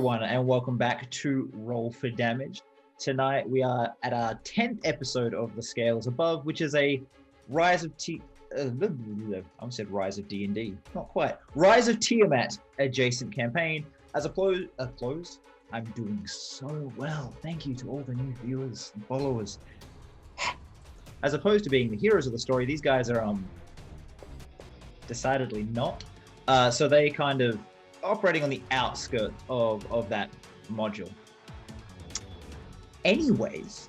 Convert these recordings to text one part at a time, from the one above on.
everyone, and welcome back to Roll for Damage. Tonight we are at our 10th episode of The Scales Above, which is a Rise of Rise of D&D, not quite. Rise of Tiamat adjacent campaign. As a close, I'm doing so well. Thank you to all the new viewers and followers. As opposed to being the heroes of the story, these guys are decidedly not. So they kind of operating on the outskirts of that module. Anyways,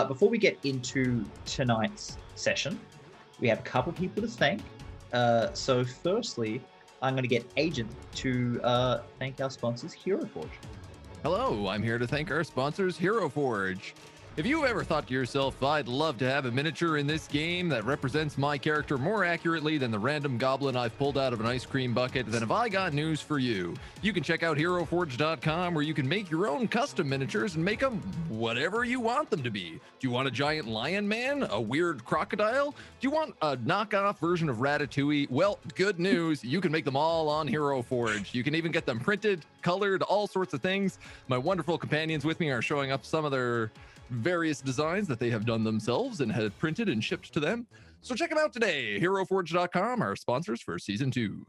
before we get into tonight's session, we have a couple people to thank. So firstly, I'm going to get Agent to thank our sponsors, Hero Forge. Hello, I'm here to thank our sponsors, Hero Forge. If you've ever thought to yourself, I'd love to have a miniature in this game that represents my character more accurately than the random goblin I've pulled out of an ice cream bucket, then have I got news for you. You can check out HeroForge.com where you can make your own custom miniatures and make them whatever you want them to be. Do you want a giant lion man? A weird crocodile? Do you want a knockoff version of Ratatouille? Well, good news, you can make them all on Hero Forge. You can even get them printed, colored, all sorts of things. My wonderful companions with me are showing up some of their various designs that they have done themselves and had printed and shipped to them. So check them out today. HeroForge.com, our sponsors for season 2.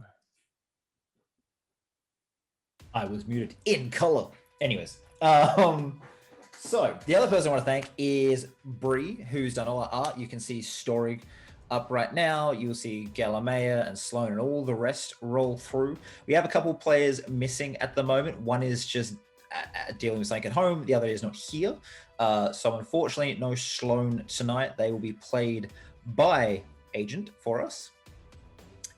I was muted in color. Anyways, so the other person I want to thank is Bree, who's done all our art. You can see Story up right now. You'll see Galamea and Sloan and all the rest roll through. We have a couple players missing at the moment. One is just dealing with something at home. The other is not here. So unfortunately, no Sloan tonight. They will be played by Agent for us.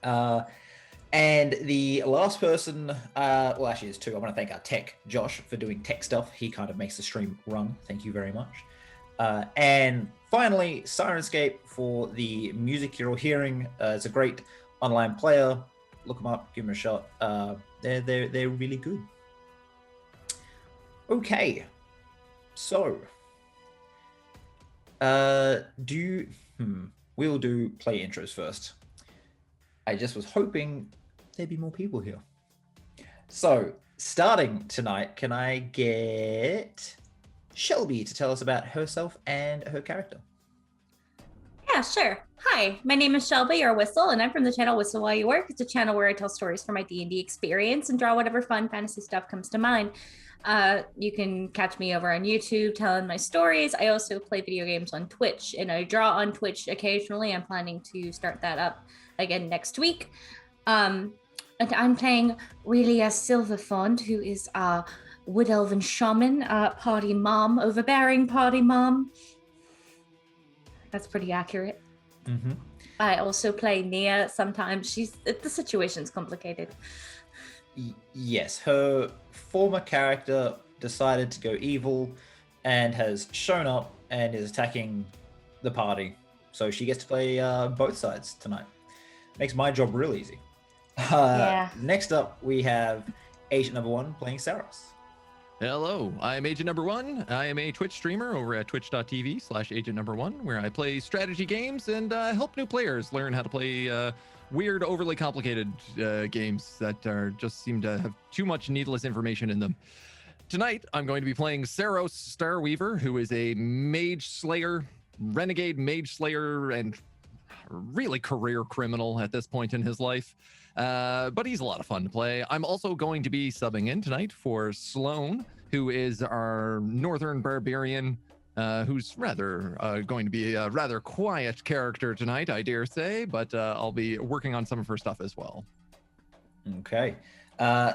And the last person, well, actually there's two. I want to thank our tech, Josh, for doing tech stuff. He kind of makes the stream run. Thank you very much. And finally, Sirenscape for the music you're all hearing. It's a great online player. Look them up, give them a shot. They're really good. Okay, so we'll do play intros first. I just was hoping there'd be more people here. So starting tonight, can I get Shelby to tell us about herself and her character? Yeah, sure. Hi, my name is Shelby or Wystle, and I'm from the channel Wystle While You Work. It's a channel where I tell stories from my D&D experience and draw whatever fun fantasy stuff comes to mind. You can catch me over on YouTube telling my stories. I also play video games on Twitch, and I draw on Twitch occasionally. I'm planning to start that up again next week. And I'm playing Relia Silverfond, who is a wood elven shaman, party mom, overbearing party mom. That's pretty accurate. Mm-hmm. I also play Nia sometimes. The situation's complicated. Yes, her former character decided to go evil and has shown up and is attacking the party. So she gets to play both sides tonight. Makes my job real easy. Yeah. Next up, we have AgentNumberOne playing Saros. Hello, I'm AgentNumberOne. I am a Twitch streamer over at twitch.tv/AgentNumberOne, where I play strategy games and help new players learn how to play weird, overly complicated games that just seem to have too much needless information in them. Tonight, I'm going to be playing Saros Starweaver, who is a mage slayer, renegade mage slayer, and really career criminal at this point in his life. But he's a lot of fun to play. I'm also going to be subbing in tonight for Sloan, who is our northern barbarian, who's going to be a rather quiet character tonight, I dare say, but I'll be working on some of her stuff as well. Okay.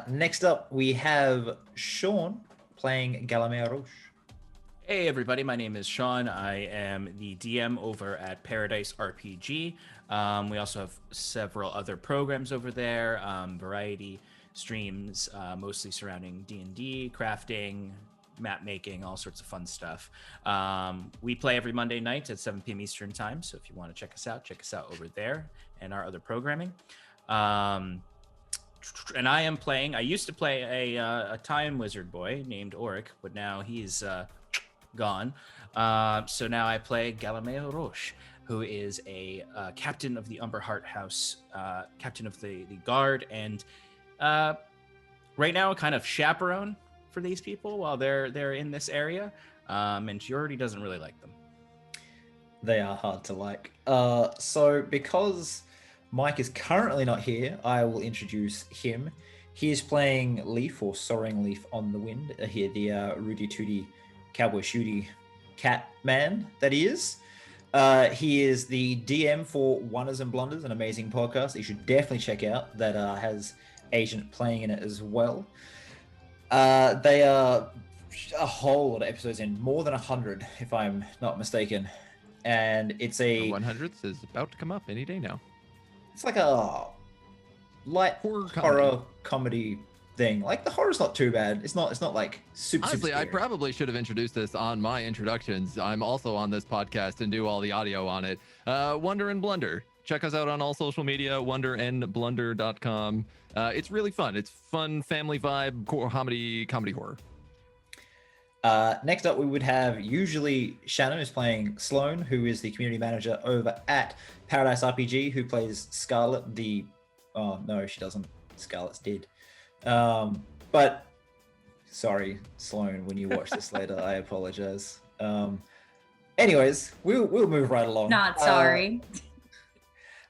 Next up, we have Sean playing Galamea Roche. Hey everybody, my name is Sean. I am the DM over at Paradise RPG. We also have several other programs over there, variety streams, mostly surrounding D&D, crafting, map making, all sorts of fun stuff. We play every Monday night at 7 p.m. Eastern time, so if you want to check us out over there and our other programming. And I used to play a time wizard boy named Auric, but now he's gone. So now I play Galamea Roche, who is a captain of the Umberhart house, captain of the guard, and right now kind of chaperone for these people while they're in this area, and she already doesn't really like them. They are hard to like. So because Mike is currently not here, I will introduce him. He is playing Leaf, or Soaring Leaf on the Wind. Here, the Rudy Tooty Cowboy Shooty cat man that he is. He is the DM for Wonders and Blunders, an amazing podcast that you should definitely check out, that has Agent playing in it as well. They are a whole lot of episodes in, more than 100 if I'm not mistaken. And it's The 100th is about to come up any day now. it's like a light horror comedy thing. Like, the horror's not too bad. It's not like super. Honestly, super I scary. probably should have introduced this on my introductions. I'm also on this podcast and do all the audio on it. Wonder and Blunder. Check us out on all social media, wonderandblunder.com. It's really fun. It's fun family vibe comedy horror. Next up, we would have usually Shannon, who's playing Sloan, who is the community manager over at Paradise RPG, who plays Scarlet. Oh no, she doesn't. Scarlet's dead. But sorry, Sloan, when you watch this later, I apologize. Anyways, we'll move right along. Not sorry.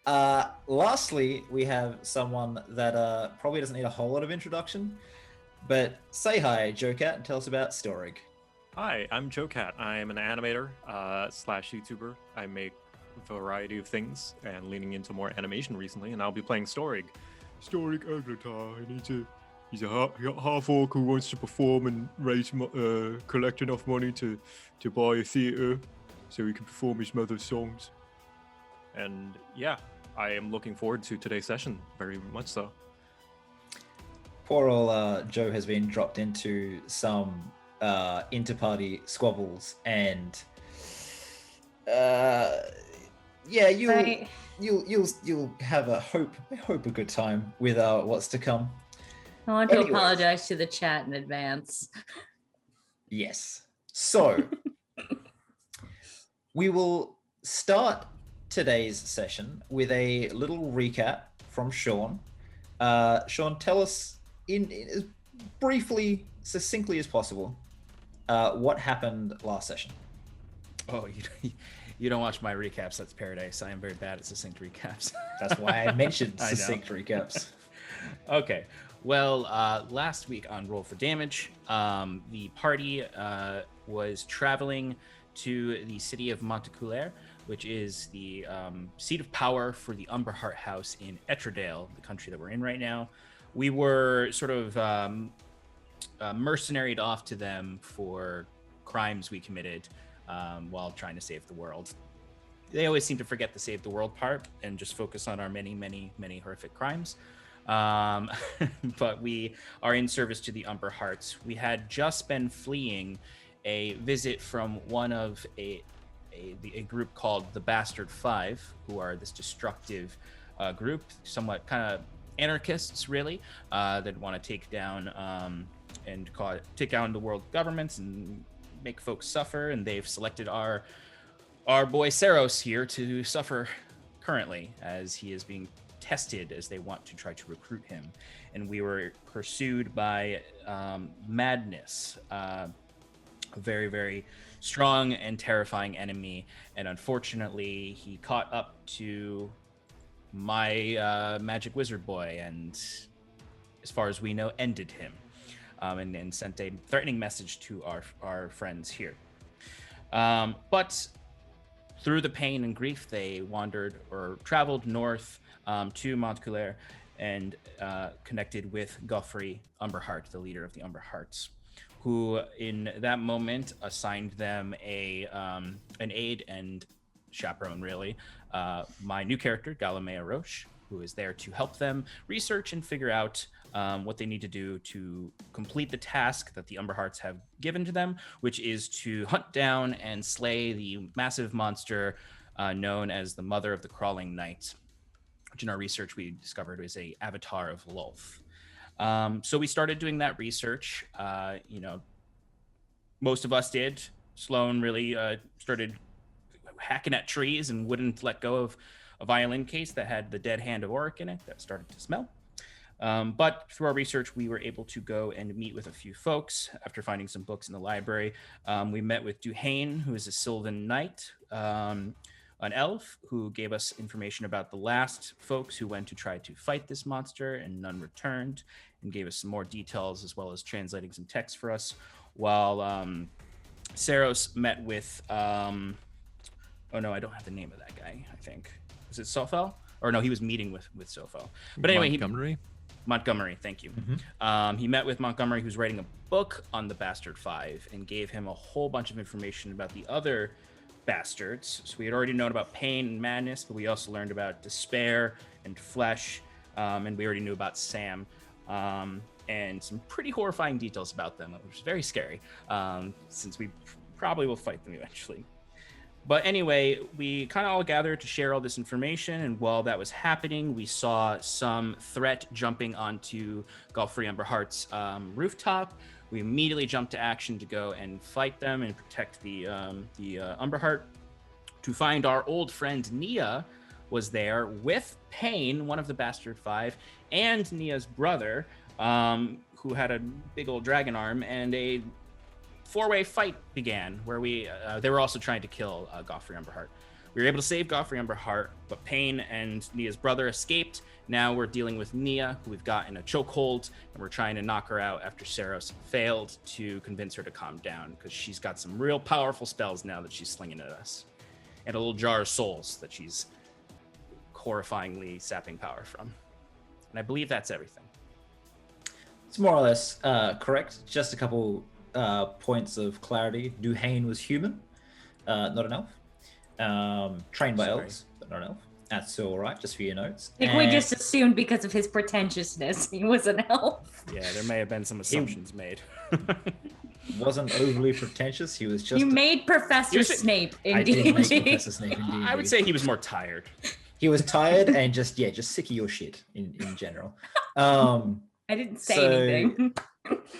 Lastly, we have someone that probably doesn't need a whole lot of introduction, but say hi, JoCat, and tell us about Storig. Hi, I'm JoCat. I'm an animator slash YouTuber. I make a variety of things and leaning into more animation recently, and I'll be playing Storig. Storig Aglatar. He's a half orc who wants to perform and collect enough money to buy a theater so he can perform his mother's songs. And yeah, I am looking forward to today's session very much so. Poor old Joe has been dropped into some inter-party squabbles, and yeah, you'll have a good time with what's to come. I want to Anyways. apologize to the chat in advance. Yes. So we will start today's session with a little recap from Sean. Sean, tell us in as briefly, succinctly as possible, what happened last session. Oh, you don't watch my recaps. That's Paradise. I am very bad at succinct recaps. That's why I mentioned I know. succinct recaps. Okay. Well, last week on Roll for Damage, the party was traveling to the city of Monteculair, which is the seat of power for the Umberhart house in Etredale, the country that we're in right now. We were sort of mercenaried off to them for crimes we committed while trying to save the world. They always seem to forget the save the world part and just focus on our many, many, many horrific crimes. But we are in service to the Umberharts. We had just been fleeing a visit from one of a group called the Bastard Five, who are this destructive group, somewhat kind of anarchists, really, that want to take down the world governments and make folks suffer. And they've selected our boy Saros here to suffer currently, as he is being tested as they want to try to recruit him. And we were pursued by Madness, a very, very strong and terrifying enemy. And unfortunately, he caught up to my magic wizard boy and, as far as we know, ended him, and sent a threatening message to our friends here. But through the pain and grief, they wandered or traveled north to Monteculair and connected with Geoffrey Umberhart, the leader of the Umberharts, who in that moment assigned them an aide and chaperone, really, my new character, Galamea Roche, who is there to help them research and figure out what they need to do to complete the task that the Umberharts have given to them, which is to hunt down and slay the massive monster known as the Mother of the Crawling Night, which in our research we discovered is a avatar of Lolth. So we started doing that research. Most of us did. Sloan really started hacking at trees and wouldn't let go of a violin case that had the dead hand of Oric in it that started to smell. But through our research, we were able to go and meet with a few folks after finding some books in the library. We met with Duhane, who is a Sylvan Knight, an elf who gave us information about the last folks who went to try to fight this monster and none returned, and gave us some more details as well as translating some text for us. While Saros met with, oh no, I don't have the name of that guy, I think. Was it Sofel? Or no, he was meeting with Sofel. But anyway, Montgomery, thank you. He met with Montgomery, who's writing a book on the Bastard Five, and gave him a whole bunch of information about the other bastards. So we had already known about pain and madness, but we also learned about despair and flesh, and we already knew about Sam, and some pretty horrifying details about them, which is very scary, since we probably will fight them eventually. But anyway, we kind of all gathered to share all this information, and while that was happening, we saw some threat jumping onto Godfrey Umberhart's rooftop. We immediately jumped to action to go and fight them and protect the Umberhart. To find our old friend Nia was there with Pain, one of the Bastard Five, and Nia's brother, who had a big old dragon arm, and a four-way fight began where they were also trying to kill Godfrey Umberhart. We were able to save Godfrey Umberhart, but Pain and Nia's brother escaped. Now we're dealing with Nia, who we've got in a chokehold, and we're trying to knock her out after Saros failed to convince her to calm down, because she's got some real powerful spells now that she's slinging at us, and a little jar of souls that she's horrifyingly sapping power from. And I believe that's everything. It's more or less correct. Just a couple points of clarity. Duhane was human, not an elf. Trained by elves, but not an elf. That's all right, just for your notes. I think we just assumed because of his pretentiousness he was an elf. Yeah, there may have been some assumptions made. Wasn't overly pretentious. He was just... You made Professor Snape in I did D&D. make Professor Snape in D&D. I would say he was more tired. He was tired and just sick of your shit in general. I didn't say anything.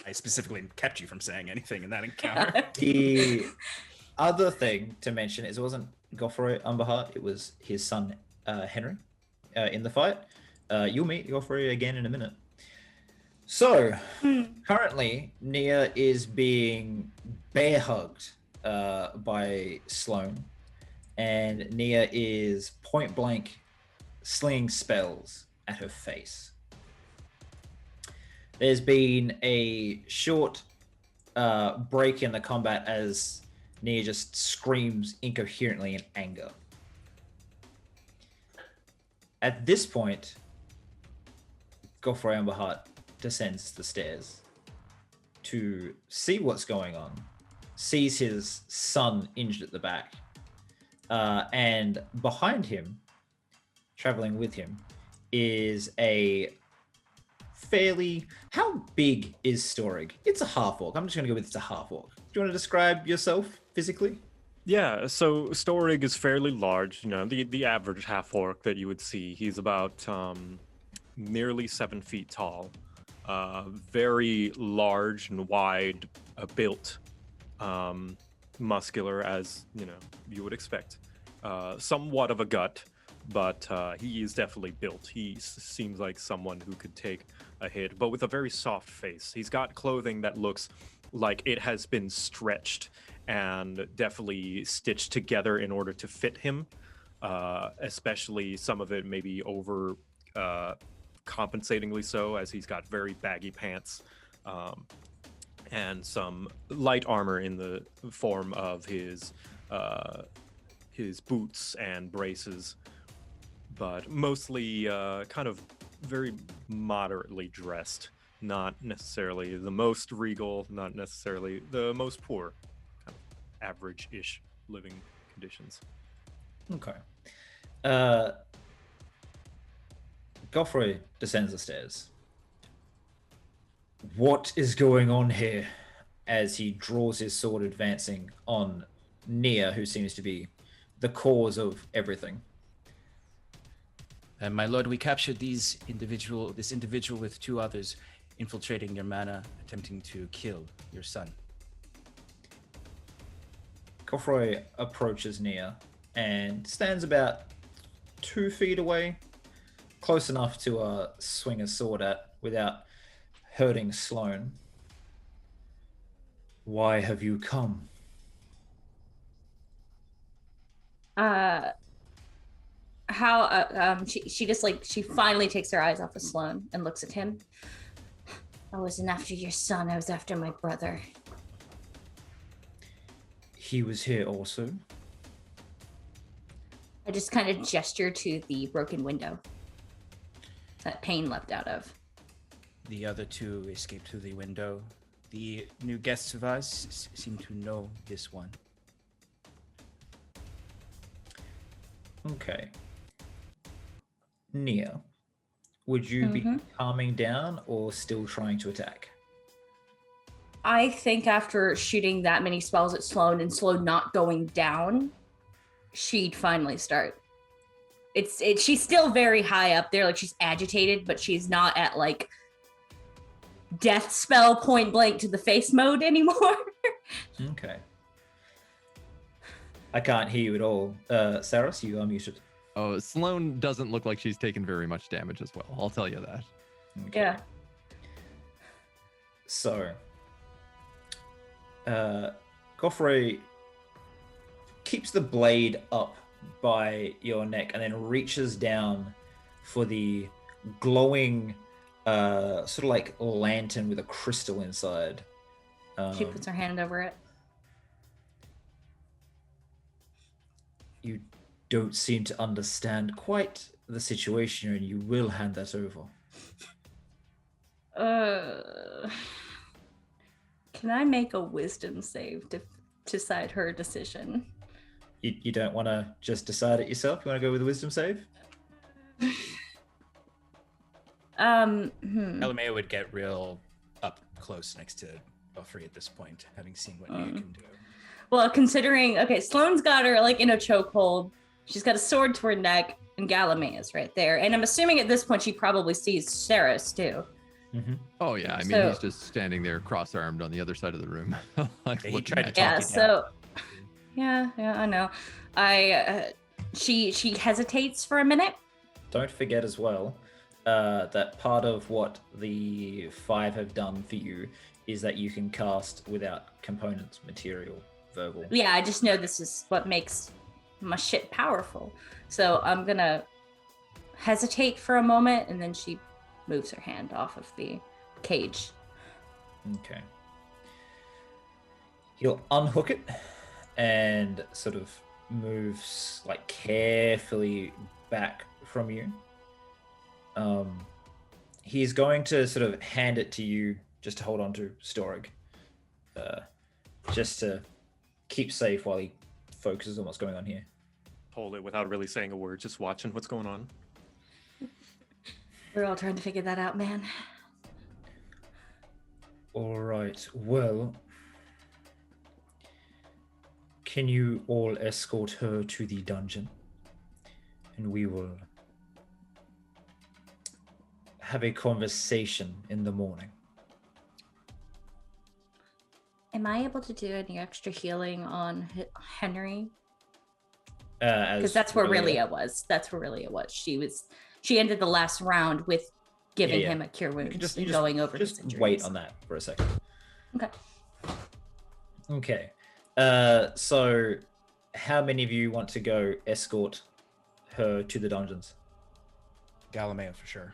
I specifically kept you from saying anything in that encounter. The other thing to mention is it wasn't Godfrey Umberhart, it was his son Henry in the fight. You'll meet Godfrey again in a minute. So, currently, Nia is being bear hugged by Sloane, and Nia is point blank slinging spells at her face. There's been a short break in the combat as Nia just screams incoherently in anger. At this point, Godfrey Umberhart descends the stairs to see what's going on, sees his son injured at the back, and behind him, traveling with him, is a fairly... How big is Storig? It's a half-orc. I'm just going to go with it's a half-orc. Do you want to describe yourself physically? Yeah, so Storig is fairly large, the average half-orc that you would see. He's about nearly 7 feet tall, very large and wide built, muscular as, you would expect. Somewhat of a gut, but he is definitely built. He seems like someone who could take a hit, but with a very soft face. He's got clothing that looks like it has been stretched and definitely stitched together in order to fit him, especially some of it maybe over compensatingly so, as he's got very baggy pants and some light armor in the form of his boots and braces, but mostly kind of very moderately dressed, not necessarily the most regal, not necessarily the most poor, kind of average-ish living conditions. Okay. Godfrey descends the stairs. What is going on here? As he draws his sword, advancing on Nia, who seems to be the cause of everything. My lord, we captured this individual with 2 others infiltrating your manor, attempting to kill your son. Godfrey approaches Nia and stands about 2 feet away, close enough to swing a sword at without hurting Sloane. Why have you come? She just like she finally takes her eyes off of Sloane and looks at him. I wasn't after your son, I was after my brother. He was here also. I just kind of gesture to the broken window that Payne leapt out of. The other two escaped through the window. The new guests of ours seem to know this one. Okay. Nia, would you be calming down or still trying to attack? I think after shooting that many spells at Sloane and Sloane not going down, she'd finally start. She's still very high up there, like she's agitated, but she's not at like death spell point blank to the face mode anymore. Okay. I can't hear you at all. Saras, you are muted. Oh, Sloane doesn't look like she's taken very much damage as well. I'll tell you that. Okay. Yeah. So, Goffrey keeps the blade up by your neck and then reaches down for the glowing, sort of like lantern with a crystal inside. She puts her hand over it. You don't seem to understand quite the situation, and you will hand that over. Can I make a wisdom save to decide her decision? You don't want to just decide it yourself? You want to go with a wisdom save? Alamea would get real up close next to Buffrey at this point, having seen what Nia can do. Well, considering, okay, Sloane's got her like in a chokehold. She's got a sword to her neck, and Galamea's right there. And I'm assuming at this point she probably sees Saras too. Mm-hmm. Oh yeah, I mean he's just standing there cross-armed on the other side of the room. Like, Yeah, he looking tried to at talk you. Yeah, you so yeah, I know. She hesitates for a minute. Don't forget as well that part of what the 5 have done for you is that you can cast without components, material, verbal. Yeah, I just know this is what makes my shit powerful. So I'm gonna hesitate for a moment, and then she moves her hand off of the cage. Okay. He'll unhook it and sort of moves like carefully back from you. He's going to sort of hand it to you just to hold on to Storig. Just to keep safe while he focuses on what's going on here. Hold it without really saying a word, just watching what's going on. We're all trying to figure that out, man. All right, well, can you all escort her to the dungeon? And we will have a conversation in the morning. Am I able to do any extra healing on Henry? Because that's where Relia was. That's where Relia was. She ended the last round with giving him a cure wounds and going over his injuries. Wait on that for a second. Okay. Okay. So how many of you want to go escort her to the dungeons? Galamea for sure.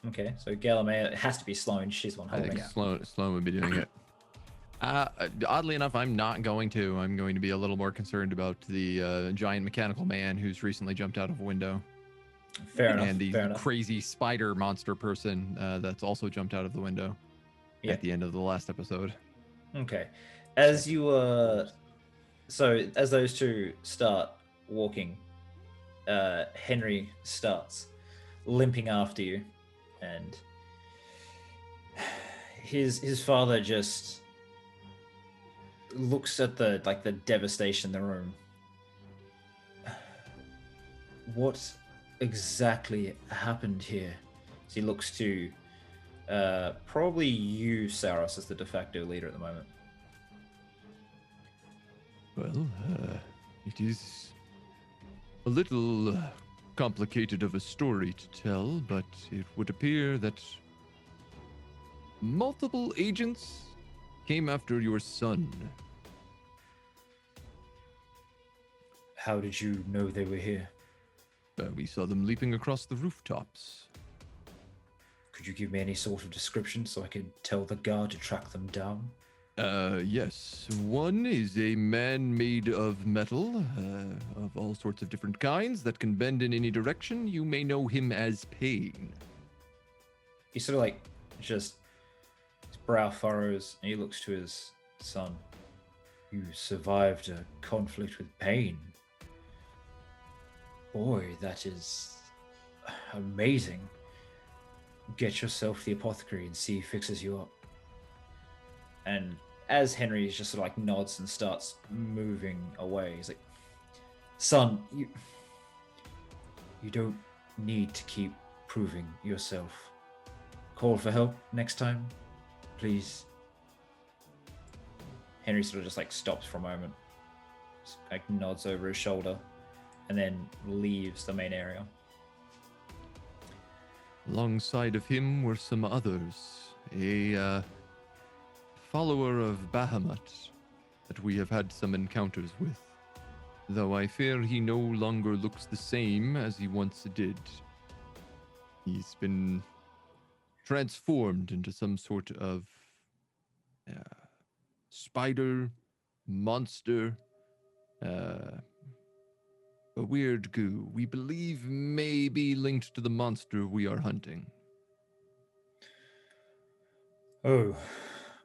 Okay, so Galamea, it has to be Sloane. She's the one I holding think it. Sloane would be doing it. Oddly enough, I'm not going to. I'm going to be a little more concerned about the giant mechanical man who's recently jumped out of a window. Fair enough. And the fair enough. crazy spider monster person that's also jumped out of the window at the end of the last episode. Okay. As you so as those two start walking, Henry starts limping after you, and his father just looks at the devastation in the room. What exactly happened here? So he looks to probably you, Saras, as the de facto leader at the moment. Well, it is a little complicated of a story to tell, but it would appear that multiple agents came after your son. How did you know they were here? We saw them leaping across the rooftops. Could you give me any sort of description so I could tell the guard to track them down? Yes. One is a man made of metal, of all sorts of different kinds, that can bend in any direction. You may know him as Pain. He sort of like just his brow furrows and he looks to his son. You survived a conflict with Pain. Boy, that is amazing. Get yourself the apothecary and see he fixes you up. And as Henry just sort of like nods and starts moving away, he's like, son, you don't need to keep proving yourself. Call for help next time, please. Henry sort of just like stops for a moment, just, like nods over his shoulder, and then leaves the main area. Alongside of him were some others. A follower of Bahamut that we have had some encounters with. Though I fear he no longer looks the same as he once did. He's been transformed into some sort of spider, monster, a weird goo. We believe may be linked to the monster we are hunting. Oh,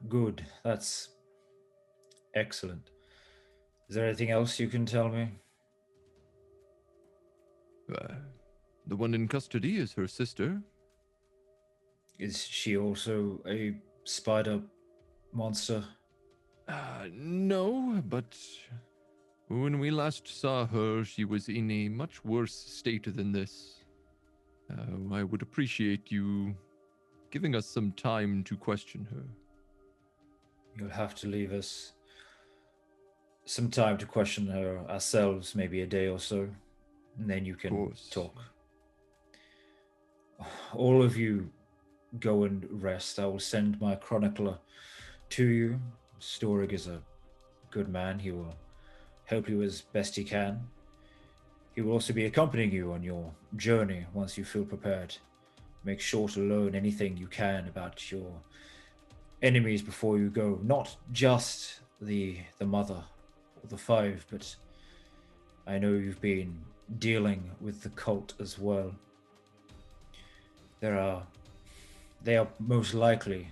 good. That's excellent. Is there anything else you can tell me? The one in custody is her sister. Is she also a spider monster? No, but when we last saw her, she was in a much worse state than this. I would appreciate you giving us some time to question her. You'll have to leave us some time to question her ourselves, maybe a day or so, and then you can talk. All of you go and rest. I will send my chronicler to you. Storig is a good man. He will help you as best he can. He will also be accompanying you on your journey once you feel prepared. Make sure to learn anything you can about your enemies before you go. Not just the mother or the five, but I know you've been dealing with the cult as well. They are most likely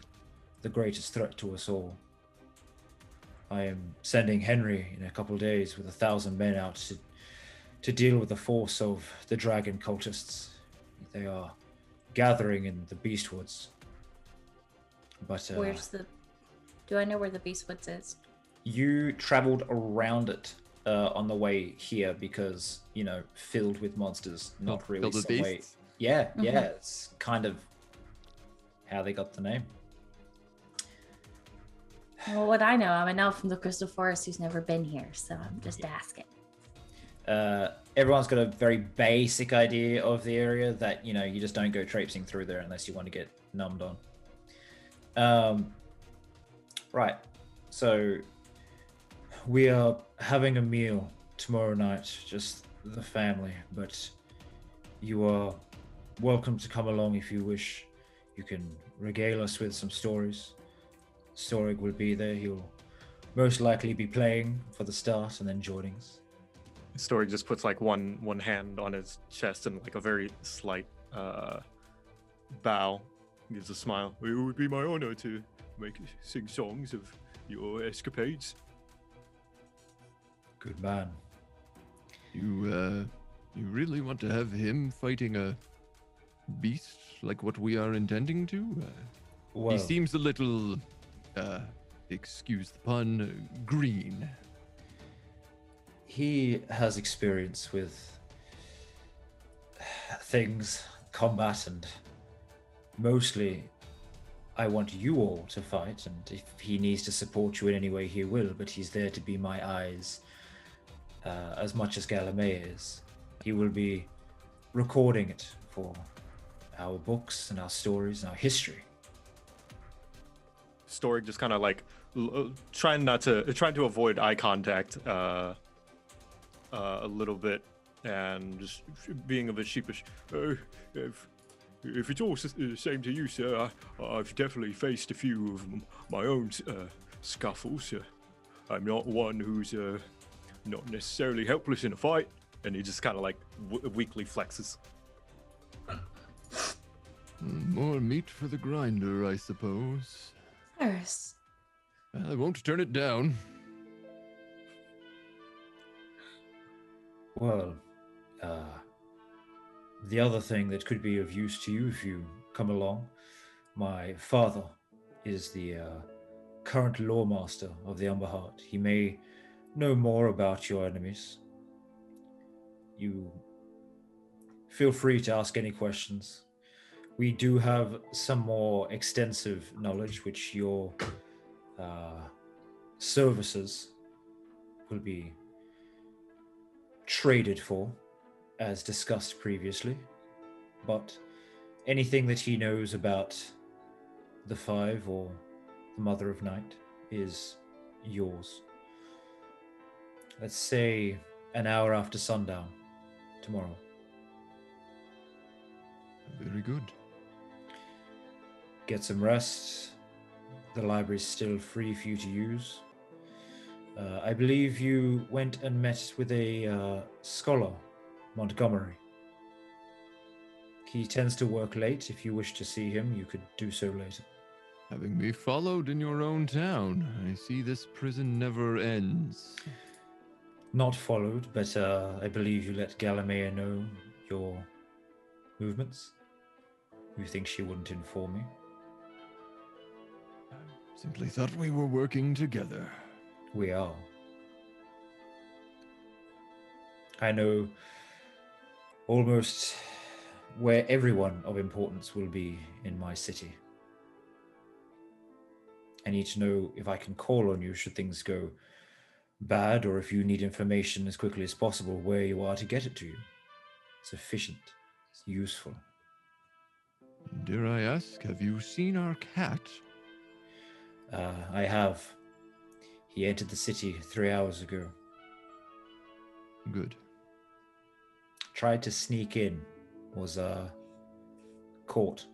the greatest threat to us all. I am sending Henry in a couple of days with 1,000 men out to deal with the force of the dragon cultists. They are gathering in the Beastwoods. But do I know where the Beastwoods is? You traveled around it on the way here because, filled with monsters, not really some way. Beasts? Yeah, it's kind of how they got the name. Well, what I know, I'm an elf from the Crystal Forest who's never been here, so I'm just asking. Everyone's got a very basic idea of the area that, you just don't go traipsing through there unless you want to get numbed on. Right. So we are having a meal tomorrow night, just the family, but you are welcome to come along if you wish. You can regale us with some stories. Storig will be there. He'll most likely be playing for the start and then joining us. Storig just puts like one hand on his chest and like a very slight bow. Gives a smile. It would be my honor to sing songs of your escapades. Good man. You really want to have him fighting a beast like what we are intending to? Well, he seems a little, excuse the pun, green. He has experience with things, combat, and mostly I want you all to fight, and if he needs to support you in any way, he will, but he's there to be my eyes as much as Galamé is. He will be recording it for our books and our stories and our history. Story just kind of like trying to avoid eye contact a little bit, and just being a bit sheepish. If it's all the same to you, sir, I've definitely faced a few of my own scuffles. I'm not one who's not necessarily helpless in a fight. And he just kind of like weakly flexes. More meat for the grinder, I suppose. Cyrus. I won't turn it down. Well, the other thing that could be of use to you if you come along, my father is the current lawmaster of the Umberhart. He may know more about your enemies. You feel free to ask any questions. We do have some more extensive knowledge, which your services will be traded for, as discussed previously. But anything that he knows about the Five or the Mother of Night is yours. Let's say an hour after sundown tomorrow. Very good. Get some rest. The library's still free for you to use. I believe you went and met with a scholar, Montgomery. He tends to work late. If you wish to see him, you could do so later. Having me followed in your own town, I see this prison never ends. Not followed, but I believe you let Gallimea know your movements. You think she wouldn't inform me? Simply thought we were working together. We are. I know almost where everyone of importance will be in my city. I need to know if I can call on you should things go bad, or if you need information as quickly as possible where you are to get it to you. It's efficient. It's useful. Dare I ask, have you seen our cat? I have. He entered the city 3 hours ago. Good. Tried to sneak in. Was caught.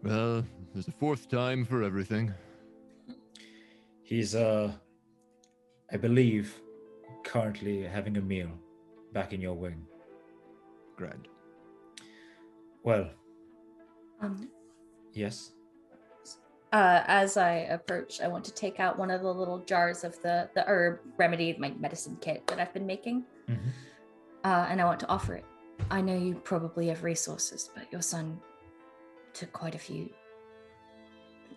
Well, there's a fourth time for everything. He's, I believe, currently having a meal back in your wing. Grand. Well, yes? As I approach, I want to take out one of the little jars of the herb remedy, my medicine kit that I've been making. Mm-hmm. And I want to offer it. I know you probably have resources, but your son took quite a few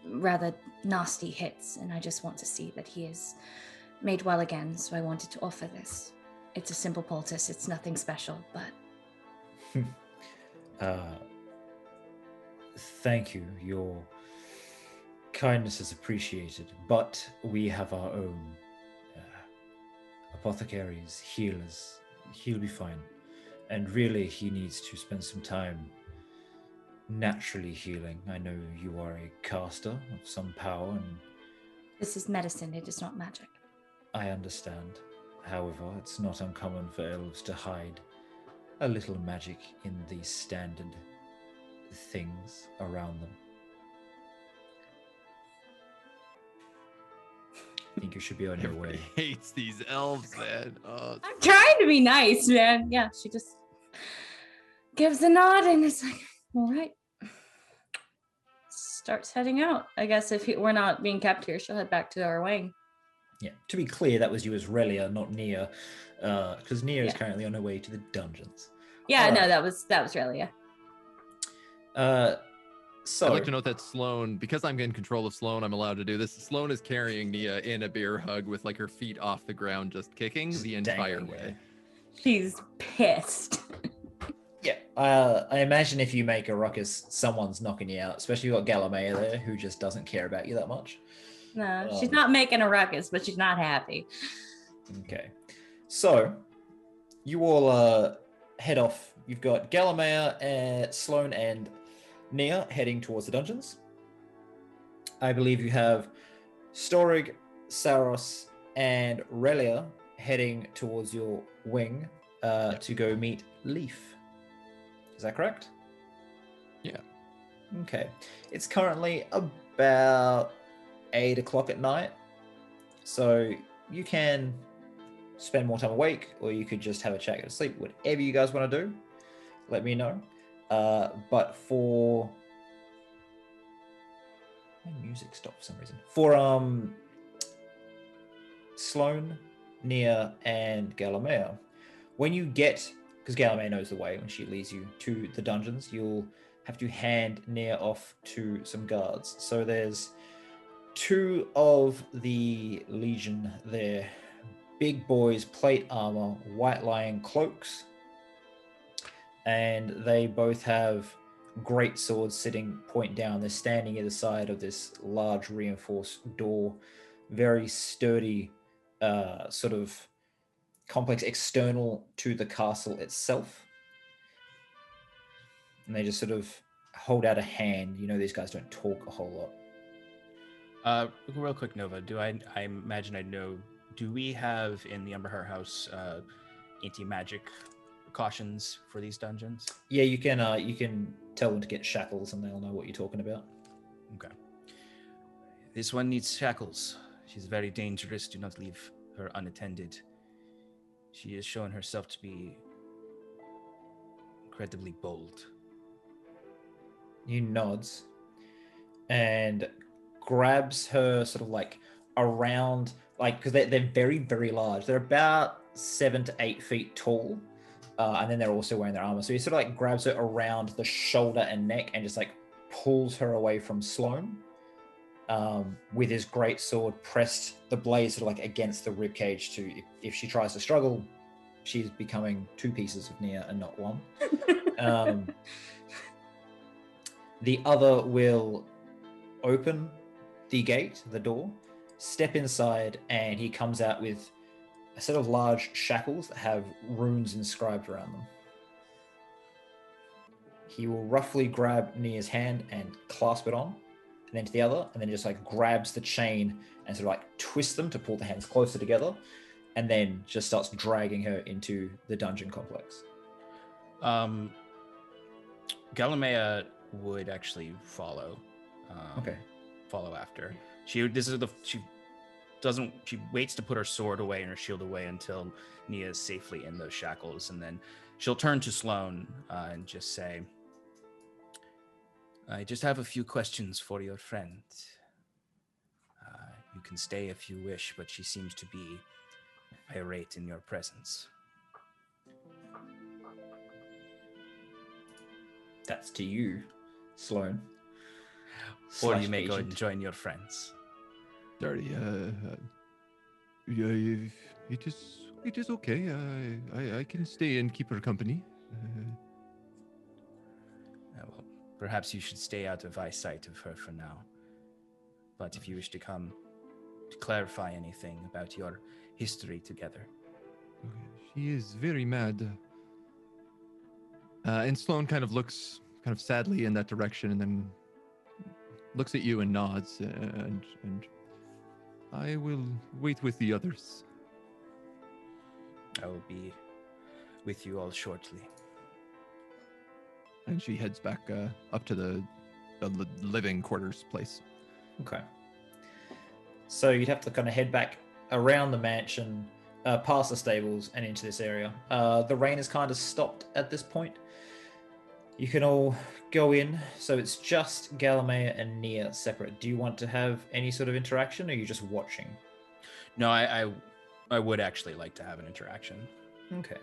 rather nasty hits, and I just want to see that he is made well again, so I wanted to offer this. It's a simple poultice, it's nothing special, but... Thank you. Your kindness is appreciated, but we have our own apothecaries, healers. He'll be fine. And really, he needs to spend some time naturally healing. I know you are a caster of some power, and This is medicine, it is not magic. I understand. However, it's not uncommon for elves to hide a little magic in the standard things around them. I think you should be on your way. Hates these elves, man. I'm trying to be nice, man. Yeah, she just gives a nod and it's like, all right. Starts heading out. I guess if we're not being kept here, she'll head back to our wing. Yeah, to be clear, that was you as Relia, not Nia, because Nia is currently on her way to the dungeons. Yeah, no, that was really, yeah. So I'd like to note that Sloane, because I'm in control of Sloane, I'm allowed to do this. Sloane is carrying Nia in a bear hug with like her feet off the ground, just kicking the entire dangling way. She's pissed. Yeah, I imagine if you make a ruckus, someone's knocking you out, especially you've got Gallimea there, who just doesn't care about you that much. No, she's not making a ruckus, but she's not happy. Okay. So, you all head off. You've got Gallamea, Sloane, and Nia heading towards the dungeons. I believe you have Storig, Saros, and Relia heading towards your wing to go meet Leaf. Is that correct? Yeah. Okay. It's currently about 8 o'clock at night. So you can spend more time awake, or you could just have a chat, go to sleep. Whatever you guys want to do, let me know. But for... My music stopped for some reason. For Sloane, Nia, and Gallamea, when you get... Because Gallamea knows the way when she leads you to the dungeons, you'll have to hand Nia off to some guards. So there's 2 of the Legion there. Big boys, plate armor, white lion cloaks. And they both have great swords sitting point down. They're standing either side of this large reinforced door. Very sturdy, sort of complex external to the castle itself. And they just sort of hold out a hand. You know, these guys don't talk a whole lot. Real quick, Nova, I imagine I know, do we have in the Umberhart house anti-magic precautions for these dungeons? Yeah, you can tell them to get shackles and they'll know what you're talking about. Okay. This one needs shackles. She's very dangerous. Do not leave her unattended. She has shown herself to be incredibly bold. He nods and grabs her sort of like around, like, because they're very, very large. They're about 7 to 8 feet tall. And then they're also wearing their armor. So he sort of like grabs her around the shoulder and neck and just like pulls her away from Sloane with his great sword pressed, the blade sort of like against the ribcage to, if she tries to struggle, she's becoming 2 pieces of Nia and not 1. The other will open the gate, the door, step inside, and he comes out with a set of large shackles that have runes inscribed around them. He will roughly grab Nia's hand and clasp it on, and then to the other, and then just like grabs the chain and sort of like twists them to pull the hands closer together, and then just starts dragging her into the dungeon complex. Gallamea would actually follow. Okay. Follow after. She waits to put her sword away and her shield away until Nia is safely in those shackles, and then she'll turn to Sloane and just say, I just have a few questions for your friend. You can stay if you wish, but she seems to be irate in your presence. That's to you, Sloane. Or you may go and join your friends. Sorry, yeah, it is okay. I can stay and keep her company. Well, perhaps you should stay out of eyesight of her for now. But if you wish to come to clarify anything about your history together. She is very mad. And Sloane kind of looks kind of sadly in that direction, and then looks at you and nods, and I will wait with the others. I will be with you all shortly. And she heads back up to the living quarters place. Okay. So you'd have to kind of head back around the mansion, past the stables, and into this area. The rain is kind of stopped at this point. You can all go in. So it's just Gallamea and Nia separate. Do you want to have any sort of interaction, or are you just watching? No, I would actually like to have an interaction. Okay.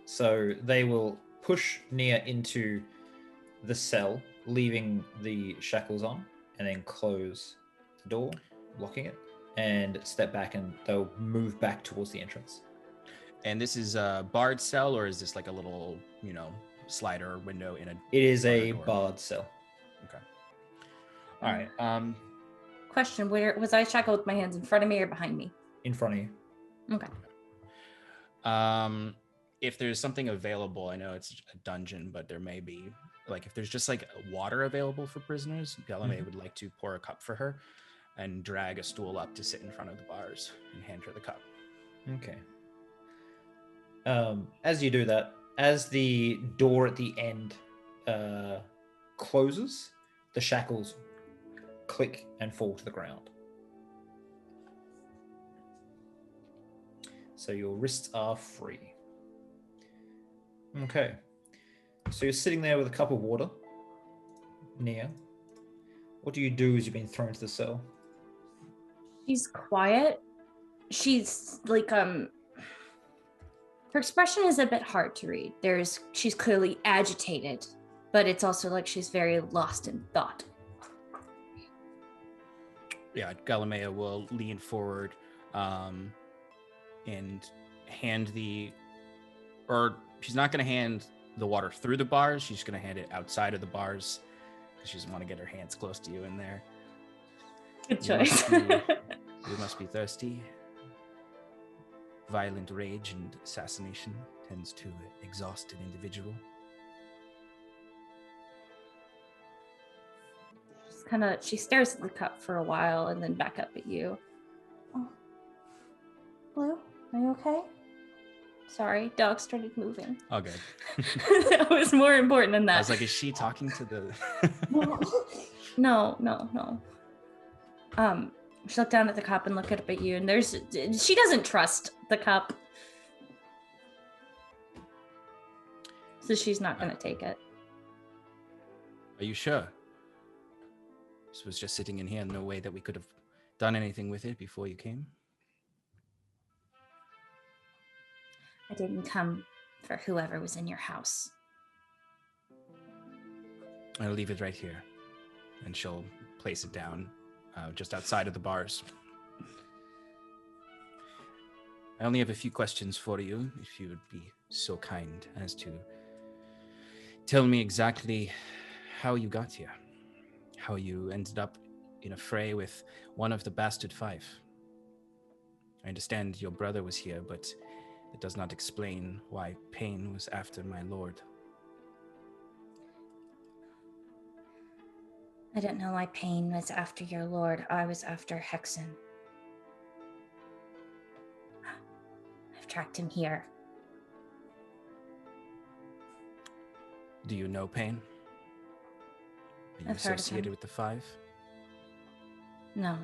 So they will push Nia into the cell, leaving the shackles on, and then close the door, locking it, and step back, and they'll move back towards the entrance. And this is a barred cell, or is this like a little, slider window in a... It is a door? barred cell. Okay. All right. Question, where was I shackled with my hands in front of me or behind me? In front of you. Okay. if there's something available, I know it's a dungeon, but there may be, like, if there's just like water available for prisoners, Galame would like to pour a cup for her and drag a stool up to sit in front of the bars and hand her the cup. Okay. As you do that, as the door at the end closes, the shackles click and fall to the ground. So your wrists are free. Okay. So you're sitting there with a cup of water. Nia, what do you do as you've been thrown to the cell? She's quiet. She's like her expression is a bit hard to read. She's clearly agitated, but it's also like she's very lost in thought. Yeah, Galamea will lean forward and hand she's not going to hand the water through the bars. She's going to hand it outside of the bars because she doesn't want to get her hands close to you in there. Good choice. You must be thirsty. Violent rage and assassination tends to exhaust an individual. She stares at the cup for a while and then back up at you. Oh. Blue, are you okay? Sorry, dog started moving. Oh, good. That was more important than that. I was like, is she talking to the... No. She looked down at the cup and looked up at you, and she doesn't trust the cup. So she's not going to take it. Are you sure? This was just sitting in here, no way that we could have done anything with it before you came? I didn't come for whoever was in your house. I'll leave it right here. And she'll place it down just outside of the bars. I only have a few questions for you, if you would be so kind as to tell me exactly how you got here. How you ended up in a fray with one of the Bastard Five. I understand your brother was here, but it does not explain why Pain was after my lord. I don't know why Pain was after your lord. I was after Hexen. I've tracked him here. Do you know Pain? Are you I've heard of associated him. with the Five? No.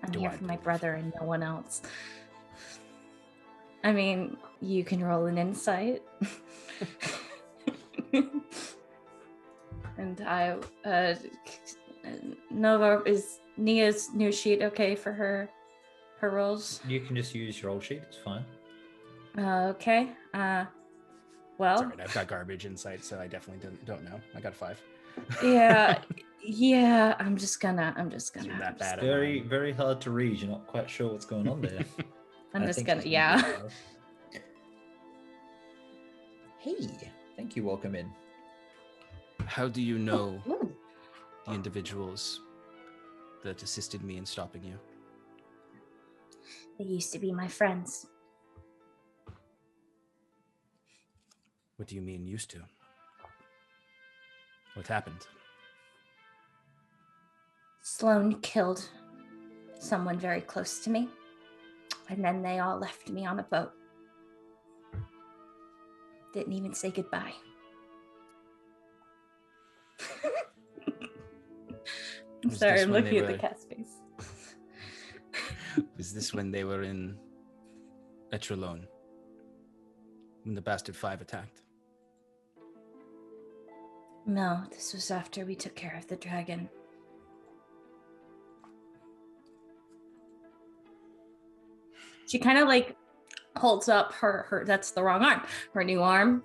I'm Do here I for my believe brother and no one else. I mean, you can roll an insight. And Nova, is Nia's new sheet okay for her rolls? You can just use your old sheet. It's fine. Okay. Well, Sorry, I've got garbage insight, so I definitely don't know. I got a 5. yeah. I'm just gonna. You're that bad at Very, mine. very hard to read. You're not quite sure what's going on there. I'm I just think gonna. she's Yeah. be well. Hey, thank you. Welcome in. How do you know the individuals that assisted me in stopping you? They used to be my friends. What do you mean used to? What happened? Sloane killed someone very close to me, and then they all left me on a boat. Didn't even say goodbye. I'm Was sorry, this I'm when looking they at the were- cat's face. Was this when they were in Etrelone? When the Bastard Five attacked? No, this was after we took care of the dragon. She kind of like holds up her that's the wrong arm, her new arm.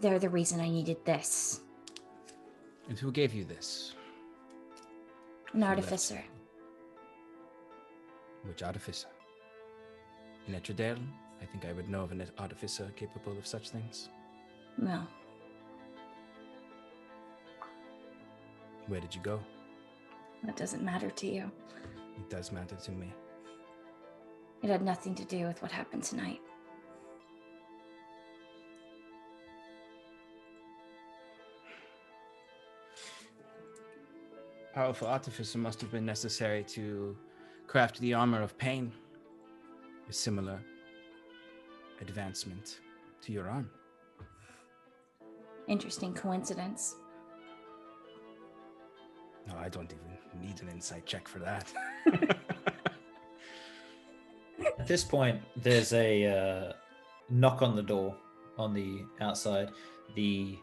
They're the reason I needed this. And who gave you this? An artificer. Which artificer? In Etredale? I think I would know of an artificer capable of such things. No. Where did you go? That doesn't matter to you. It does matter to me. It had nothing to do with what happened tonight. Powerful artificer must have been necessary to craft the armor of pain. A similar advancement to your arm. Interesting coincidence. No, I don't even need an insight check for that. At this point, there's a knock on the door on the outside. The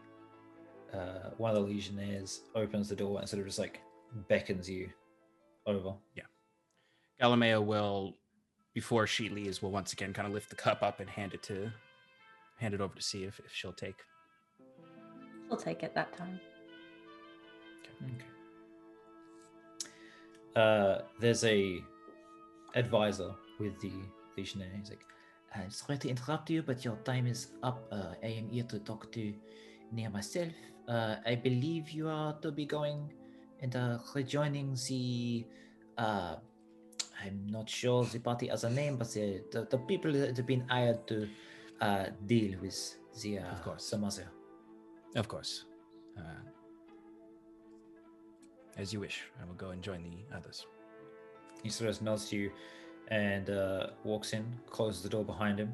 one of the legionnaires opens the door and sort of just like beckons you over. Galamea will, before she leaves, will once again kind of lift the cup up and hand it over to see if she'll take. She'll take it that time. Okay. There's a advisor with the legionnaire. He's like, I'm sorry to interrupt you, but your time is up. I am here to talk to Nia myself. I believe you are to be going and rejoining the I'm not sure the party has a name, but the people that have been hired to deal with the Of course. the mother. Of course. As you wish. I will go and join the others. He sort of nods to you and walks in, closes the door behind him.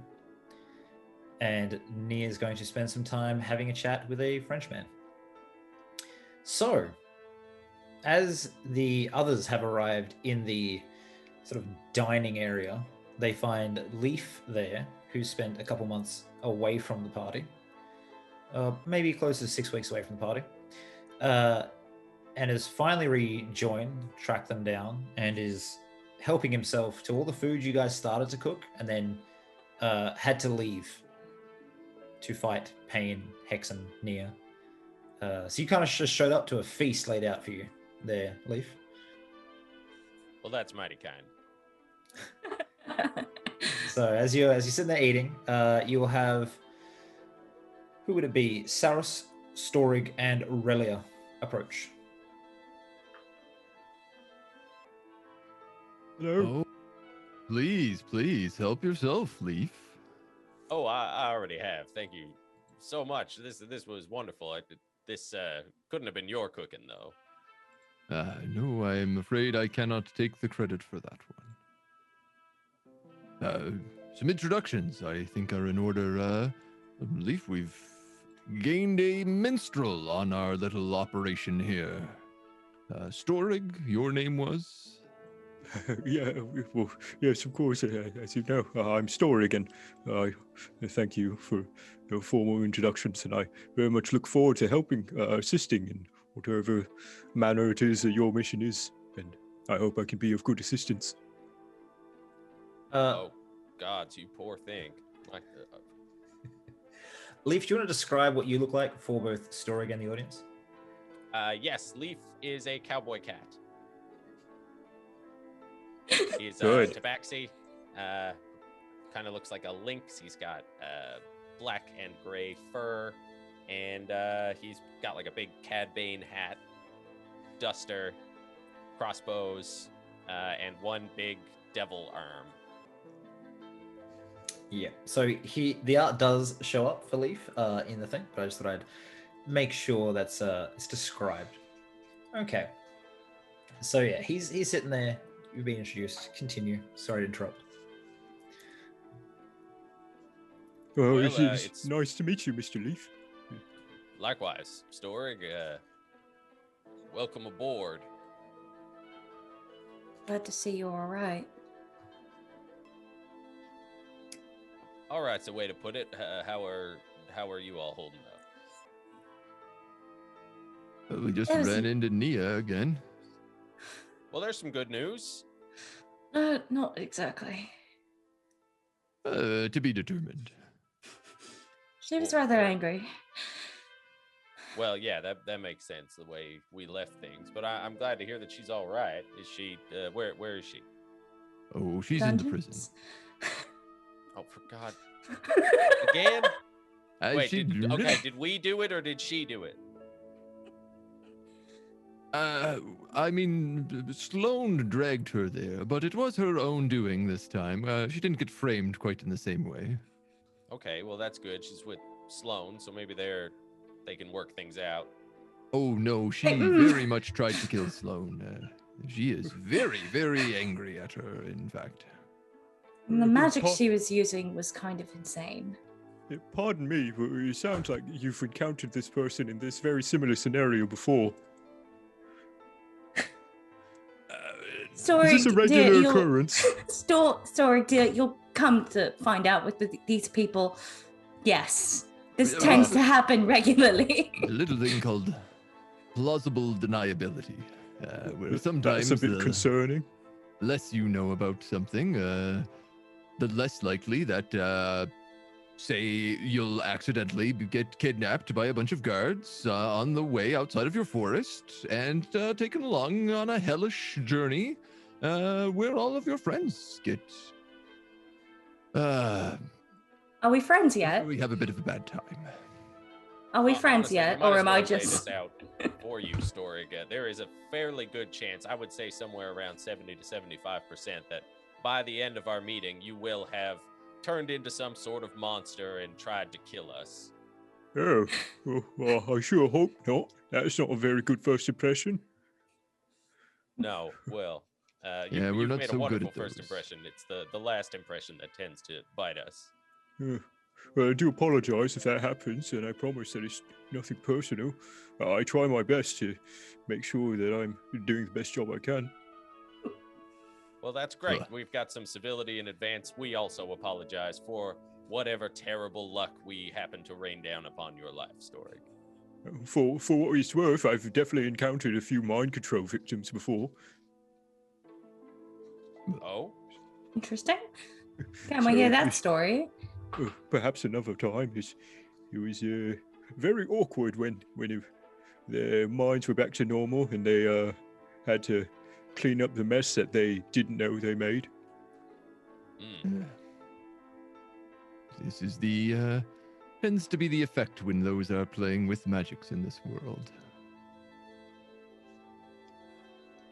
And Nia is going to spend some time having a chat with a Frenchman. So, as the others have arrived in the sort of dining area, they find Leaf there, who spent a couple months away from the party. Maybe close to 6 weeks away from the party. And has finally rejoined, tracked them down, and is helping himself to all the food you guys started to cook, and then had to leave to fight Pain, Hex, and Nia. So you kind of just showed up to a feast laid out for you there, Leaf. Well, that's mighty kind. So as you're sitting there eating, you will have, who would it be? Saros, Storig, and Aurelia approach. Hello. Oh, please help yourself, Leaf. Oh, I already have. Thank you so much. This was wonderful. This couldn't have been your cooking, though. No, I am afraid I cannot take the credit for that one. Some introductions, I think, are in order. Leaf, we've gained a minstrel on our little operation here. Storig, your name was? Well, yes, of course. As you know, I'm Storig, and thank you for your formal introductions, and I very much look forward to helping, assisting in whatever manner it is that your mission is, and I hope I can be of good assistance. Oh, gods, you poor thing. Leaf, do you want to describe what you look like for both Storig and the audience? Yes, Leaf is a cowboy cat. He's Good. tabaxi. Kind of looks like a lynx. He's got black and gray fur, and he's got like a big Cad Bane hat, duster, crossbows, and one big devil arm. Yeah. So the art does show up for Leaf in the thing, but I just thought I'd make sure that's it's described. Okay. So yeah, he's sitting there. You've been introduced. Continue. Sorry to interrupt. Well, Well, it's nice to meet you, Mr. Leaf. Likewise, Storig, welcome aboard. Glad to see you're all right. All right's a way to put it. How are you all holding up? We just Yes. ran into Nia again. Well, there's some good news. Not exactly. To be determined. She was Well, rather angry. Well, yeah, that makes sense the way we left things. But I'm glad to hear that she's all right. Is she? Where is she? Oh, she's in the prison. Dungeons? Oh, for God! Again? As Wait, she did we do it or did she do it? I mean, Sloane dragged her there, but it was her own doing this time. She didn't get framed quite in the same way. Okay, well that's good. She's with Sloan, so maybe they can work things out. Oh no, she Hey, very much tried to kill Sloane. She is very, very angry at her, in fact. The magic she was using was kind of insane. Pardon me, but it sounds like you've encountered this person in this very similar scenario before. Story, Is this a regular occurrence? Story, dear, you'll come to find out with these people. Yes, this tends to happen regularly. A little thing called plausible deniability, where sometimes That's a bit concerning. less you know about something, the less likely that, say, you'll accidentally get kidnapped by a bunch of guards on the way outside of your forest and taken along on a hellish journey where all of your friends get. Are we friends yet? We have a bit of a bad time. Are we friends Honestly, yet, we might or as am well I lay just? this out for you, Storiga? There is a fairly good chance, I would say somewhere around 70 to 75%, that by the end of our meeting, you will have turned into some sort of monster and tried to kill us. Oh, well, I sure hope not. That's not a very good first impression. No, well, Yeah, we're you've not made so a good wonderful at first those. impression. It's the last impression that tends to bite us. Well, I do apologize if that happens, and I promise that it's nothing personal. I try my best to make sure that I'm doing the best job I can. Well, that's great. Ugh. We've got some civility in advance. We also apologize for whatever terrible luck we happen to rain down upon your life, Story. For what it's worth, I've definitely encountered a few mind control victims before. Oh? Interesting. Can we hear that story? Perhaps another time. It was very awkward when their minds were back to normal and they had to clean up the mess that they didn't know they made. This is tends to be the effect when those are playing with magics in this world.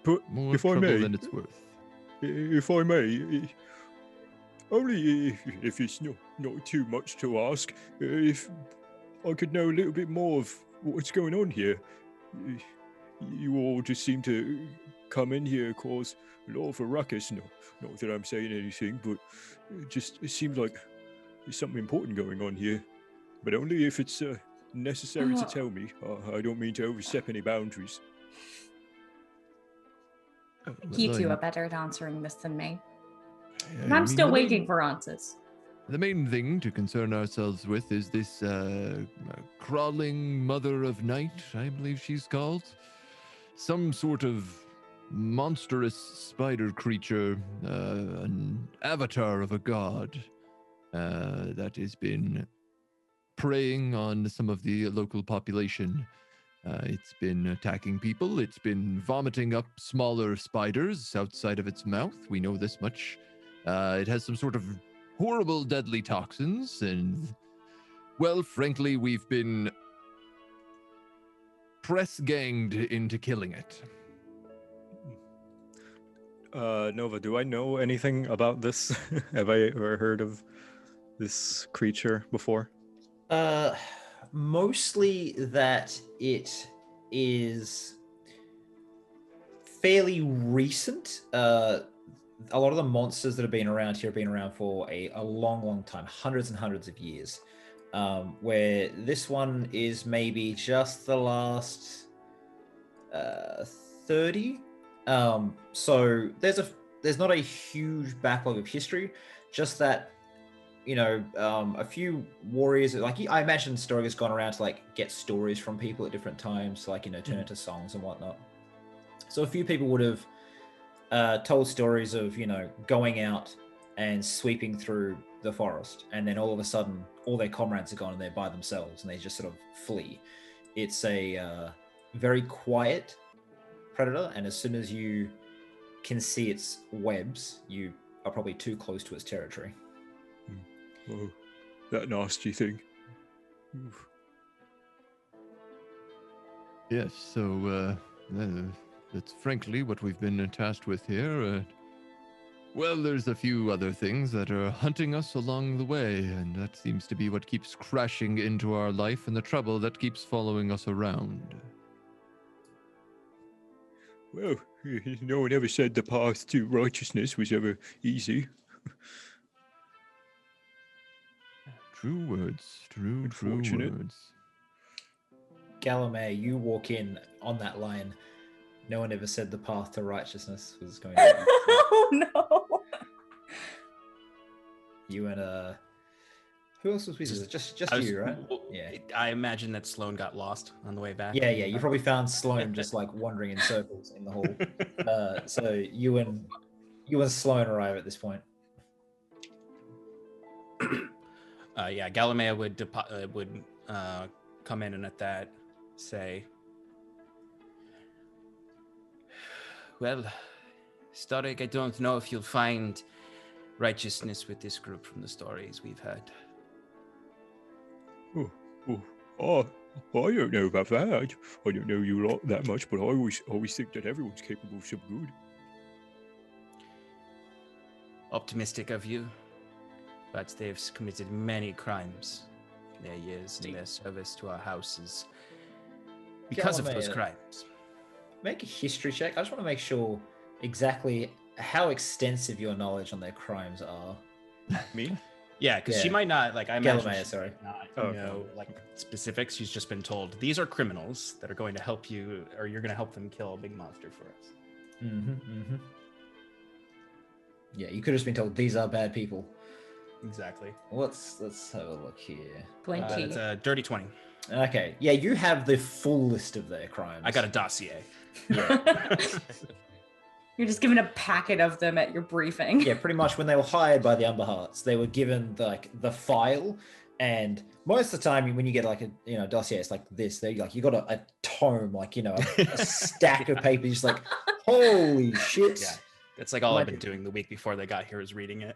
But More if I trouble may, than it's worth. if I may, only if it's not too much to ask, if I could know a little bit more of what's going on here. You all just seem to come in here, cause a lot of a ruckus. Not that I'm saying anything, but it seems like there's something important going on here. But only if it's necessary to tell me. I don't mean to overstep any boundaries. You two are better at answering this than me. I And I'm mean, still the waiting main- for answers. The main thing to concern ourselves with is this crawling mother of night, I believe she's called. Some sort of monstrous spider creature, an avatar of a god that has been preying on some of the local population. It's been attacking people. It's been vomiting up smaller spiders outside of its mouth. We know this much. It has some sort of horrible, deadly toxins, and, well, frankly, we've been press-ganged into killing it. Nova, do I know anything about this? Have I ever heard of this creature before? Mostly that it is fairly recent. A lot of the monsters that have been around here have been around for a long, long time, hundreds and hundreds of years. Where this one is maybe just the last 30. So there's not a huge backlog of history, just that, you know, a few warriors, like I imagine Story has gone around to like get stories from people at different times, to, like, you know, turn into songs and whatnot. So a few people would have told stories of, you know, going out and sweeping through the forest, and then all of a sudden all their comrades are gone and they're by themselves and they just sort of flee. It's a very quiet predator, and as soon as you can see its webs, you are probably too close to its territory. Oh, that nasty thing. Oof. Yes, so That's frankly what we've been tasked with here. Well, there's a few other things that are hunting us along the way, and that seems to be what keeps crashing into our life and the trouble that keeps following us around. Well, no one ever said the path to righteousness was ever easy. True words. True Unfortunate. words. Galileo, you walk in on that line. No one ever said the path to righteousness was going to be Oh no. you and who else was with you? Just you, right? Yeah. I imagine that Sloan got lost on the way back. Yeah. You probably found Sloan just like wandering in circles in the hall. So you and Sloan arrive at this point. Galileo would come in and at that say, "Well, Stoic, I don't know if you'll find righteousness with this group from the stories we've heard." I don't know about that. I don't know you lot that much, but I always think that everyone's capable of some good. Optimistic of you, but they've committed many crimes in their years in their service to our houses because of those crimes. Make a history check. I just want to make sure exactly how extensive your knowledge on their crimes are. Me? Yeah, because she Yeah. might not, like, I imagine Galamea, she sorry. might Oh, not know, like, specifics. She's just been told, these are criminals that are going to help you, or you're going to help them kill a big monster for us. Yeah, you could have just been told these are bad people. Exactly. Let's have a look here. 20. It's a dirty 20. Okay, yeah, you have the full list of their crimes. I got a dossier. You're just given a packet of them at your briefing. Yeah, pretty much when they were hired by the Umberharts, they were given the file, and most of the time when you get like a dossier, it's like this. They like you got a tome, like a stack of papers, just like holy shit. Yeah, that's like all I've been doing the week before they got here is reading it.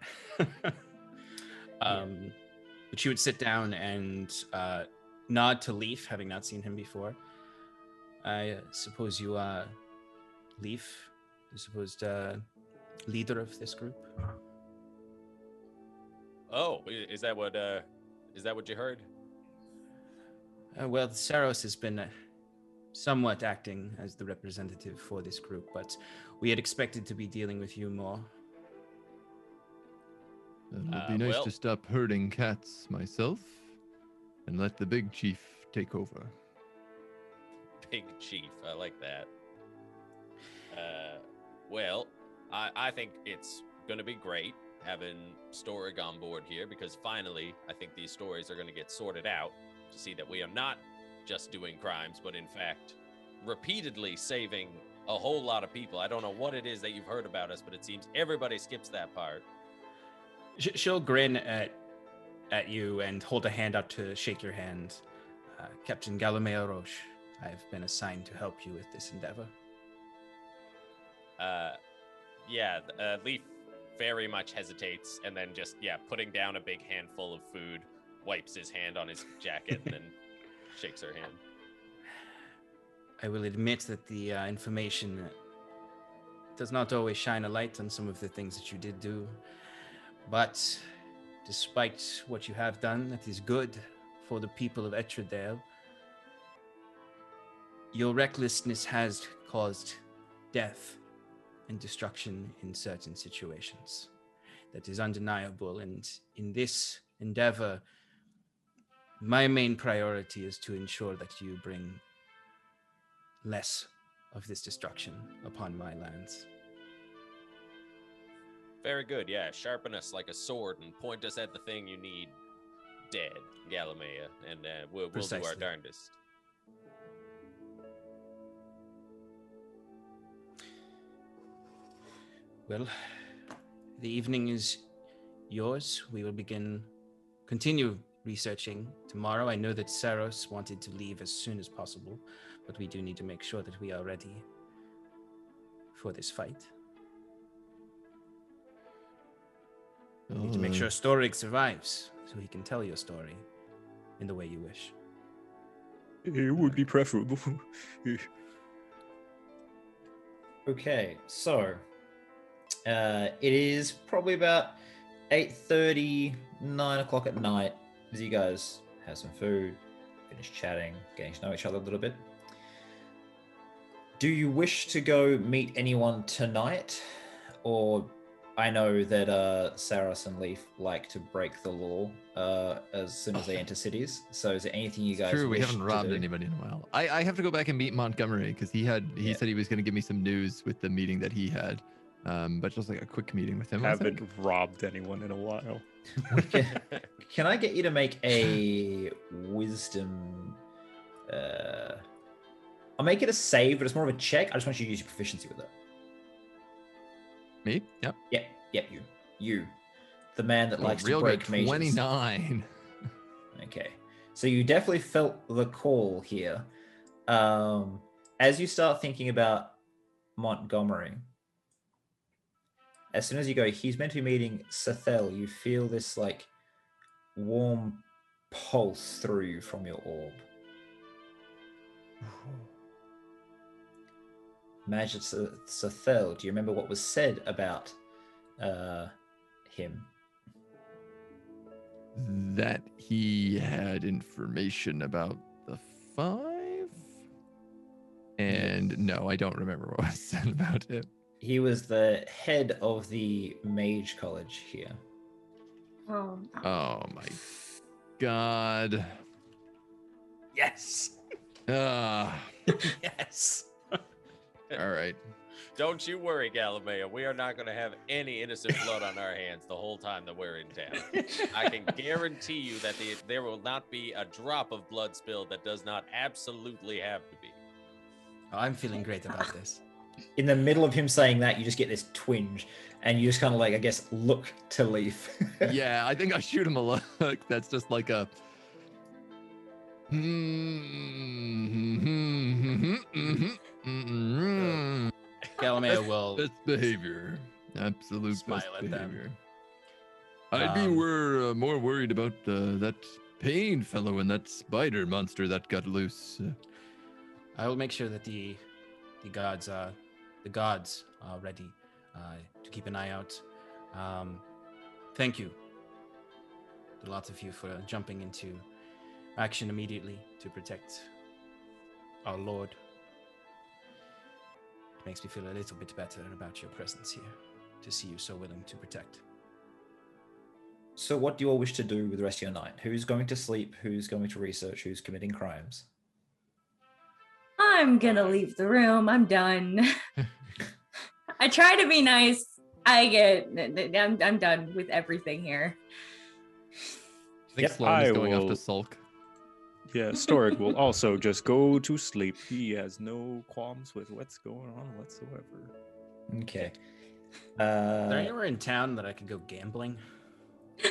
But she would sit down and nod to Leaf, having not seen him before. I suppose you are Leaf, the supposed leader of this group. Oh, is that what you heard? Well, Saros has been somewhat acting as the representative for this group, but we had expected to be dealing with you more. It would be nice to stop herding cats myself and let the big chief take over. Big chief, I like that. Well, I think it's going to be great having Storig on board here, because finally I think these stories are going to get sorted out to see that we are not just doing crimes, but in fact repeatedly saving a whole lot of people. I don't know what it is that you've heard about us, but it seems everybody skips that part. She'll grin at you and hold a hand out to shake your hand. Captain Galileo Roche, I've been assigned to help you with this endeavor. Leaf very much hesitates, and then just, putting down a big handful of food, wipes his hand on his jacket, and then shakes her hand. I will admit that the information does not always shine a light on some of the things that you did do, but despite what you have done that is good for the people of Etredale, your recklessness has caused death and destruction in certain situations. That is undeniable, and in this endeavor, my main priority is to ensure that you bring less of this destruction upon my lands. Very good, yeah. Sharpen us like a sword and point us at the thing you need dead, Galamea, and we'll do our darndest. Well, the evening is yours. We will continue researching tomorrow. I know that Saros wanted to leave as soon as possible, but we do need to make sure that we are ready for this fight. We need to make sure Storig survives, so he can tell your story in the way you wish. It would be preferable. Okay, so it is probably about 8:30, 9 o'clock at night as you guys have some food, finish chatting, getting to know each other a little bit. Do you wish to go meet anyone tonight? Or I know that Saras and Leaf like to break the law as soon as they enter cities. So is there anything you guys True, we wish haven't to robbed do? anybody in a while. I have to go back and meet Montgomery because he said he was going to give me some news with the meeting that he had. But just like a quick meeting with him. I think. Haven't robbed anyone in a while. Can I get you to make a wisdom? I'll make it a save, but it's more of a check. I just want you to use your proficiency with it. Me? Yep. Yep, you, the man that likes to real break good. mages. 29. Okay, so you definitely felt the call here. As you start thinking about Montgomery, as soon as you go, he's meant to be meeting Sethel. You feel this like warm pulse through you from your orb. Magic Sethel, do you remember what was said about him? That he had information about the 5? And no, I don't remember what was said about him. He was the head of the mage college here. Oh, Oh my god. Yes. Ah, Yes. all right. Don't you worry, Galileo. We are not going to have any innocent blood on our hands the whole time that we're in town. I can guarantee you that there will not be a drop of blood spilled that does not absolutely have to be. Oh, I'm feeling great about this. In the middle of him saying that, you just get this twinge, and you just kind of like, I guess, look to Leaf. Yeah, I think I shoot him a look. That's just like a. Galileo will Best behavior. Absolute Smile best at them. behavior. I'd be more worried about that pain fellow and that spider monster that got loose. I will make sure that the gods are ready to keep an eye out. Thank you, the lots of you, for jumping into action immediately to protect our Lord. It makes me feel a little bit better about your presence here, to see you so willing to protect. So what do you all wish to do with the rest of your night? Who's going to sleep? Who's going to research? Who's committing crimes? I'm gonna leave the room. I'm done. I try to be nice. I'm done with everything here. I think Yep, Sloan is I going off will- to sulk. Yeah, Storig will also just go to sleep. He has no qualms with what's going on whatsoever. Okay. Is there anywhere in town that I could go gambling?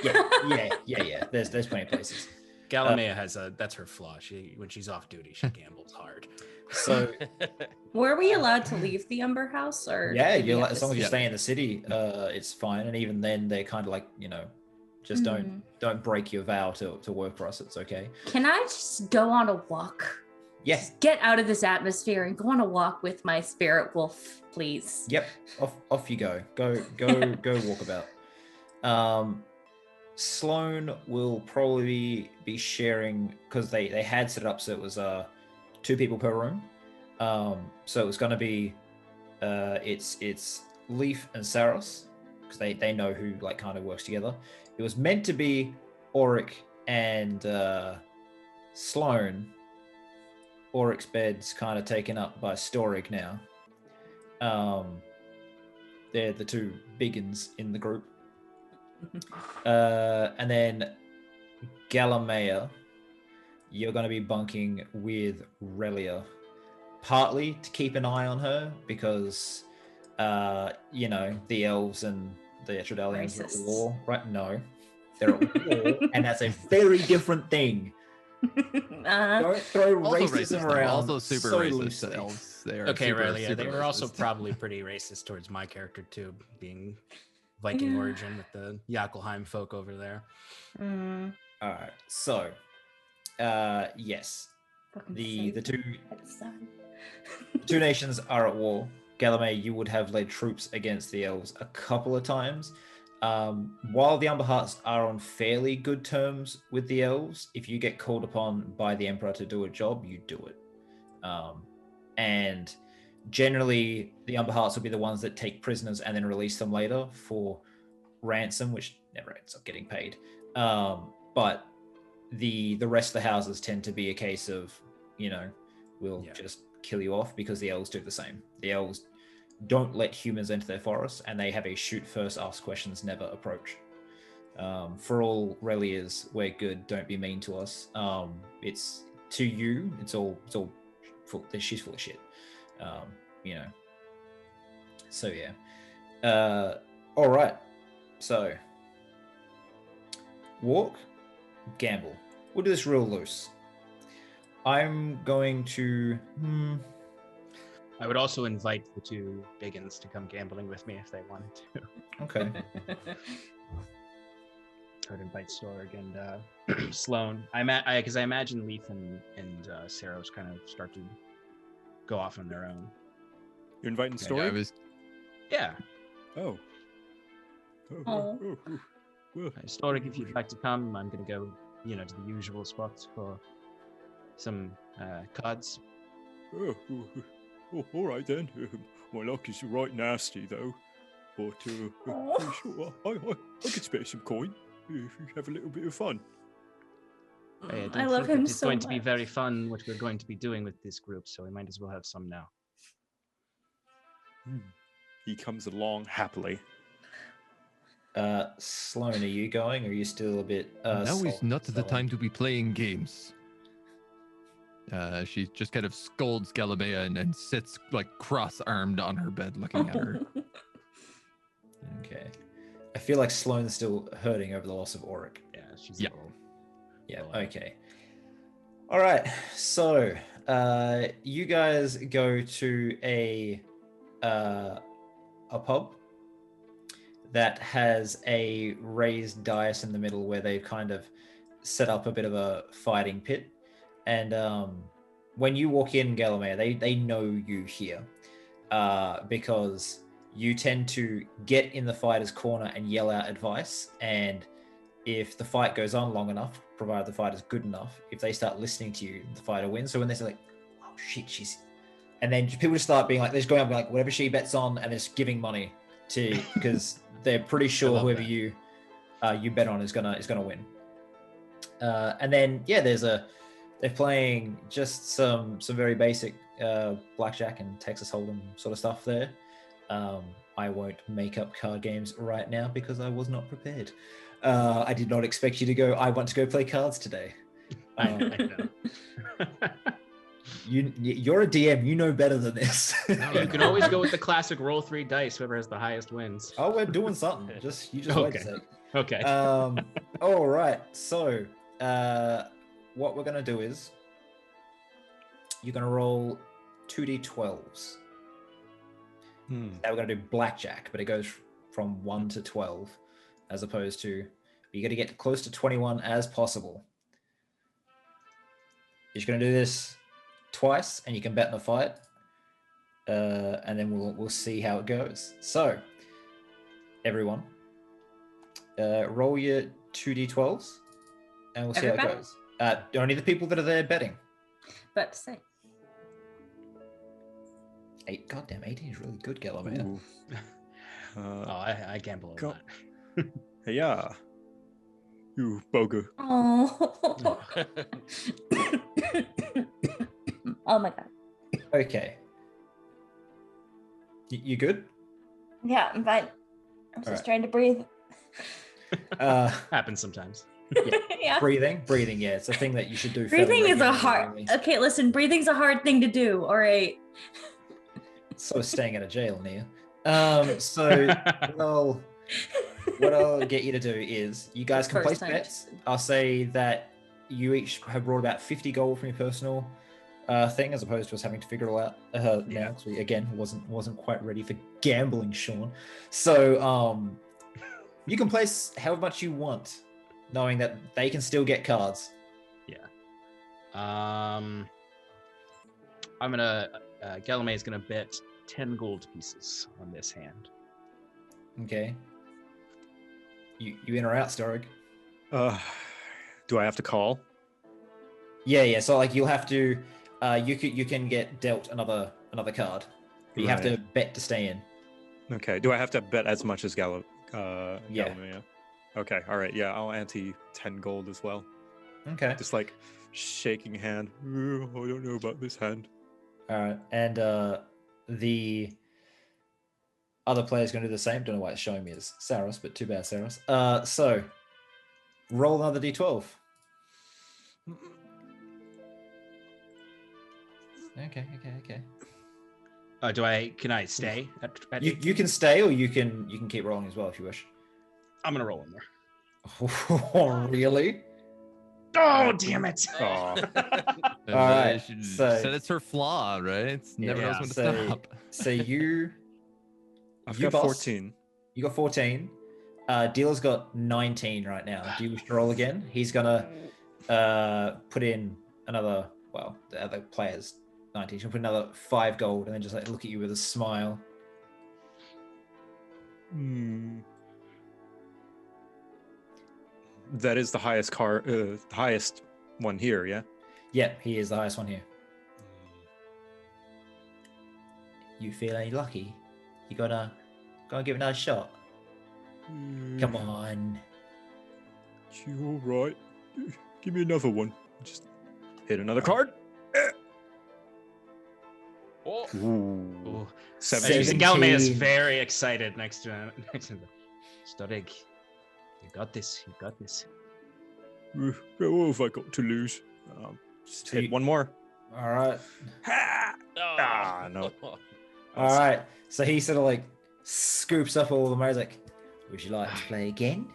Yeah. There's plenty of places. Galamea has that's her flaw. When she's off duty, she gambles hard. So Were we allowed to leave the Umber house, or yeah, did we have as to long as you stay? stay in the city, it's fine. And even then, they're kind of like, just don't break your vow to work for us. It's okay. Can I just go on a walk? Yes. Just get out of this atmosphere and go on a walk with my spirit wolf, please. Yep. Off you go. Go walk about. Sloan will probably be sharing, because they had set it up so it was 2 people per room. So it was going to be it's Leaf and Saros, because they know who like kind of works together. It was meant to be Auric and Sloan. Auric's bed's kind of taken up by Storig now. They're the 2 biggins in the group. And then Galamea, you're going to be bunking with Relia, partly to keep an eye on her because, the elves and the Etrodalians are at Racists. war, right? No, they're at war, and that's a very different thing. Don't throw Also racism racist, though. around. Also super so racist loosely. to elves. They are Okay, super, Relia, super they were also racist. probably pretty racist towards my character too, being Viking Yeah. origin with the Yakelheim folk over there. Mm, All right, so yes, fucking the save two my son. the 2 nations are at war. Galame, you would have led troops against the elves a couple of times. While the Umberharts are on fairly good terms with the elves, if you get called upon by the Emperor to do a job, you do it. And generally, the Umberharts will be the ones that take prisoners and then release them later for ransom, which never ends up getting paid. But the rest of the houses tend to be a case of, we'll just kill you off, because the elves do the same. The elves don't let humans enter their forests, and they have a shoot first, ask questions, never approach. For all Reliers, we're good, don't be mean to us. It's to you, it's all full, she's full of shit. So yeah. All right. So walk, gamble. We'll do this real loose. I'm going to. I would also invite the two Biggins to come gambling with me if they wanted to. Okay. I would invite Storg and Sloan. Because I imagine Leaf and Saros kind of start to go off on their own. You're inviting Yeah, Story? Yeah. Oh. Oh. Well, Storg, if you'd like to come, I'm going to go, to the usual spots for some cards. All right then. My luck is right nasty though, but sure, I could spare some coin if you have a little bit of fun. I love him It's so going to be much. very fun what we're going to be doing with this group, so we might as well have some now. He comes along happily. Sloan, are you going, or are you still a bit? Now is not the sullen? time to be playing games. She just kind of scolds Galabea and sits like cross-armed on her bed looking at her. Okay. I feel like Sloan's still hurting over the loss of Auric. Yeah, she's Yeah. a little... Yeah, Oh, okay. All right. So, you guys go to a pub that has a raised dais in the middle where they've kind of set up a bit of a fighting pit. And when you walk in, Galame, they know you here because you tend to get in the fighter's corner and yell out advice. And if the fight goes on long enough, provided the fight is good enough, if they start listening to you, the fighter wins. So when they say like, oh shit, she's... And then people just start being like, they're just going up and being like, whatever she bets on, and they're just giving money to, because they're pretty sure love whoever that. you bet on is gonna win. And then they're playing just some very basic blackjack and Texas Hold'em sort of stuff there. I won't make up card games right now because I was not prepared. I did not expect you to go, I want to go play cards today. I know. You're a DM, you know better than this. You can always go with the classic roll 3 dice, whoever has the highest wins. Oh, we're doing something. You just wait a sec. Okay. All right. So, what we're gonna do is you're gonna roll 2d12s. Now we're gonna do blackjack, but it goes from 1 to 12, as opposed to you got to get close to 21 as possible. You're just gonna do this twice, and you can bet in a fight, and then we'll see how it goes. So, everyone, roll your 2d12s, and we'll see how Everybody? it goes. Only the people that are there betting. But to say, 8. Goddamn, 18 is really good, Galileo. Ooh. I gamble a Go- lot. Yeah. You bugger. oh, oh my god. Okay. You good? Yeah, I'm fine. I'm just Alright. trying to breathe. Happens sometimes. Yeah. Breathing. Yeah, it's a thing that you should do. Breathing fairly is a regularly. hard. Okay, listen. Breathing's a hard thing to do. All right. So is staying out of jail, Nia. So what I'll get you to do is you guys can place First time. bets. I'll say that you each have brought about 50 gold from your personal thing, as opposed to us having to figure it all out now. Because we again wasn't quite ready for gambling, Sean. So you can place however much you want, knowing that they can still get cards. I'm gonna Galame is gonna bet 10 gold pieces on this hand. Okay. You in or out, Storig? Do I have to call? Yeah. So like you'll have to, you can get dealt another card, but you have to bet to stay in. Okay. Do I have to bet as much as Yeah. Gallimea? Okay. All right. Yeah. I'll ante 10 gold as well. Okay. Just like shaking hand. I don't know about this hand. All right. And the other player's going to do the same. Don't know why it's showing me as Saros, but too bad, Saros. So roll another d12. Okay. Can I stay at You can stay, or you can keep rolling as well if you wish. I'm gonna roll in there. Oh, really? Oh, damn it! Oh. All right, so- said it's her flaw, right? It's never knows when to stop. So you I've you got boss. 14. You got 14. Dealer's got 19 right now. Do you wish to roll again? He's gonna put in another. Well, the other player's 19. He's gonna put another 5 gold, and then just like look at you with a smile. That is the highest the highest one here, yeah? Yep, he is the highest one here. You feeling lucky? You gotta give it another shot. Come on. You all right? Give me another one. Just hit another card. Oh, Ooh. So 17. Galme is very excited next to him. Storig, you got this. You got this. What have I got to lose? Just So hit you- one more. All right. Ha! Ah, no. All right. So he sort of like scoops up all the money. He's like, "Would you like to play again?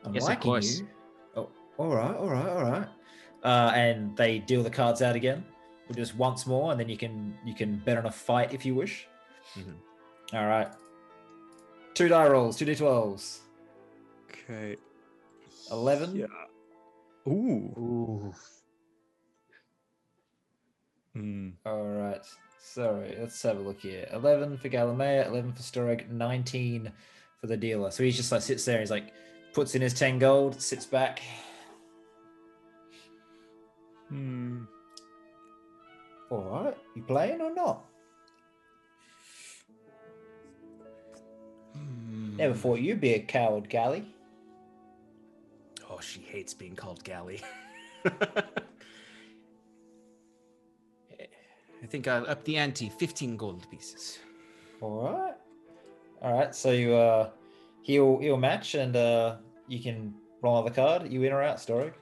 I'm Yes, of liking course. you." Oh, all right. And they deal the cards out again. We'll just once more, and then you can bet on a fight if you wish. All right. 2 die rolls, 2 d12s. Okay. 11. Yeah. Ooh. Ooh. All right. Sorry, let's have a look here. 11 for Gallimea, 11 for Storig, 19 for the dealer. So he's just like sits there and he's like puts in his 10 gold, sits back. All right, you playing or not? Never thought you'd be a coward, Gally. Oh, she hates being called Galley. I think I'll up the ante, 15 gold pieces. All right. So you he'll match, and you can roll another card. You in or out, Storig?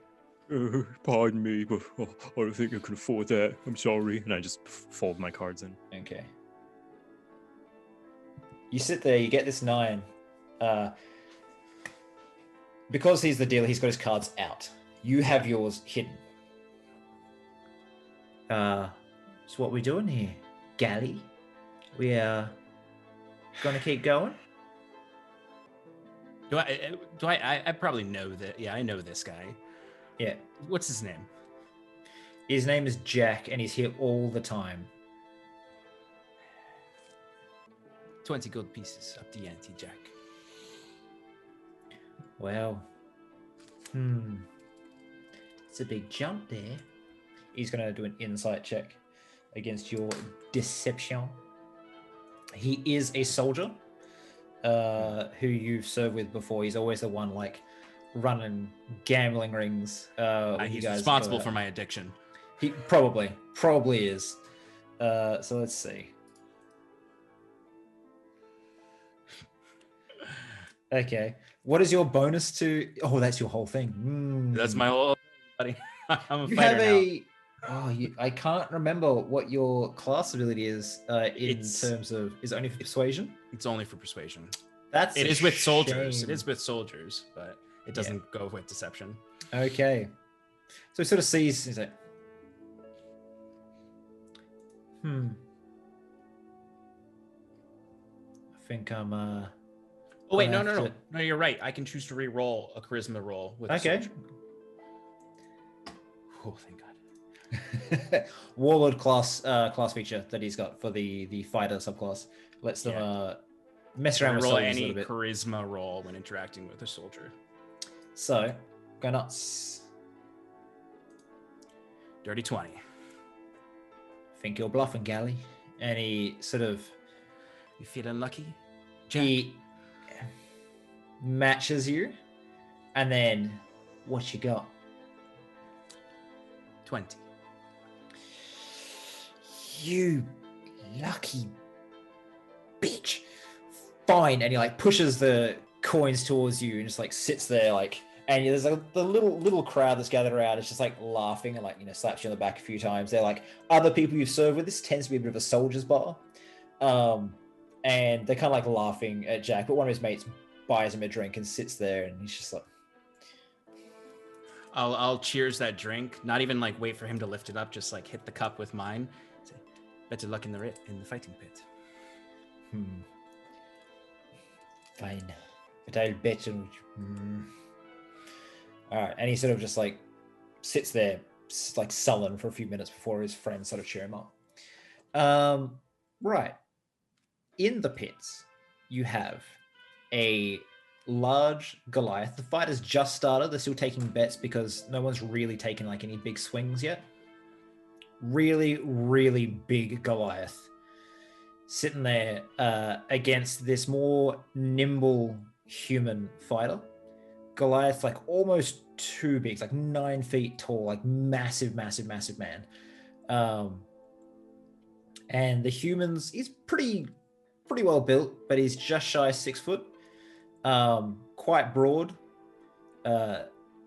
Pardon me, but I don't think I can afford that. I'm sorry. And I just fold my cards in. Okay. You sit there, you get this 9. Because he's the dealer, he's got his cards out. You have yours hidden. So what we doing here, Gally? We gonna keep going? I probably know that. Yeah, I know this guy. Yeah. What's his name? His name is Jack, and he's here all the time. 20 gold pieces up the ante, Jack. Well, it's a big jump there. He's gonna do an insight check against your deception. He is a soldier who you've served with before. He's always the one like running gambling rings. when you He's guys responsible go for out. my addiction. He probably is. So let's see. Okay. What is your bonus to? Oh, that's your whole thing. That's my whole buddy. I'm a You fighter have now. I can't remember what your class ability is in It's- terms of. Is it only for persuasion? It's only for persuasion. That's It a is with soldiers. shame. It is with soldiers, but it doesn't go with deception. Okay. So he sort of sees. He's like, I think I'm. Oh wait, Gonna no, have to- no, you're right. I can choose to re-roll a charisma roll with a Okay. soldier. Oh, thank God. Warlord class feature that he's got for the fighter subclass. Lets them mess around with roll soldiers a any little bit. charisma roll when interacting with a soldier. So, go nuts. Dirty 20. Think you're bluffing, Gally. And he sort of You feeling lucky, Jack? he matches you, and then what you got? 20. You lucky bitch. Fine. And he like pushes the coins towards you and just like sits there like, and there's like the little crowd that's gathered around. It's just like laughing and like, you know, slaps you on the back a few times. They're like other people you've served with. This tends to be a bit of a soldier's bar. And they're kind of like laughing at Jack, but one of his mates buys him a drink and sits there and he's just like, I'll cheers that drink. Not even like wait for him to lift it up. Just like hit the cup with mine. Say, better luck in the fighting pit. Fine. But I'll bet on. All right, and he sort of just like sits there, like sullen for a few minutes before his friends sort of cheer him up. Right. In the pits, you have a large Goliath. The fight has just started. They're still taking bets because no one's really taken like any big swings yet. Really, really big Goliath sitting there against this more nimble human fighter. Goliath, like almost too big, like 9 feet tall, like massive man. And the humans, he's pretty well built, but he's just shy of 6 foot. Quite broad.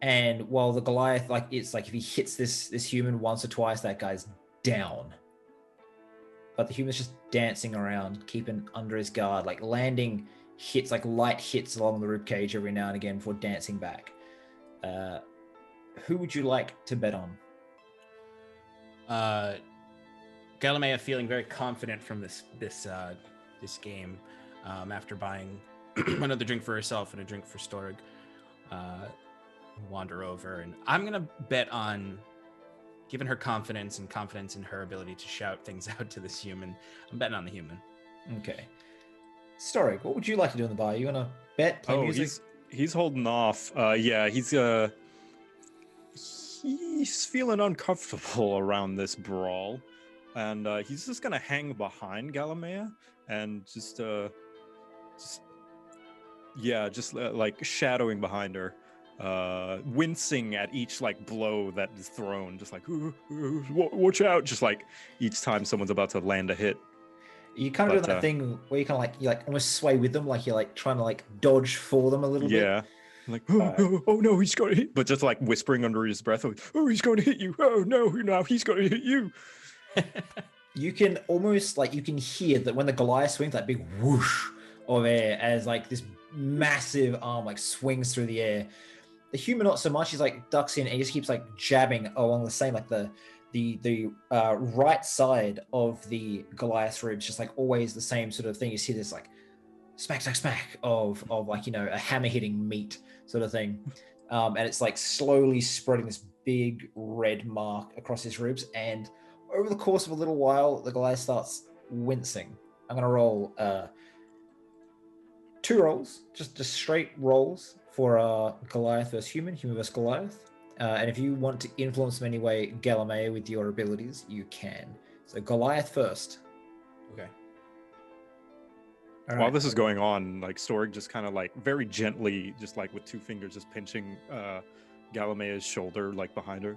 And while the Goliath, like it's like if he hits this human once or twice, that guy's down. But the human's just dancing around, keeping under his guard, like landing hits, like light hits along the ribcage every now and again before dancing back. Who would you like to bet on? Galamea feeling very confident from this game after buying another drink for herself and a drink for Storg. Wander over, and I'm gonna bet on, given her confidence and confidence in her ability to shout things out to this human, I'm betting on the human. Okay. Storg, what would you like to do in the bar? You wanna bet, play music? He's holding off. He's feeling uncomfortable around this brawl, and he's just gonna hang behind Galamea and just like shadowing behind her, wincing at each like blow that is thrown, just like watch out, just like each time someone's about to land a hit. You kind of do that thing where you kind of like almost sway with them, like you're like trying to like dodge for them a little bit. Yeah. Like, oh no, he's going to hit, but just like whispering under his breath, oh, he's going to hit you. Oh no, he's going to hit you. You can almost like, you can hear that when the Goliath swings, that big whoosh of air as like this massive arm like swings through the air. The human, not so much. He's like ducks in and he just keeps like jabbing along the same, like the right side of the Goliath's ribs, just like always the same sort of thing. You see this like smack of like, you know, a hammer hitting meat sort of thing. And it's like slowly spreading this big red mark across his ribs. And over the course of a little while, the Goliath starts wincing. I'm going to roll 2 rolls, just straight rolls for Goliath versus human versus Goliath. And if you want to influence him anyway, Galamea, with your abilities, you can. So Goliath first. Okay. All While this is going on, like Storg just kind of like very gently, just like with 2 fingers, just pinching Galamea's shoulder, like behind her.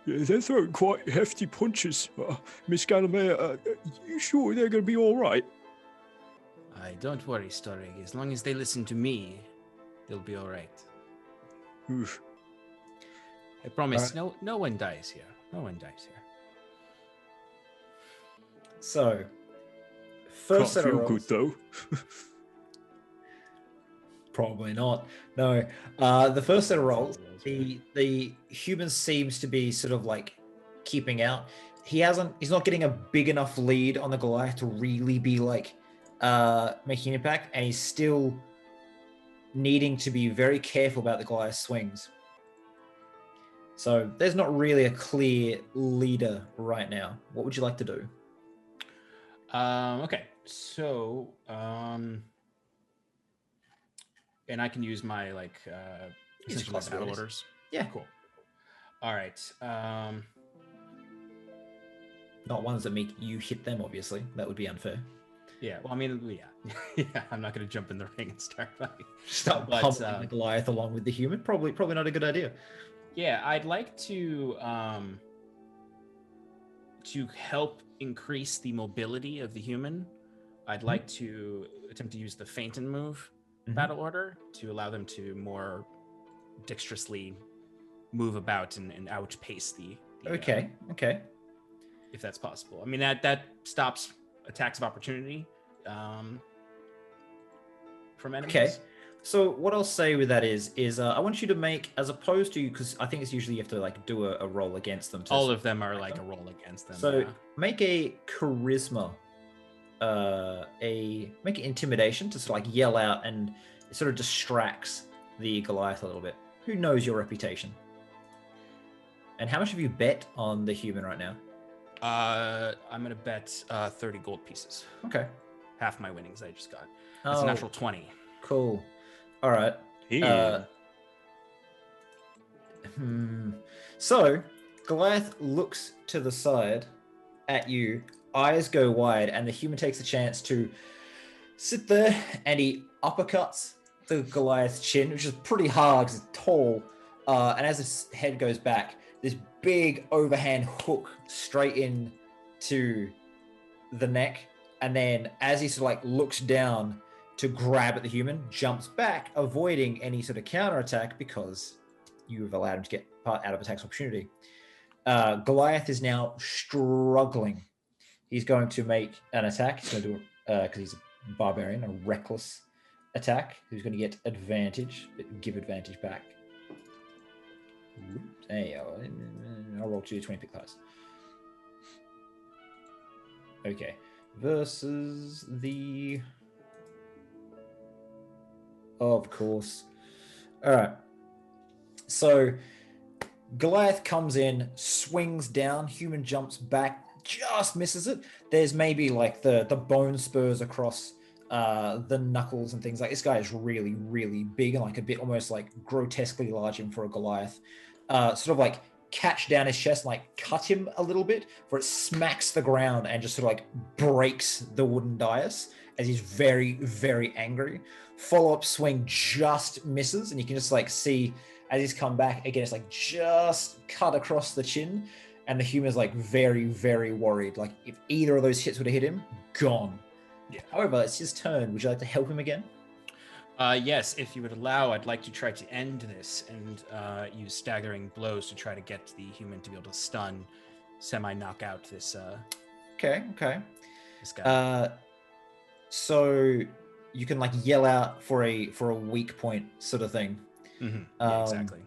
They're throwing quite hefty punches. Miss Galamea, you sure they're going to be all right? Don't worry, Storg. As long as they listen to me, they'll be all right. Oof. I promise, no one dies here. No one dies here. So, first set of rolls. Good though. Probably not. No. The first set of rolls, the human seems to be sort of like keeping out. He's not getting a big enough lead on the Goliath to really be like making an impact, and he's still needing to be very careful about the Goliath swings. So there's not really a clear leader right now. What would you like to do? Okay, so and I can use my essentially my battle orders. Yeah. Cool. All right. Not ones that make you hit them, obviously. That would be unfair. Yeah. Well, I mean, yeah. Yeah. I'm not going to jump in the ring and start fighting. Start pummeling the Goliath along with the human. Probably not a good idea. Yeah, I'd like to help increase the mobility of the human. I'd like to attempt to use the feint and move battle order to allow them to more dexterously move about and outpace the Okay. if that's possible. I mean, that stops attacks of opportunity from enemies. Okay. So what I'll say with that is I want you to make, as opposed to, because I think it's usually you have to do a roll against them. All of them are like a roll against them. So make a charisma, make an intimidation to sort of yell out, and it sort of distracts the Goliath a little bit. Who knows your reputation? And how much have you bet on the human right now? I'm gonna bet 30 gold pieces. Okay. Half my winnings I just got. That's a natural 20. Cool. All right. So Goliath looks to the side at you, eyes go wide, and the human takes a chance to sit there, and he uppercuts the Goliath's chin, which is pretty hard because it's tall. And as his head goes back, this big overhand hook straight in to the neck, and then as he sort of looks down to grab at the human, jumps back, avoiding any sort of counterattack because you have allowed him to get part out of attack's opportunity. Goliath is now struggling. He's going to make an attack. He's going to do it because he's a barbarian, a reckless attack. He's going to get advantage, but give advantage back. Hey, I'll roll 2d20, pick those. Okay. Versus the... Of course. All right. So Goliath comes in, swings down, human jumps back, just misses it. There's maybe the bone spurs across the knuckles and things. This guy is really, really big and a bit almost grotesquely large even for a Goliath. Sort of catch down his chest and cut him a little bit, where it smacks the ground and just sort of breaks the wooden dais as he's very, very angry. Follow-up swing just misses, and you can just see as he's come back again, it's just cut across the chin, and the human is very, very worried. If either of those hits would have hit him, gone. Yeah. However, it's his turn. Would you like to help him again? Yes, if you would allow, I'd like to try to end this and use staggering blows to try to get the human to be able to stun, semi-knock out this. Okay. This guy. So you can yell out for a weak point sort of thing. Mm-hmm. Yeah, exactly.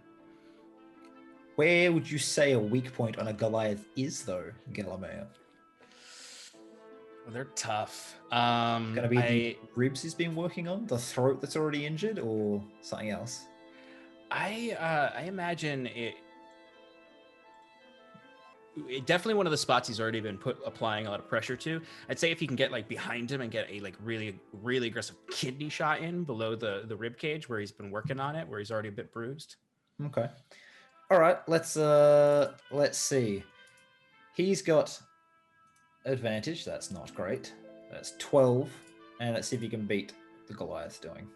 Where would you say a weak point on a Goliath is, though, Galamea? Well, they're tough. Gonna be the ribs he's been working on, the throat that's already injured, or something else? I imagine it definitely one of the spots he's already been applying a lot of pressure to. I'd say if he can get behind him and get a really, really aggressive kidney shot in below the rib cage where he's been working on it, where he's already a bit bruised. Okay. All right. Let's see. He's got advantage. That's not great. That's 12, and let's see if he can beat the Goliath doing.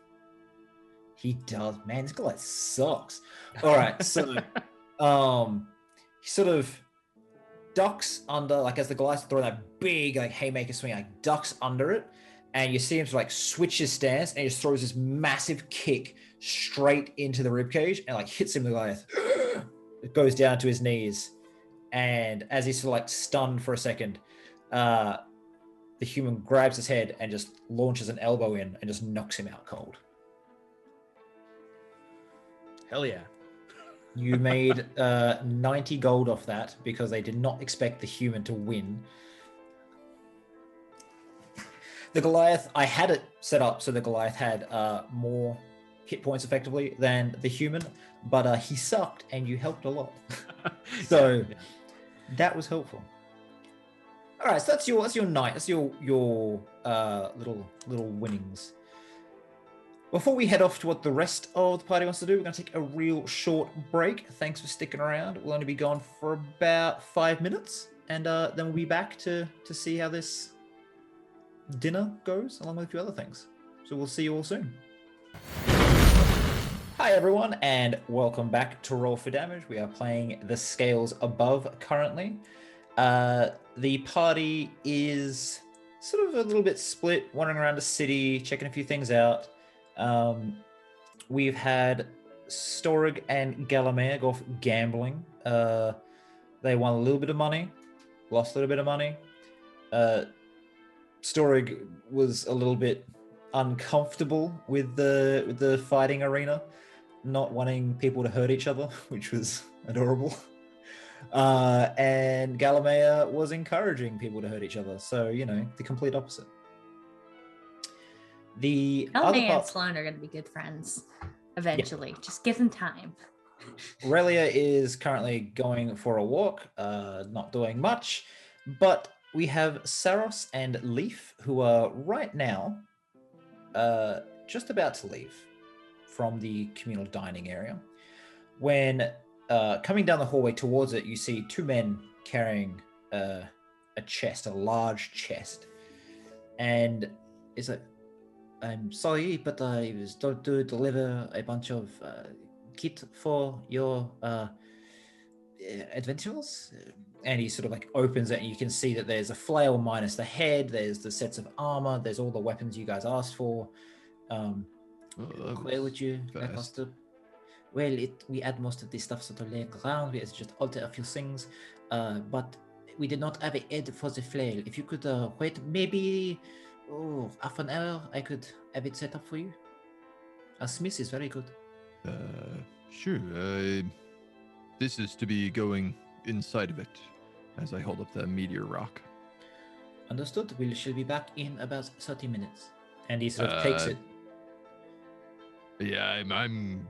He does. Man, this Goliath sucks. All right. So, he sort of ducks under, as the Goliath's throwing that big haymaker swing, ducks under it, and you see him sort of switch his stance, and he just throws this massive kick straight into the ribcage and hits him with the Goliath. It goes down to his knees, and as he's sort of stunned for a second, the human grabs his head and just launches an elbow in and just knocks him out cold. Hell yeah. You made 90 gold off that because they did not expect the human to win. The Goliath, I had it set up so the Goliath had more hit points effectively than the human, but he sucked and you helped a lot. So that was helpful. All right, so that's your night. That's your little winnings. Before we head off to what the rest of the party wants to do, we're going to take a real short break. Thanks for sticking around. We'll only be gone for about 5 minutes, and then we'll be back to see how this dinner goes, along with a few other things. So we'll see you all soon. Hi everyone, and welcome back to Roll for Damage. We are playing the scales above currently. The party is sort of a little bit split, wandering around the city, checking a few things out. We've had Storig and Galamea go off gambling. They won a little bit of money, lost a little bit of money. Storig was a little bit uncomfortable with the fighting arena, not wanting people to hurt each other, which was adorable. And Galamea was encouraging people to hurt each other. So, the complete opposite. The other Galamea and part, Sloan are going to be good friends eventually. Yeah. Just give them time. Relia is currently going for a walk, not doing much, but we have Saros and Leaf, who are right now just about to leave from the communal dining area. When coming down the hallway towards it, you see two men carrying a chest, a large chest. And it's like, I'm sorry, but I was told to deliver a bunch of kit for your adventures. And he sort of like opens it, and you can see that there's a flail minus the head, there's the sets of armor, there's all the weapons you guys asked for. Where would you like us to? Well, we add most of this stuff sort of later around. We just alter a few things, but we did not have a head for the flail. If you could wait maybe half an hour, I could have it set up for you. A smith is very good. Sure. This is to be going inside of it, as I hold up the meteor rock. Understood. We shall be back in about 30 minutes. And he sort of takes it. Yeah, I'm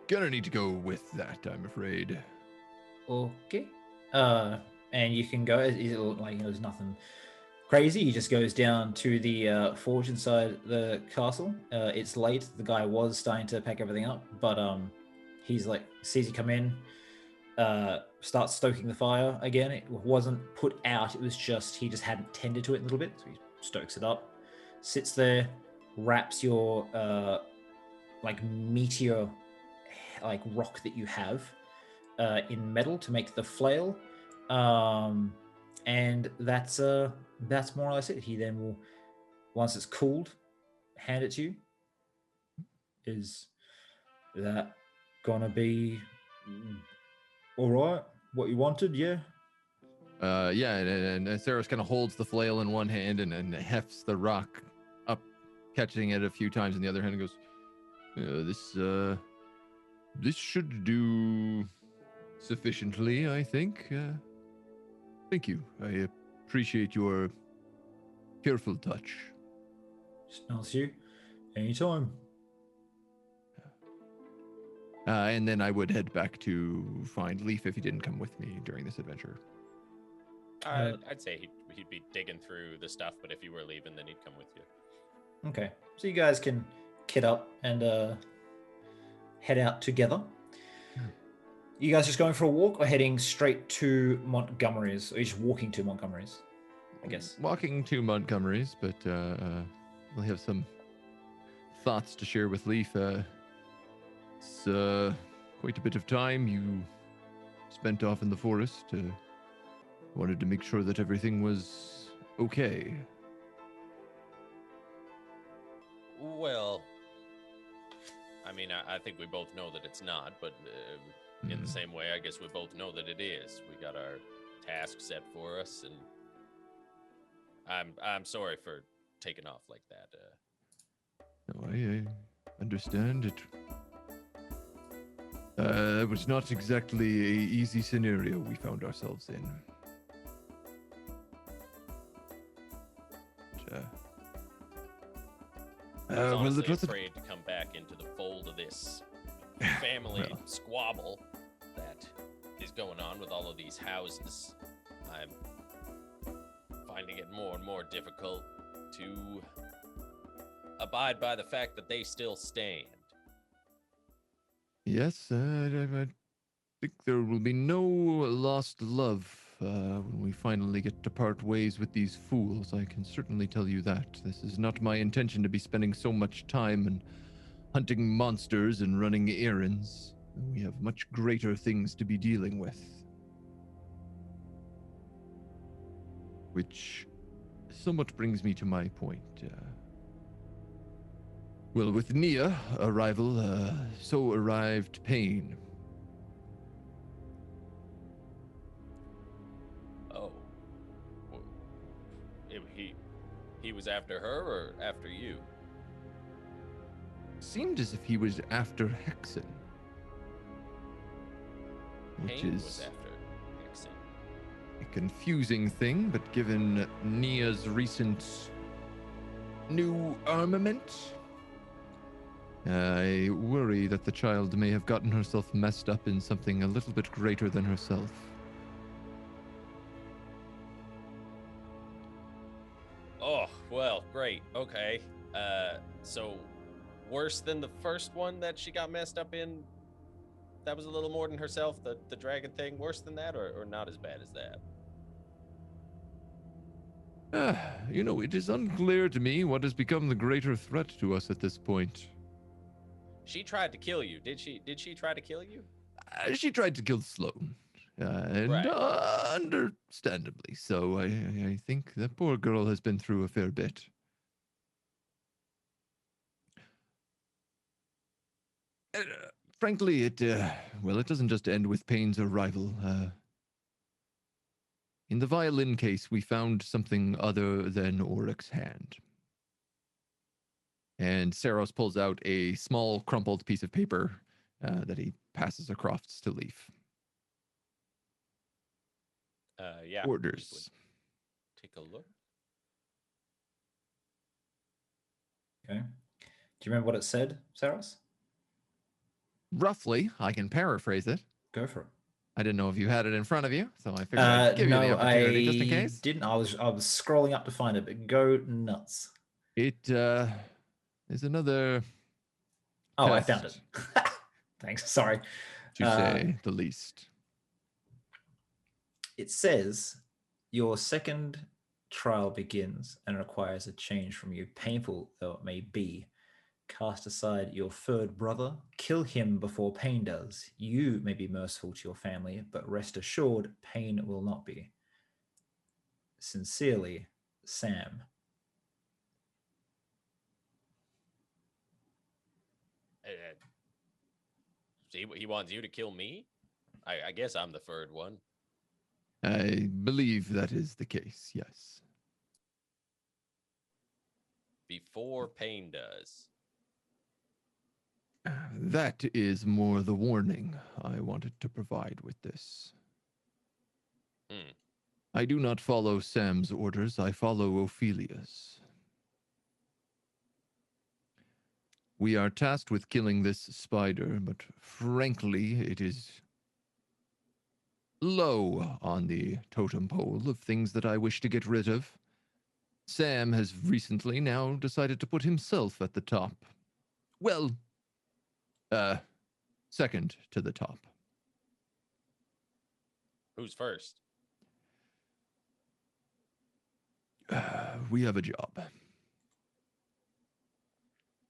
gonna need to go with that, I'm afraid. Okay. And you can go. There's nothing crazy. He just goes down to the forge inside the castle. It's late. The guy was starting to pack everything up, but he's like, sees you come in, starts stoking the fire again. It wasn't put out. It was just, he just hadn't tended to it a little bit. So he stokes it up, sits there, wraps your meteor rock that you have in metal to make the flail. And that's more or less it. He then will, once it's cooled, hand it to you. Is that gonna be all right? What you wanted? Yeah. Yeah, and Saros kind of holds the flail in one hand and hefts the rock up, catching it a few times in the other hand, and goes, this should do sufficiently, I think. Thank you. I appreciate your careful touch. Smells you. Anytime. And then I would head back to find Leaf if he didn't come with me during this adventure. I'd say he'd be digging through the stuff, but if you were leaving, then he'd come with you. Okay. So you guys can kit up and head out together. You guys just going for a walk or heading straight to Montgomery's? Or you just walking to Montgomery's, I guess? Walking to Montgomery's, but we'll have some thoughts to share with Leaf. It's quite a bit of time you spent off in the forest. Wanted to make sure that everything was okay. Well, I mean, I think we both know that it's not, but in the same way, I guess we both know that it is. We got our task set for us, and I'm sorry for taking off like that. No, I understand it. It was not exactly an easy scenario we found ourselves in. I was honestly afraid to come back into into the fold of this family Well. squabble that is going on with all of these houses. I'm finding it more and more difficult to abide by the fact that they still stand. Yes, I think there will be no lost love when we finally get to part ways with these fools. I can certainly tell you that. This is not my intention to be spending so much time and hunting monsters and running errands. We have much greater things to be dealing with. Which somewhat brings me to my point. Well, with Nia arrival, so arrived pain. Oh. Well, he was after her or after you? Seemed as if he was after Hexen. Which Pain was is after Nixon. a confusing thing, but given Nia's recent new armament, I worry that the child may have gotten herself messed up in something a little bit greater than herself. Oh, well, great. Okay. So worse than the first one that she got messed up in? That was a little more than herself, the dragon thing. Worse than that, or not as bad as that? It is unclear to me what has become the greater threat to us at this point. She tried to kill you. Did she try to kill you? She tried to kill Sloane, and Right. understandably so. I think that poor girl has been through a fair bit. Frankly, it doesn't just end with Payne's arrival. In the violin case, we found something other than Oryx's hand. And Saros pulls out a small, crumpled piece of paper that he passes across to Leaf. Yeah. Orders. Take a look. Okay. Do you remember what it said, Saros? Roughly, I can paraphrase it. Go for it. I didn't know if you had it in front of you, so I figured I'd give you the opportunity just in case. Didn't. I was scrolling up to find it, but go nuts. It is another Oh, I test, found it. Thanks. Sorry. to say the least. It says your second trial begins and requires a change from you, painful though it may be. Cast aside your third brother, kill him before Pain does. You may be merciful to your family, but rest assured, Pain will not be. Sincerely, Sam. He wants you to kill me? I guess I'm the third one. I believe that is the case, yes. Before Pain does. That is more the warning I wanted to provide with this. I do not follow Sam's orders, I follow Ophelia's. We are tasked with killing this spider, but frankly, it is low on the totem pole of things that I wish to get rid of. Sam has recently now decided to put himself at the top. Well, second to the top. Who's first? We have a job.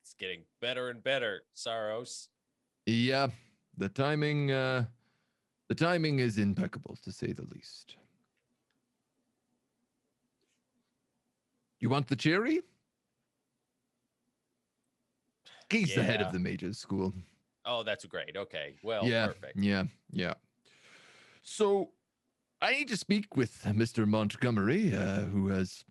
It's getting better and better, Saros. Yeah, the timing is impeccable, to say the least. You want the cherry? He's the head of Yeah. the mages school. Oh, that's great. Okay. Well, Yeah, perfect. yeah. So, I need to speak with Mr. Montgomery, who has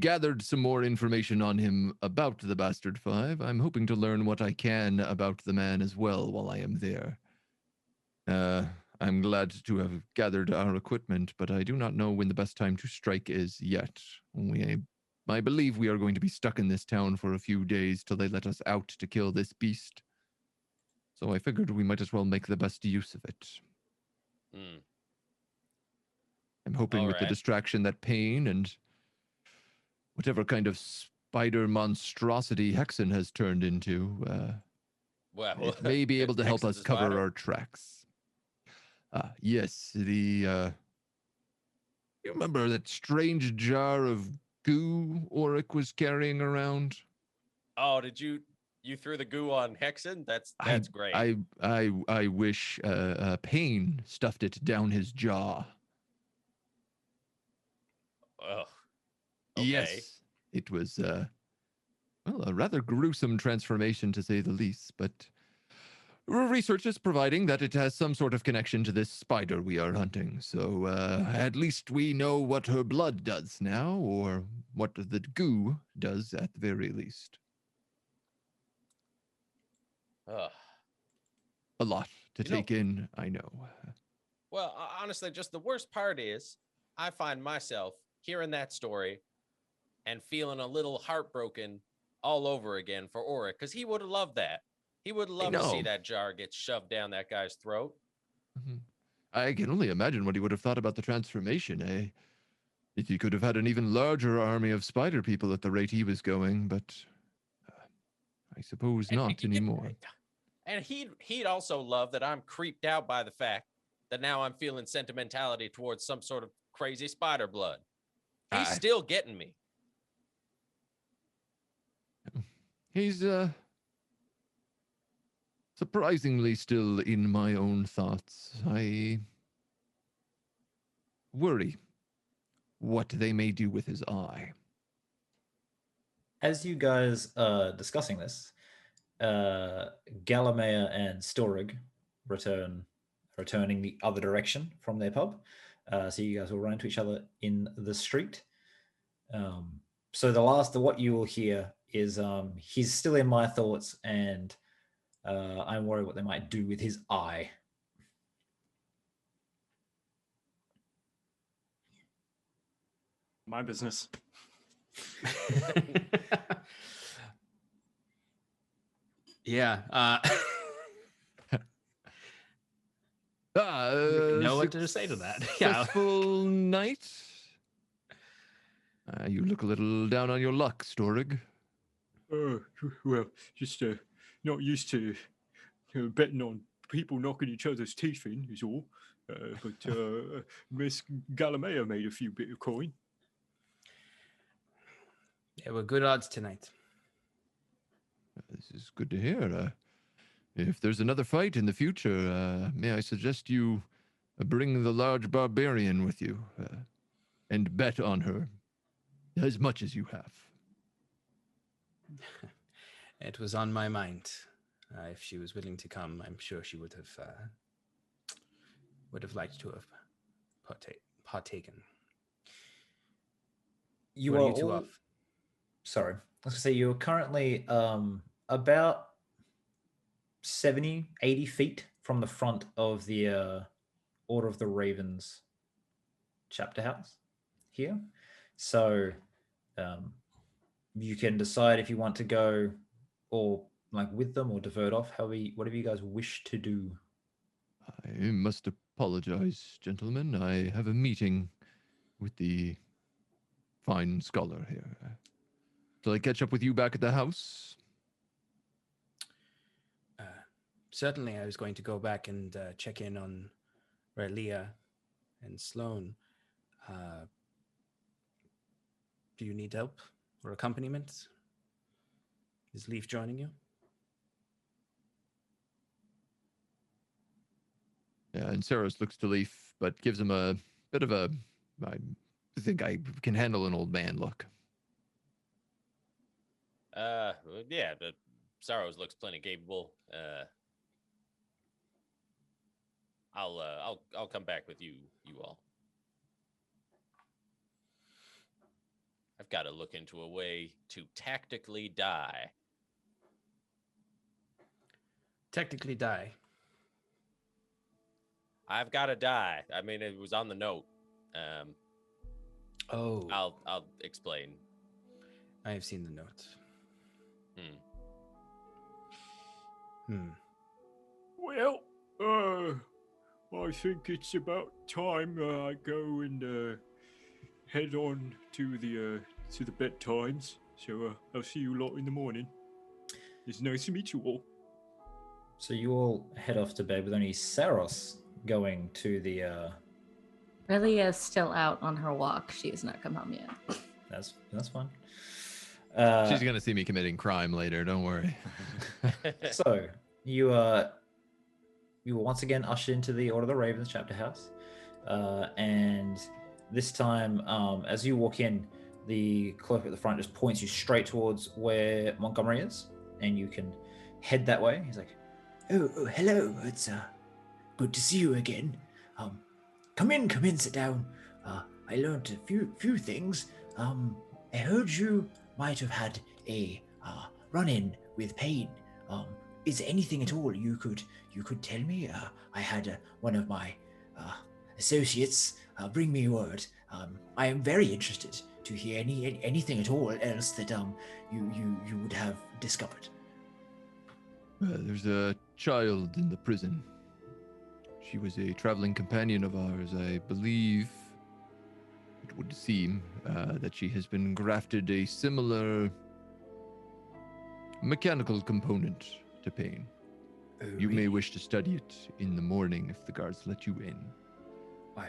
gathered some more information on him about the Bastard Five. I'm hoping to learn what I can about the man as well while I am there. I'm glad to have gathered our equipment, but I do not know when the best time to strike is yet. We I believe we are going to be stuck in this town for a few days till they let us out to kill this beast. So I figured we might as well make the best use of it. Hmm. I'm hoping with the Alright. distraction that pain and whatever kind of spider monstrosity Hexen has turned into, Well, it may be able to help Hexen's us a cover spider? our tracks. Yes, you remember that strange jar of goo Auric was carrying around? Oh, did you threw the goo on Hexen? That's great. I wish Pain stuffed it down his jaw. Ugh. Okay. Yes, it was well, a rather gruesome transformation to say the least, but research is providing that it has some sort of connection to this spider we are hunting. So at least we know what her blood does now, or what the goo does at the very least. Ugh. A lot to You know- take in, I know. Well, honestly, just the worst part is I find myself hearing that story and feeling a little heartbroken all over again for Auric, because he would have loved that. He would love to see know. that jar get shoved down that guy's throat. Mhm. I can only imagine what he would have thought about the transformation, eh? He could have had an even larger army of spider people at the rate he was going, but I suppose And not anymore. And he'd also love that I'm creeped out by the fact that now I'm feeling sentimentality towards some sort of crazy spider blood. He's Aye. still getting me. He's surprisingly still in my own thoughts. I worry what they may do with his eye. As you guys are discussing this, Galamea and Storig returning the other direction from their pub. So you guys will run into each other in the street. So what you will hear is he's still in my thoughts, and I'm worried what they might do with his eye. My business. Yeah. Know know what to say to that. Yeah. Successful night? You look a little down on your luck, Storig. Well, just not used to betting on people knocking each other's teeth in is all. But Miss Galamea made a few bit of coin. Yeah, well, good odds tonight. This is good to hear. If there's another fight in the future, may I suggest you bring the large barbarian with you and bet on her as much as you have. It was on my mind. If she was willing to come, I'm sure she would have liked to have partaken. You What are are you two all, off? sorry, I was going to say you're currently about 70, 80 feet from the front of the Order of the Ravens chapter house here. So you can decide if you want to go or like with them or divert off, whatever you guys wish to do. I must apologize, gentlemen. I have a meeting with the fine scholar here. Shall I catch up with you back at the house? Certainly, I was going to go back and check in on Raylia and Sloane. Do you need help or accompaniment? Is Leaf joining you? Yeah, and Saros looks to Leaf, but gives him a bit of a, I think I can handle an old man look. Yeah, but Saros looks plenty capable. I'll come back with you all. I've got to look into a way to tactically die. Technically die. I've got to die. I mean, it was on the note. Oh. I'll explain. I have seen the notes. Well, I think it's about time I go and head on to the bedtimes. So I'll see you lot in the morning. It's nice to meet you all. So you all head off to bed with only Saros going to the. Relia is still out on her walk. She has not come home yet. That's fine. She's gonna see me committing crime later. Don't worry. So you were once again ushered into the Order of the Ravens chapter house, and this time, as you walk in, the clerk at the front just points you straight towards where Montgomery is, and you can head that way. He's like, "Oh, hello. It's good to see you again. Come in, sit down. I learned a few things. I heard you might have had a run-in with Pain. Is there anything at all you could tell me? I had one of my associates bring me word. I am very interested to hear anything at all else that you would have discovered." There's a child in the prison. She was a traveling companion of ours. I believe it would seem that she has been grafted a similar mechanical component to Pain. Oh, You may really? wish to study it in the morning if the guards let you in. I'll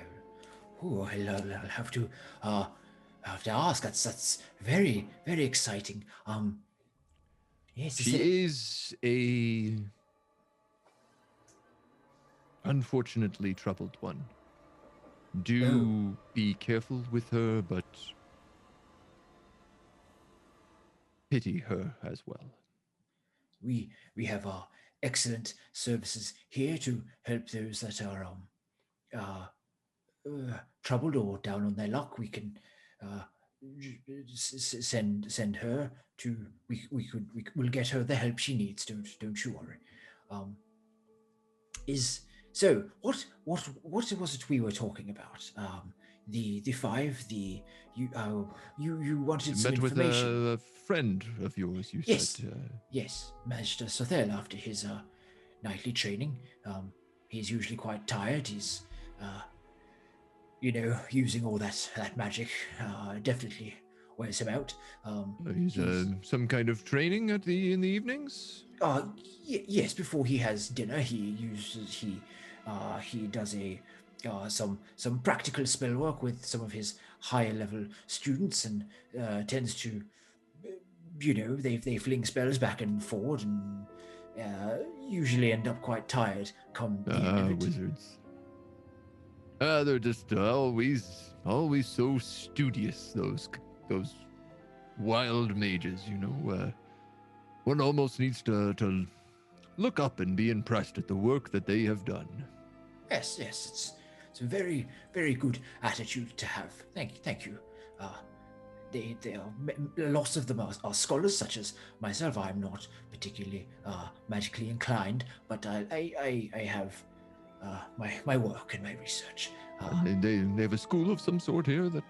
have to ask. That's very, very exciting. Yes. She is a unfortunately troubled one. Do be careful with her, but pity her as well. We have excellent services here to help those that are troubled or down on their luck. We can send her to. We'll get her the help she needs. Don't you worry. So what was it we were talking about? The five. You wanted some Met with information. a friend of yours, you Yes. said. Yes, Master Sothel, after his nightly training, he's usually quite tired. He's, using all that magic definitely wears him out. He's some kind of training in the evenings? Yes, before he has dinner, he does some practical spell work with some of his higher level students, and tends to, they fling spells back and forward, and usually end up quite tired come the end of it. Wizards. They're just always so studious, those wild mages, one almost needs to look up and be impressed at the work that they have done. Yes, it's a very, very good attitude to have. Thank you. They are, lots of them are scholars, such as myself. I'm not particularly magically inclined, but I have my work and my research. They have a school of some sort here that.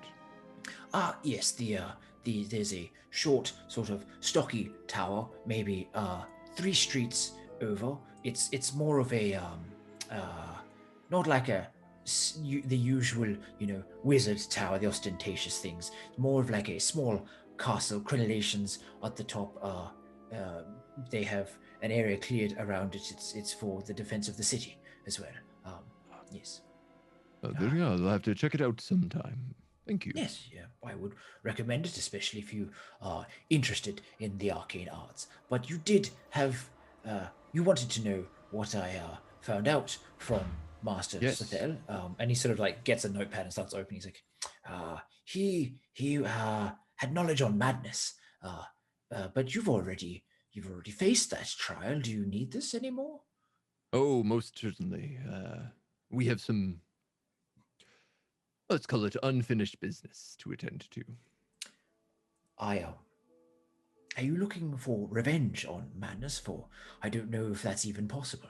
Yes, there's a short, sort of stocky tower, maybe 3 streets over. It's more of a not like the usual, wizard tower, the ostentatious things. More of like a small castle, crenellations at the top. They have an area cleared around it. It's for the defense of the city as well. Yes. There you go. I'll have to check it out sometime. Thank you. Yes, yeah, I would recommend it, especially if you are interested in the arcane arts. But you did have, you wanted to know what I found out from Master Sothel, and he sort of like gets a notepad and starts opening. He's like, he had knowledge on madness, but you've already faced that trial. Do you need this anymore? Oh, most certainly. We have some, let's call it unfinished business to attend to. Are you looking for revenge on madness? For I don't know if that's even possible.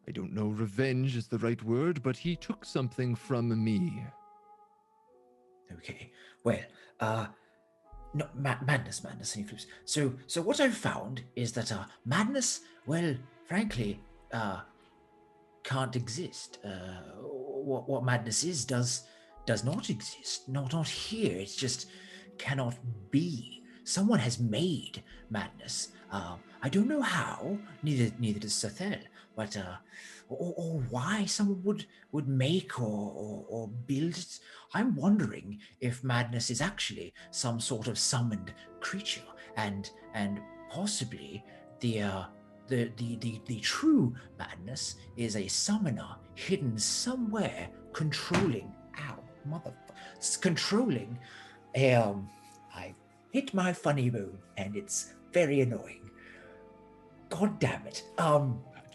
I don't know revenge is the right word, but he took something from me. Okay. Well, No, madness, and he flips. So what I've found is that madness, well, frankly, can't exist. What madness is does not exist. Not here. It's just cannot be. Someone has made madness. I don't know how. Neither does Sathel. But or why someone would make or build it. I'm wondering if madness is actually some sort of summoned creature, and possibly the true madness is a summoner hidden somewhere controlling. Ow, controlling. I hit my funny bone, and it's very annoying. God damn it.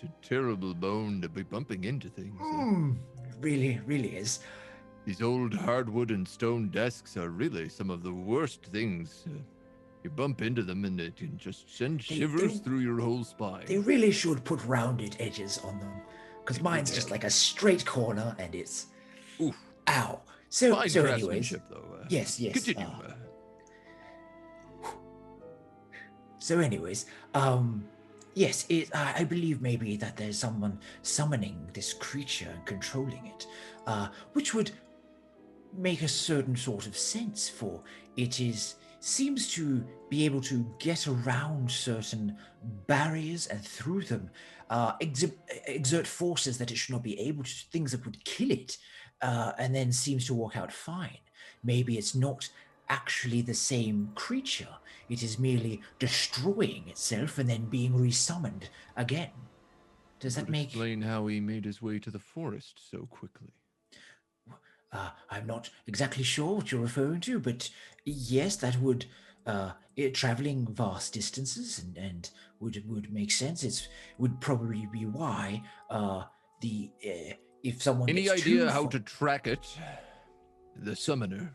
It's a terrible bone to be bumping into things. Really is. These old hardwood and stone desks are really some of the worst things. You bump into them and it can just send shivers through your whole spine. They really should put rounded edges on them, because mine's just like a straight corner, and it's oof. Ow. So Fine anyways, though. yes. Continue. So anyways, yes, I believe maybe that there's someone summoning this creature and controlling it, which would make a certain sort of sense, for it seems to be able to get around certain barriers and through them, exert forces that it should not be able to, things that would kill it, and then seems to work out fine. Maybe it's not actually the same creature. It is merely destroying itself and then being resummoned again. Does that make... explain how he made his way to the forest so quickly? I'm not exactly sure what you're referring to, but yes, that would... traveling vast distances and would make sense. It would probably be why if someone Any gets idea how to track it? The summoner.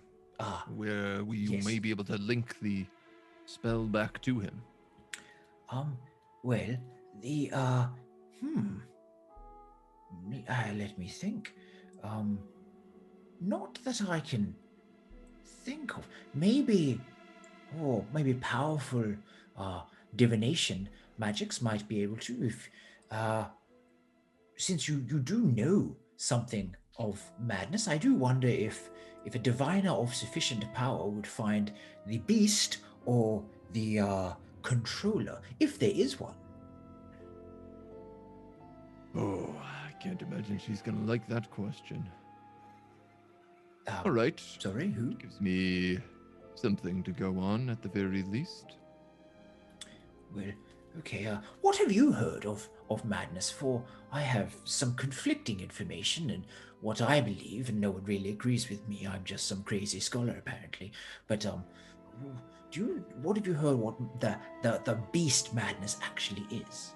Where we may be able to link the spell back to him. Well, the let me think. Not that I can think of. Maybe powerful divination magics might be able to, if since you do know something of madness. I do wonder if a diviner of sufficient power would find the beast or the controller, if there is one. Oh, I can't imagine she's gonna like that question. All right. Sorry, who? Gives me something to go on at the very least. Well, okay. What have you heard of madness? For I have some conflicting information, and what I believe, and no one really agrees with me. I'm just some crazy scholar, apparently. But what have you heard? What the beast madness actually is?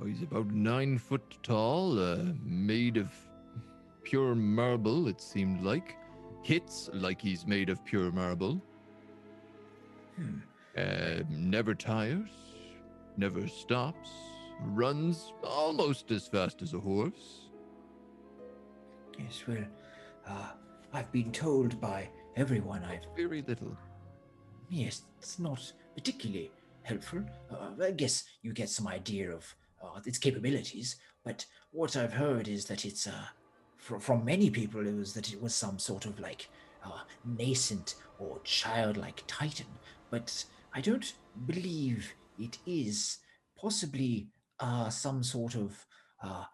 Oh, he's about 9 foot tall, made of pure marble. It seemed like hits like he's made of pure marble. Never tires, never stops, runs almost as fast as a horse. Yes, well, I've been told by everyone Very little. Yes, it's not particularly helpful. I guess you get some idea of its capabilities, but what I've heard is that it's, from many people, it was some sort of like nascent or childlike titan, but I don't believe it is. Possibly some sort of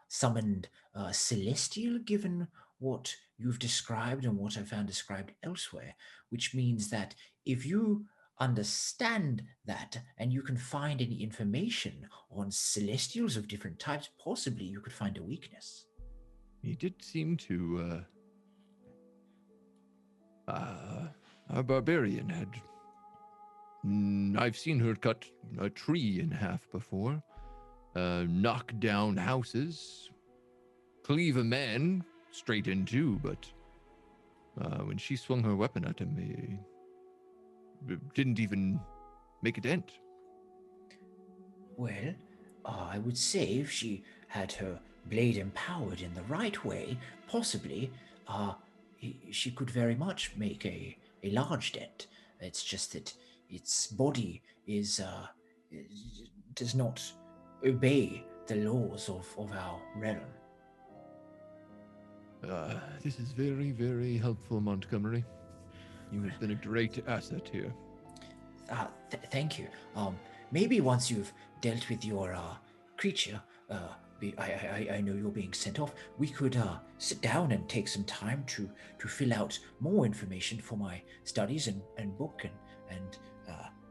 summoned celestial, given what you've described and what I found described elsewhere, which means that if you understand that and you can find any information on celestials of different types, possibly you could find a weakness. He did seem to, our barbarian had... I've seen her cut a tree in half before, knock down houses, cleave a man straight in two, but when she swung her weapon at him, he didn't even make a dent. Well, I would say if she had her blade empowered in the right way, possibly she could very much make a large dent. It's just that its body does not obey the laws of our realm. This is very, very helpful, Montgomery. You have been a great asset here. Thank you. Maybe once you've dealt with your creature, I know you're being sent off. We could sit down and take some time to fill out more information for my studies and book, and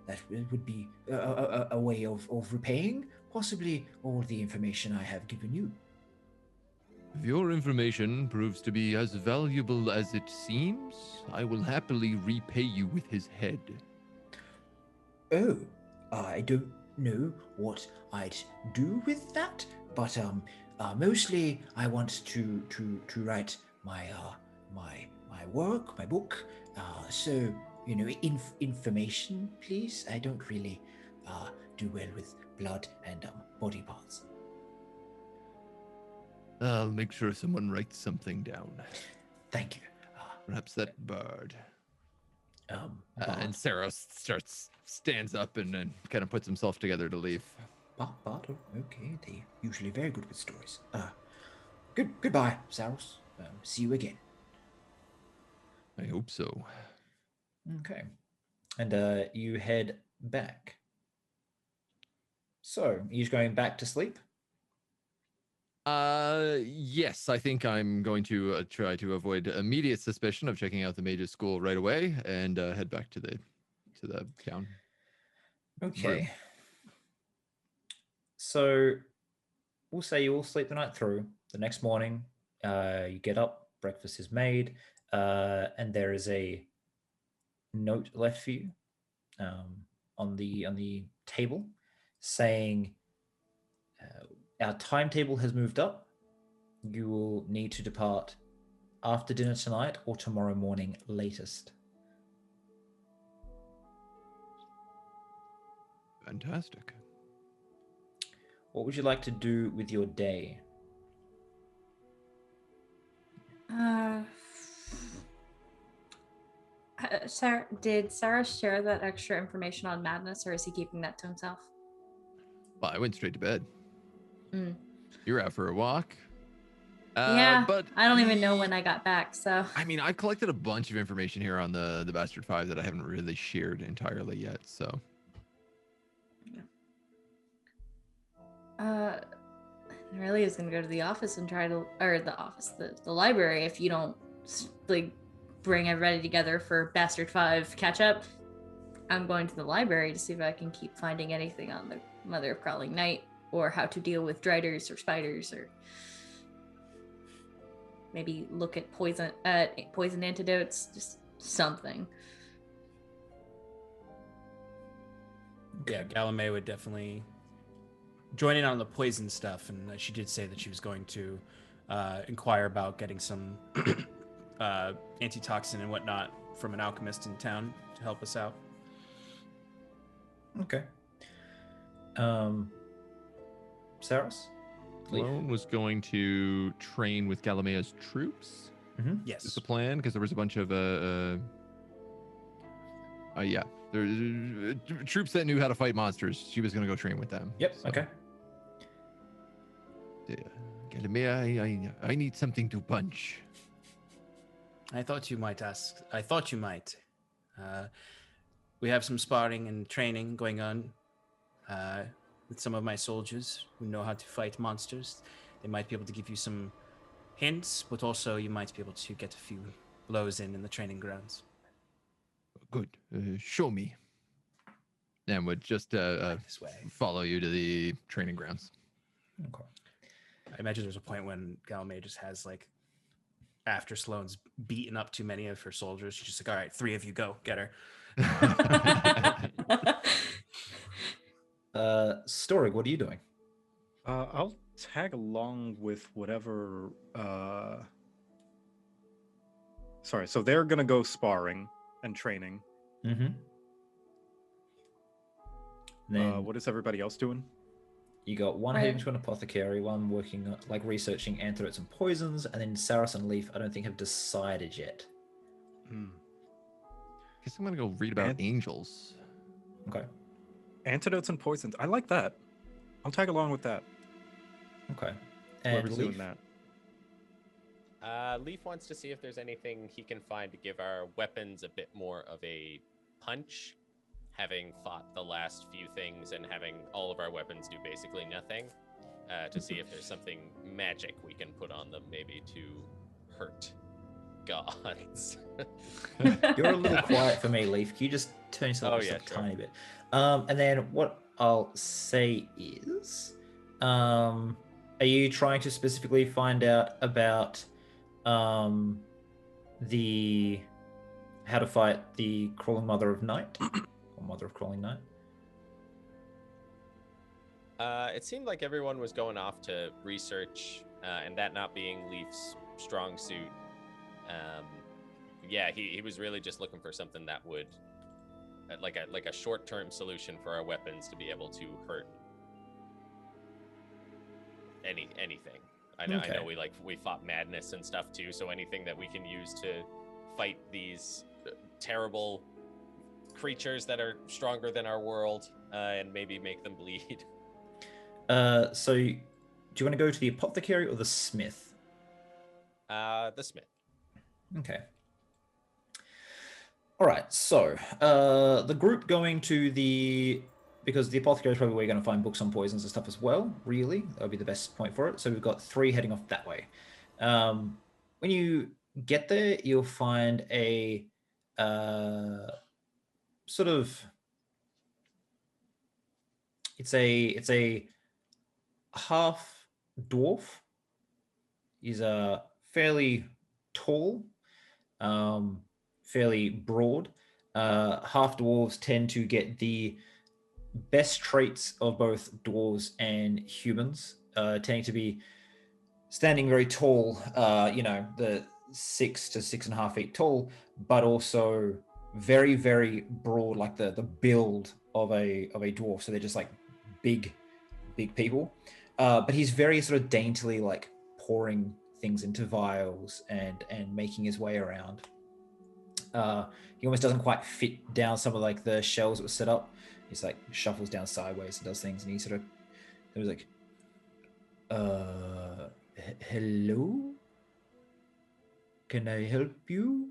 that would be a way of repaying possibly all the information I have given you. If your information proves to be as valuable as it seems, I will happily repay you with his head. Oh, I don't know what I'd do with that, but mostly I want to write my work, my book. So information, please. I don't really do well with blood and body parts. I'll make sure someone writes something down. Thank you. Perhaps that bard. Bard. And Sarah stands up and then kind of puts himself together to leave. Bard, okay, they're usually very good with stories. Goodbye, Saros. See you again. I hope so. Okay. And you head back. So, you're just going back to sleep? Yes, I think I'm going to try to avoid immediate suspicion of checking out the mage's school right away and head back to the town. Okay. So we'll say you all sleep the night through. The next morning, you get up, breakfast is made, and there is a note left for you on the table saying, our timetable has moved up. You will need to depart after dinner tonight or tomorrow morning latest. Fantastic. What would you like to do with your day? Sarah, did Sarah share that extra information on madness, or is he keeping that to himself? Well, I went straight to bed. Mm. You're out for a walk. Yeah, but I don't even know when I got back, so. I mean, I've collected a bunch of information here on the Bastard 5 that I haven't really shared entirely yet, so. Really is gonna go to the office and try to, or the library, if you don't like bring everybody together for Bastard 5 catch up. I'm going to the library to see if I can keep finding anything on the Mother of Crawling Night, or how to deal with driders or spiders, or maybe look at poison antidotes, just something. Yeah, Galame would definitely join in on the poison stuff, and she did say that she was going to inquire about getting some antitoxin and whatnot from an alchemist in town to help us out. Okay. Saros? Sloan was going to train with Galamea's troops. Mm-hmm. Yes. Is the plan, because there was a bunch of there's troops that knew how to fight monsters. She was going to go train with them. Yep. So, Okay. Galamea, I need something to punch. I thought you might ask. I thought you might. We have some sparring and training going on with some of my soldiers who know how to fight monsters. They might be able to give you some hints, but also you might be able to get a few blows in the training grounds. Good. Show me. And would just This way. follow you to the training grounds. Okay. I imagine there's a point when Galame just has, like, after Sloane's beaten up too many of her soldiers, she's just like, all right, 3 of you go, get her. Storig, what are you doing? I'll tag along with whatever. Sorry, so they're gonna go sparring and training. Mm-hmm. Then What is everybody else doing? you got one heading to an apothecary, one working on, like, researching antidotes and poisons, and then Saros and Leaf, I don't think have decided yet. Hmm. Guess I'm gonna go read about And- angels. Okay. Antidotes and poisons. I like that. I'll tag along with that. Okay. And Whoever's doing Leaf? that. Leaf wants to see if there's anything he can find to give our weapons a bit more of a punch. Having fought the last few things and having all of our weapons do basically nothing, to see if there's something magic we can put on them, maybe to hurt gods. You're a little quiet for me, Leaf. Can you just turn yourself up just a sure. tiny bit? And then what I'll say is, are you trying to specifically find out about the how to fight the crawling mother of night or mother of crawling night? It seemed like everyone was going off to research, and that not being Leaf's strong suit. Yeah, he was really just looking for something that would, like a short-term solution for our weapons to be able to hurt anything. I know we fought madness and stuff too, so anything that we can use to fight these terrible creatures that are stronger than our world, and maybe make them bleed. So do you want to go to the apothecary or the smith? The smith. Okay. All right. So the group going to because the apothecary is probably where you're going to find books on poisons and stuff as well. Really, that would be the best point for it. So we've got 3 heading off that way. When you get there, you'll find a sort of it's a half dwarf. He's fairly tall, fairly broad. Half dwarves tend to get the best traits of both dwarves and humans, tending to be standing very tall, the 6 to 6.5 feet tall, but also very, very broad, like the build of a dwarf. So they're just like big people. But he's very sort of daintily like pouring things into vials and making his way around. He almost doesn't quite fit down some of like the shelves that were set up. He's like shuffles down sideways and does things, and he was like, hello? Can I help you?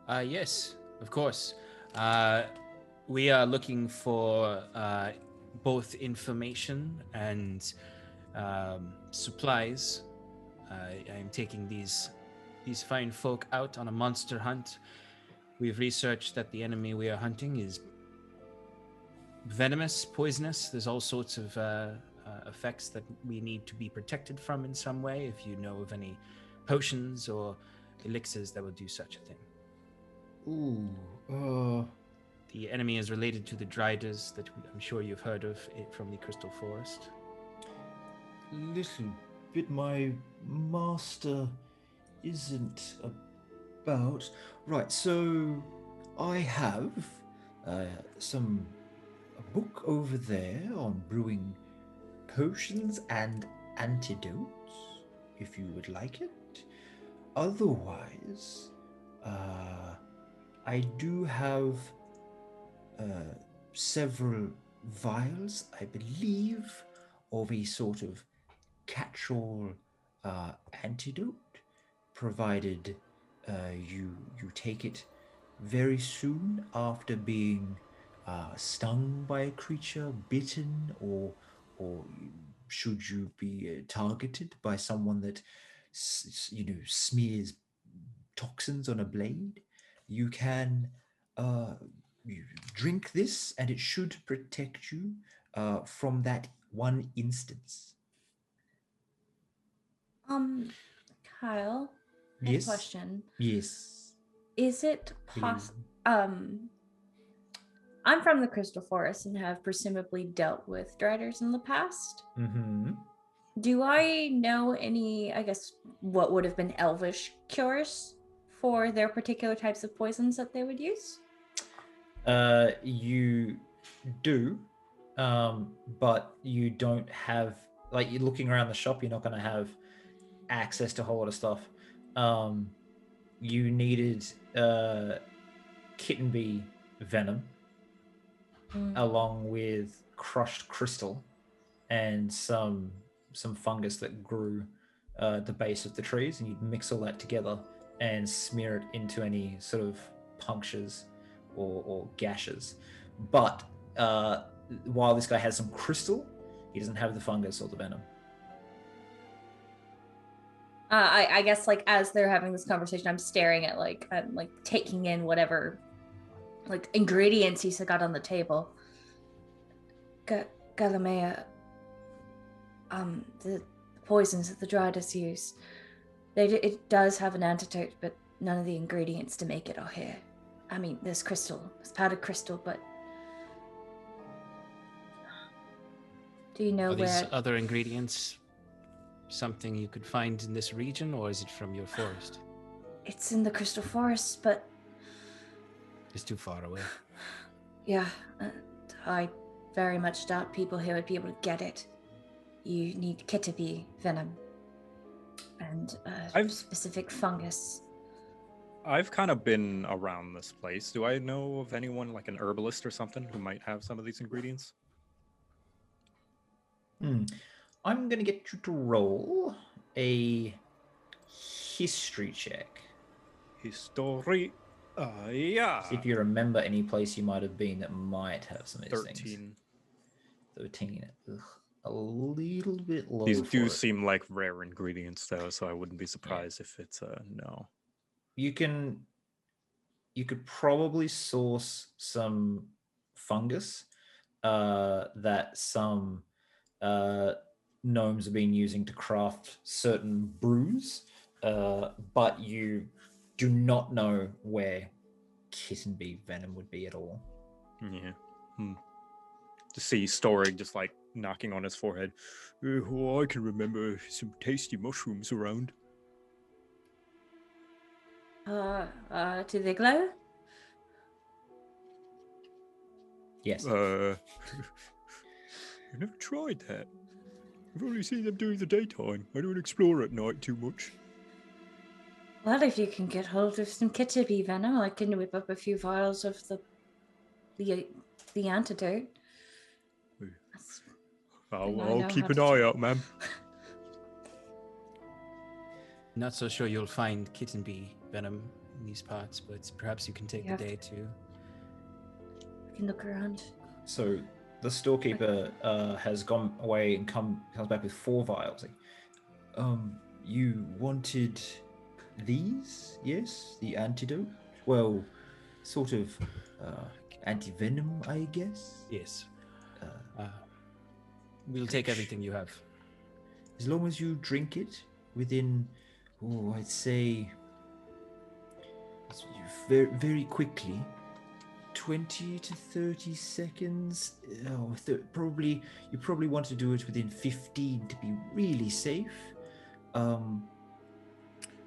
Yes, of course. We are looking for both information and supplies. I am taking these fine folk out on a monster hunt. We've researched that the enemy we are hunting is venomous, poisonous. There's all sorts of effects that we need to be protected from in some way. If you know of any potions or elixirs that will do such a thing. Ooh. The enemy is related to the Driders that I'm sure you've heard of it from the Crystal Forest. Little bit. My master isn't about. Right, so I have a book over there on brewing potions and antidotes, if you would like it. Otherwise, I do have several vials, I believe, of a sort of catch-all antidote, provided you take it very soon after being stung by a creature, bitten, or should you be targeted by someone that smears toxins on a blade. You can you drink this, and it should protect you from that one instance. Kyle, I have Yes. a question. Yes. Is it possible? I'm from the Crystal Forest and have presumably dealt with Driders in the past. Mm-hmm. Do I know any, I guess, what would have been elvish cures for their particular types of poisons that they would use? You do, but you don't have, like, you're looking around the shop, you're not going to have access to a whole lot of stuff. You needed kitten bee venom, along with crushed crystal and some fungus that grew at the base of the trees, and you'd mix all that together and smear it into any sort of punctures or gashes. But while this guy has some crystal, he doesn't have the fungus or the venom. I guess like as they're having this conversation, I'm staring at I'm like taking in whatever like ingredients he's got on the table. Galamea, the poisons that the Drydas use, it does have an antidote, but none of the ingredients to make it are here. I mean, there's powdered crystal, but do you know Are where? these other ingredients something you could find in this region, or is it from your forest? It's in the Crystal Forest, but It's too far away. yeah, I very much doubt people here would be able to get it. You need Kitabi venom and specific fungus. I've kind of been around this place. Do I know of anyone, like an herbalist or something, who might have some of these ingredients? I'm going to get you to roll a history check. History. Yeah. See if you remember any place you might have been that might have some of these 13. things. 13. Ugh, a little bit low. These do for it. seem like rare ingredients, though, so I wouldn't be surprised if it's a no. You could probably source some fungus that some gnomes have been using to craft certain brews, but you do not know where kitten bee venom would be at all. Yeah. To see Storig just like knocking on his forehead. Well, I can remember some tasty mushrooms around. Do they glow? Yes. I never tried that. I've only seen them during the daytime. I don't explore at night too much. Well, if you can get hold of some Kitabi venom, I can whip up a few vials of the antidote. I'll keep an eye out, ma'am. Not so sure you'll find kitten bee venom in these parts, but perhaps you can take the day to. We can look around. So the storekeeper has gone away and comes back with 4 vials. Like, you wanted these? Yes, the antidote. Well, sort of anti-venom, I guess. Yes. We'll take everything you have. As long as you drink it within, I'd say, very, very quickly, 20 to 30 seconds. You probably want to do it within 15 to be really safe. And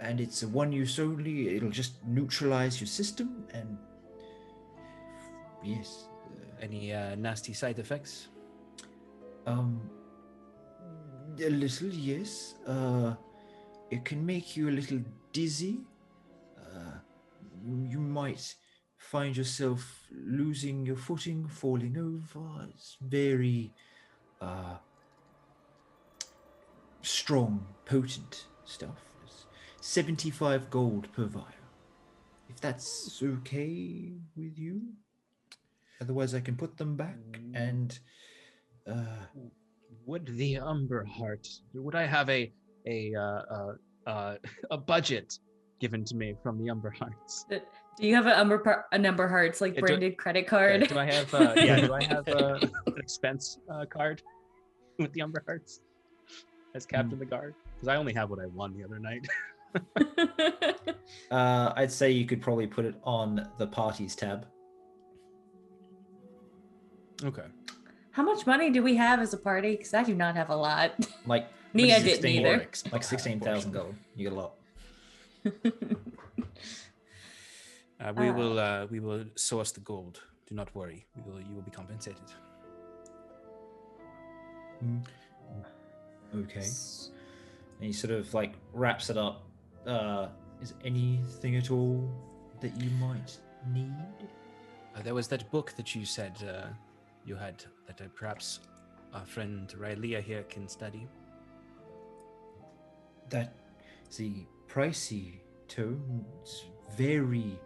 it's a one use only. It'll just neutralize your system, and yes. Any nasty side effects? A little, yes. It can make you a little dizzy. You might find yourself losing your footing, falling over. It's very strong, potent stuff. It's 75 gold per vial. If that's okay with you. Otherwise, I can put them back and. Would the Umberhart? Would I have a budget given to me from the Umberharts? Do you have a Umberhart's like branded credit card? Do I have? Do I have an expense card with the Umberharts as captain of the guard? Because I only have what I won the other night. I'd say you could probably put it on the parties tab. Okay. How much money do we have as a party? Because I do not have a lot. Like Nia didn't either. Like 16,000 gold. You get a lot. We will source the gold. Do not worry. You will be compensated. Okay. And he sort of like wraps it up. Is anything at all that you might need? There was that book that you said you had that perhaps our friend Rylea here can study. That the pricey tome. It's very,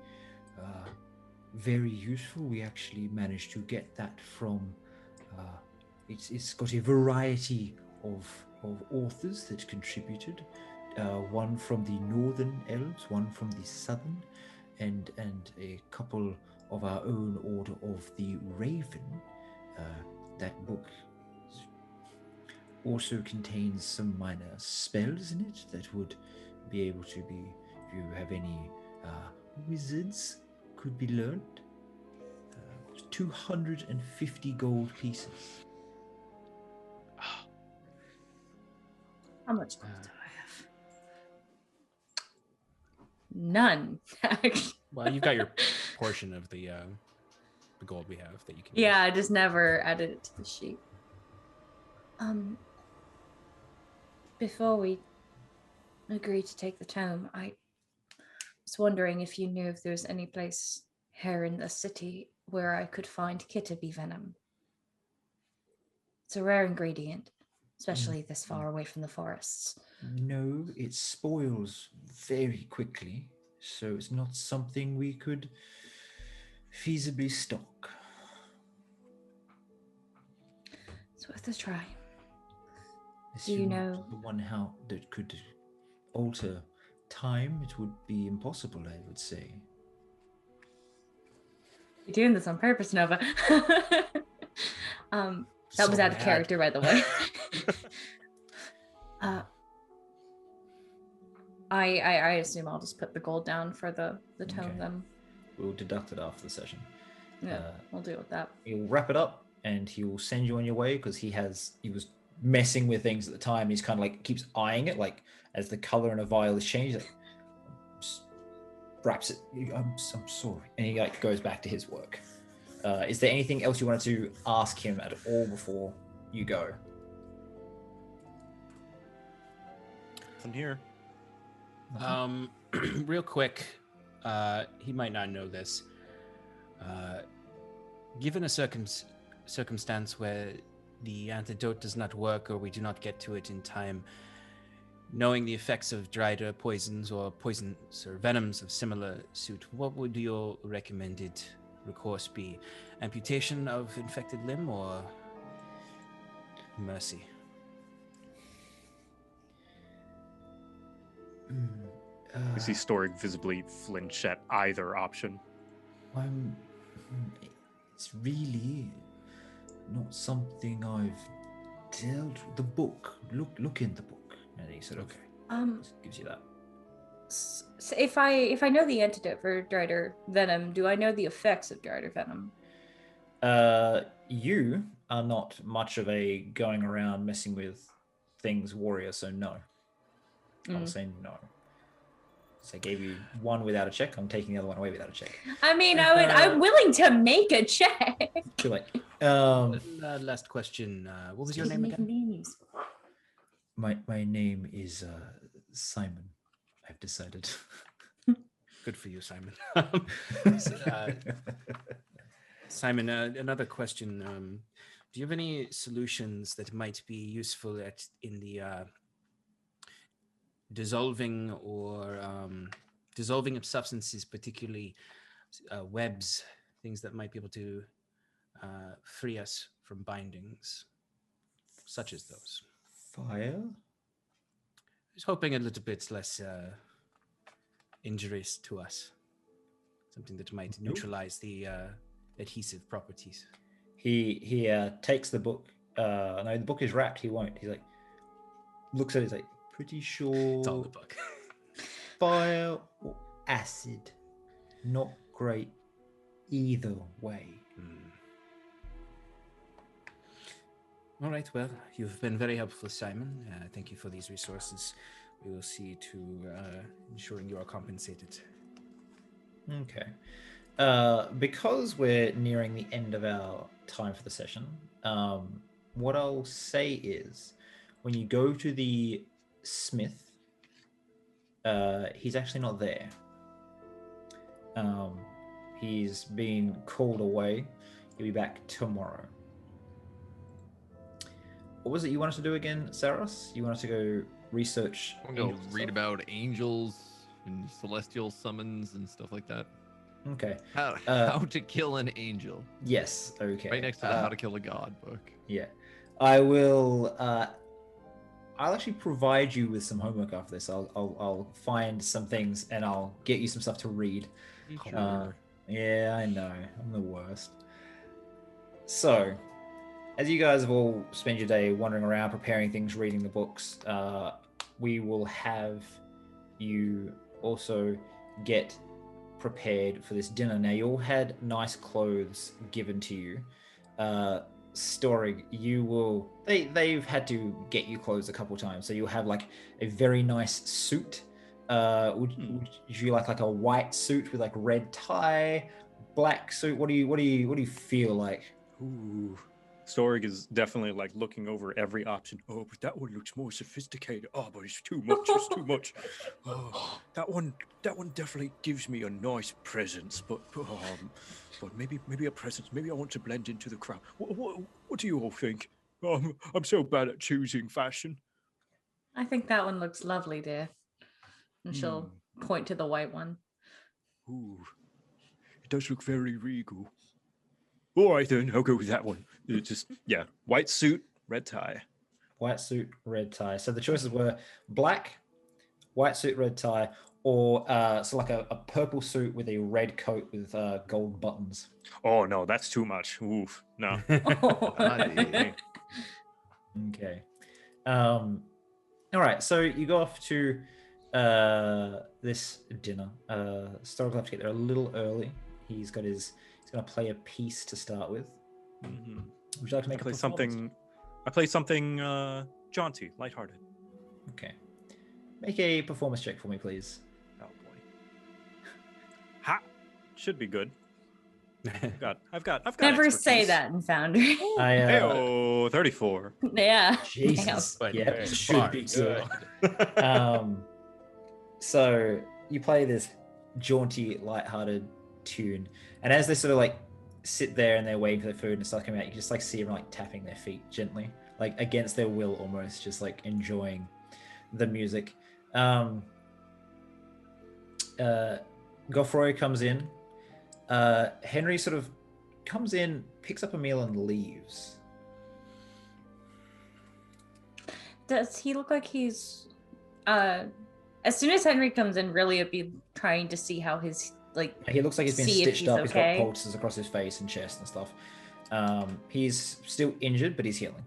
very useful. We actually managed to get that from. It's got a variety of authors that contributed. One from the Northern Elves, one from the Southern, and a couple of our own Order of the Raven. That book also contains some minor spells in it that would be able to be, if you have any wizards, could be learned. 250 gold pieces. How much gold do I have? None. Well, you've got your portion of the gold we have that you can Yeah, use. I just never added it to the sheet. Before we agreed to take the tome, I was wondering if you knew if there was any place here in the city where I could find Kitaby venom. It's a rare ingredient, especially this far away from the forests. No, it spoils very quickly, so it's not something we could feasibly stock. It's worth a try. Unless Do you want know- the one how that could alter time? It would be impossible, I would say. You're doing this on purpose, Nova. That was So out of mad. character, by the way. I assume I'll just put the gold down for the tome Okay. then. We'll deduct it after the session. Yeah, we'll deal with that. He'll wrap it up and he'll send you on your way because he was messing with things at the time. He's kind of like keeps eyeing it, like as the color in a vial is changed, like, just wraps it. I'm sorry, and he like goes back to his work. Is there anything else you wanted to ask him at all before you go? From here. Real quick, he might not know this. Given a circumstance where the antidote does not work or we do not get to it in time, knowing the effects of dried poisons or venoms of similar suit, what would your recommended recourse be? Amputation of infected limb or mercy? You see Storig visibly flinch at either option. It's really not something I've dealt with. The book. Look in the book. And he sort of gives you that. So if I know the antidote for drider venom, do I know the effects of drider venom? You are not much of a going around messing with things warrior, so no. I'll say no. So I gave you one without a check. I'm taking the other one away without a check. I mean, I'm willing to make a check. Too late. Last question. What was your name again? Names. My name is Simon. I've decided. Good for you, Simon. Simon, another question. Do you have any solutions that might be useful in the dissolving of substances, particularly webs, things that might be able to free us from bindings, such as those? Fire? I was hoping a little bit less injurious to us. Something that might neutralize the adhesive properties. He takes the book. No, the book is wrapped. He won't. He's like, looks at it. He's like, pretty sure. It's all in the book. Fire or acid, not great either way. All right, well, you've been very helpful, Simon. Thank you for these resources. We will see to ensuring you are compensated. Okay. Because we're nearing the end of our time for the session, what I'll say is when you go to the smith, he's actually not there. He's been called away. He'll be back tomorrow. what was it you wanted to do again, Saros? You wanted to go research. I'm gonna go angels and read stuff? about angels and celestial summons and stuff like that. Okay. How to kill an angel. Yes. Okay. Right next to the How to Kill a God book. Yeah. I will. I'll actually provide you with some homework after this. I'll find some things and I'll get you some stuff to read. Yeah, I know. I'm the worst. So, as you guys have all spent your day wandering around, preparing things, reading the books, we will have you also get prepared for this dinner. Now, you all had nice clothes given to you. Storig, you will. They've had to get you clothes a couple times, so you'll have like a very nice suit. Would you like a white suit with like red tie, black suit? What do you feel like? Ooh. Storig is definitely like looking over every option. Oh, but that one looks more sophisticated. Oh, but it's too much. It's too much. Oh, that one definitely gives me a nice presence. But maybe a presence. Maybe I want to blend into the crowd. What do you all think? I'm so bad at choosing fashion. I think that one looks lovely, dear. And she'll point to the white one. Ooh, it does look very regal. All right then, I'll go with that one. It's just white suit, red tie. White suit, red tie. So the choices were black, white suit, red tie, or so like a purple suit with a red coat with gold buttons. Oh no, that's too much. Oof, no. Okay. All right. So you go off to this dinner. Storig will have to get there a little early. He's going to play a piece to start with. Mm-hmm. Would you like to make I play something jaunty, lighthearted. Okay. Make a performance check for me, please. Oh boy. Ha! Should be good. I've got Never expertise. say that in Foundry. Hey-oh, 34. Yeah. Jesus. But Yeah, very should far be good. good. So you play this jaunty, lighthearted tune, and as they sort of like sit there and they're waiting for their food and stuff coming out, you just like see them like tapping their feet gently, like against their will almost, just like enjoying the music. Goffroy comes in. Henry sort of comes in, picks up a meal and leaves. Does he look like he's as soon as Henry comes in, really it'd be trying to see how his He looks like he's been see if stitched he's up. He's got okay. poultices across his face and chest and stuff. He's still injured, but he's healing.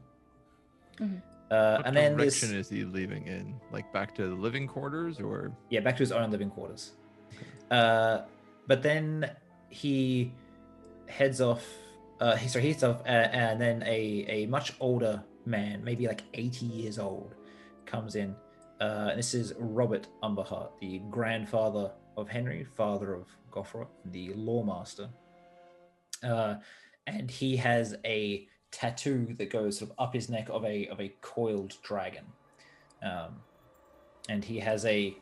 Mhm. What And then direction is he leaving in? Like back to the living quarters, or back to his own living quarters. But then he heads off. And then a much older man, maybe like 80 years old, comes in. This is Robert Umberhart, the grandfather of Henry, father of Goffroy, the lawmaster. And he has a tattoo that goes sort of up his neck of a coiled dragon. And he has a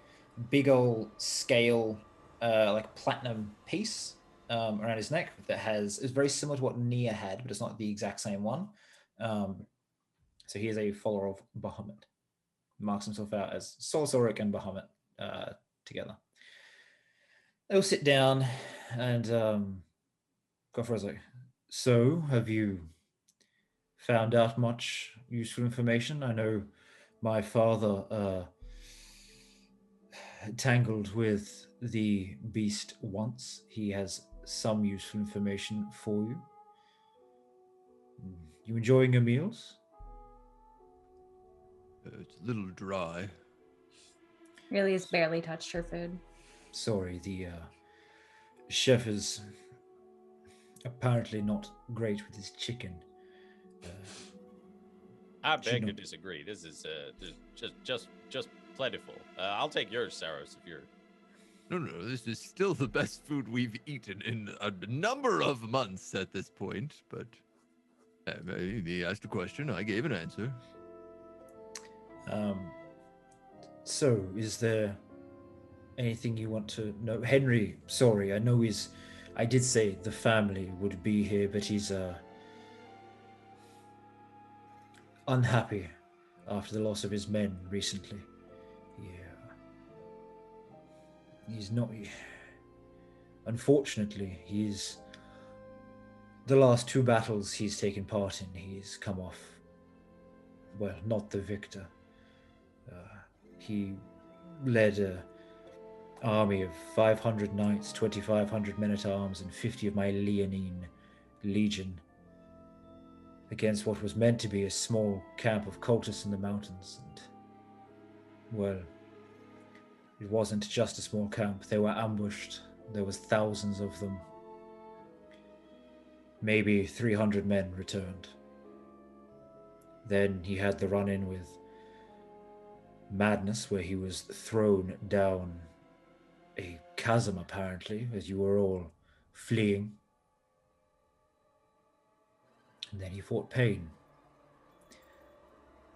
big old scale, like platinum piece around his neck that is very similar to what Nia had, but it's not the exact same one. So he is a follower of Bahamut. Marks himself out as Sol Zorik and Bahamut together. They'll sit down and Goffroy's like, so have you found out much useful information? I know my father tangled with the beast once. He has some useful information for you. You enjoying your meals? it's a little dry. really has barely touched her food. Sorry, the chef is apparently not great with his chicken. I beg to know- disagree. This is just plentiful. I'll take yours, Saros, if you're. No, this is still the best food we've eaten in a number of months at this point, but he asked a question, I gave an answer. So, is there anything you want to know? Henry, sorry, I know I did say the family would be here, but he's unhappy after the loss of his men recently. He's not... Unfortunately, he's... The last 2 battles he's taken part in, he's come off... Well, not the victor. He led an army of 500 knights, 2,500 men-at-arms, and 50 of my Leonine legion against what was meant to be a small camp of cultists in the mountains. And, well, it wasn't just a small camp. They were ambushed. There was thousands of them. Maybe 300 men returned. Then he had the run-in with Madness, where he was thrown down a chasm, apparently, as you were all fleeing. And then he fought Pain.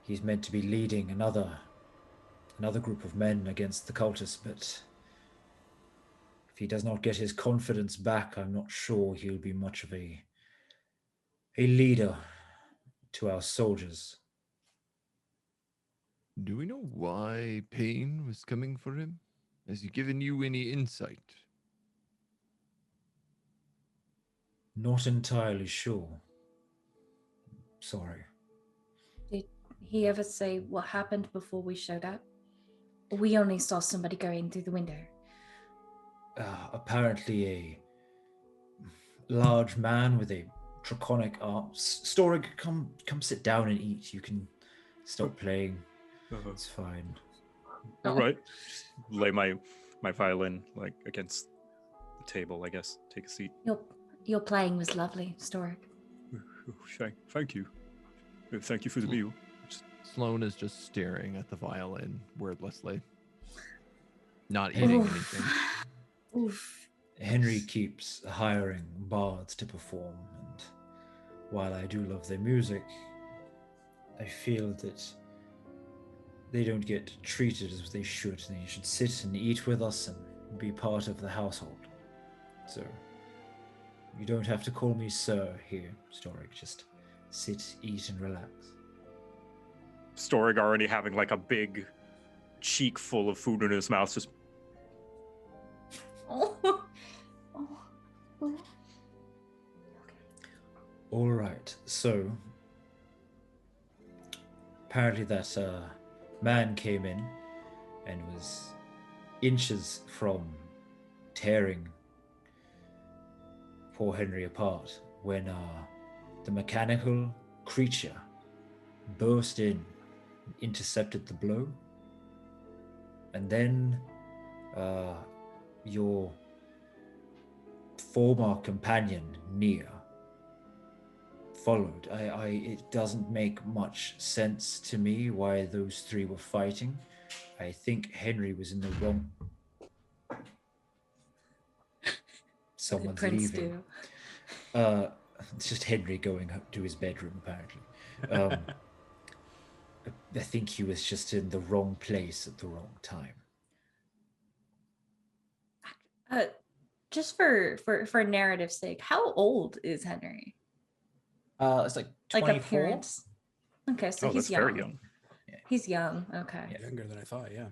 He's meant to be leading another group of men against the cultists, but if he does not get his confidence back, I'm not sure he'll be much of a leader to our soldiers. Do we know why Pain was coming for him? Has he given you any insight? Not entirely sure. Sorry. Did he ever say what happened before we showed up? We only saw somebody going through the window. Apparently a large man with a draconic arm. Storig, come sit down and eat. You can stop playing. It's fine. All right. Lay my violin like against the table, I guess. Take a seat. Your playing was lovely, Storig. Thank you. Thank you for the meal. Sloane is just staring at the violin wordlessly, not eating anything. Oof. Henry keeps hiring bards to perform, and while I do love their music, I feel that they don't get treated as they should. They should sit and eat with us and be part of the household. So, you don't have to call me sir here, Storig. Just sit, eat, and relax. Storig already having like a big cheek full of food in his mouth, just All right, so apparently that man came in and was inches from tearing poor Henry apart when the mechanical creature burst in and intercepted the blow. And then your former companion, Nia, followed. It doesn't make much sense to me why those 3 were fighting. I think Henry was in the wrong. Someone's leaving. It's just Henry going up to his bedroom, apparently. I think he was just in the wrong place at the wrong time. Just for narrative's sake, how old is Henry? It's like 24. Like appearance. Okay, so he's that's young. very young. Yeah. He's young. Okay. Yeah. Younger than I thought, yeah.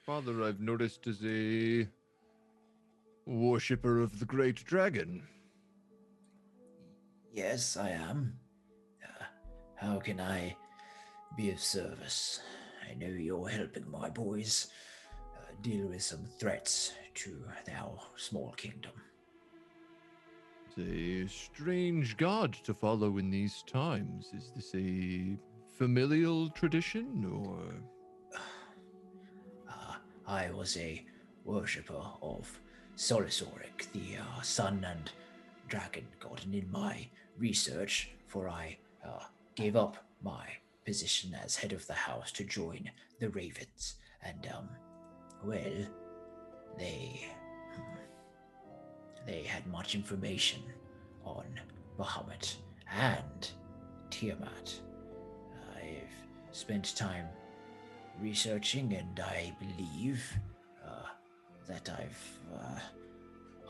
Father, I've noticed, is a worshipper of the great dragon. Yes, I am. How can I be of service? I know you're helping my boys deal with some threats to our small kingdom. It's a strange god to follow in these times. Is this a familial tradition, or? I was a worshipper of Solisoric, the sun and dragon god, and in my research, for I gave up my position as head of the house to join the Ravens, and well, they had much information on Bahamut and Tiamat. I've spent time researching, and I believe that I've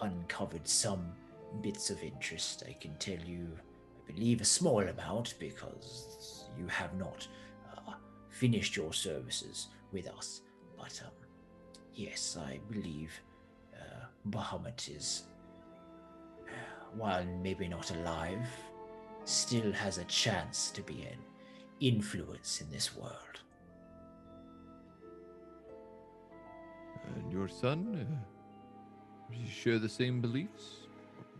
uncovered some bits of interest. I can tell you, I believe, a small amount because you have not finished your services with us. But yes, I believe Bahamut is, while maybe not alive, still has a chance to be an influence in this world. And your son? Does he share the same beliefs?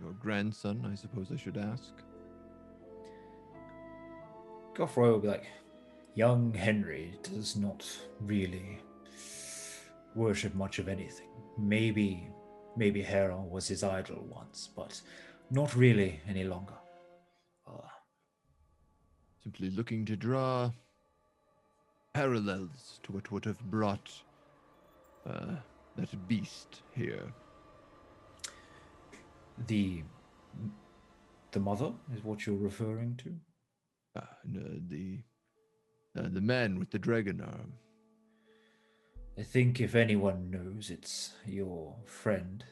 Your grandson, I suppose I should ask. Goffroy will be like, young Henry does not really worship much of anything. Maybe Hera was his idol once, but not really any longer. Simply looking to draw parallels to what would have brought that beast here. The mother is what you're referring to? No, the man with the dragon arm. I think if anyone knows, it's your friend.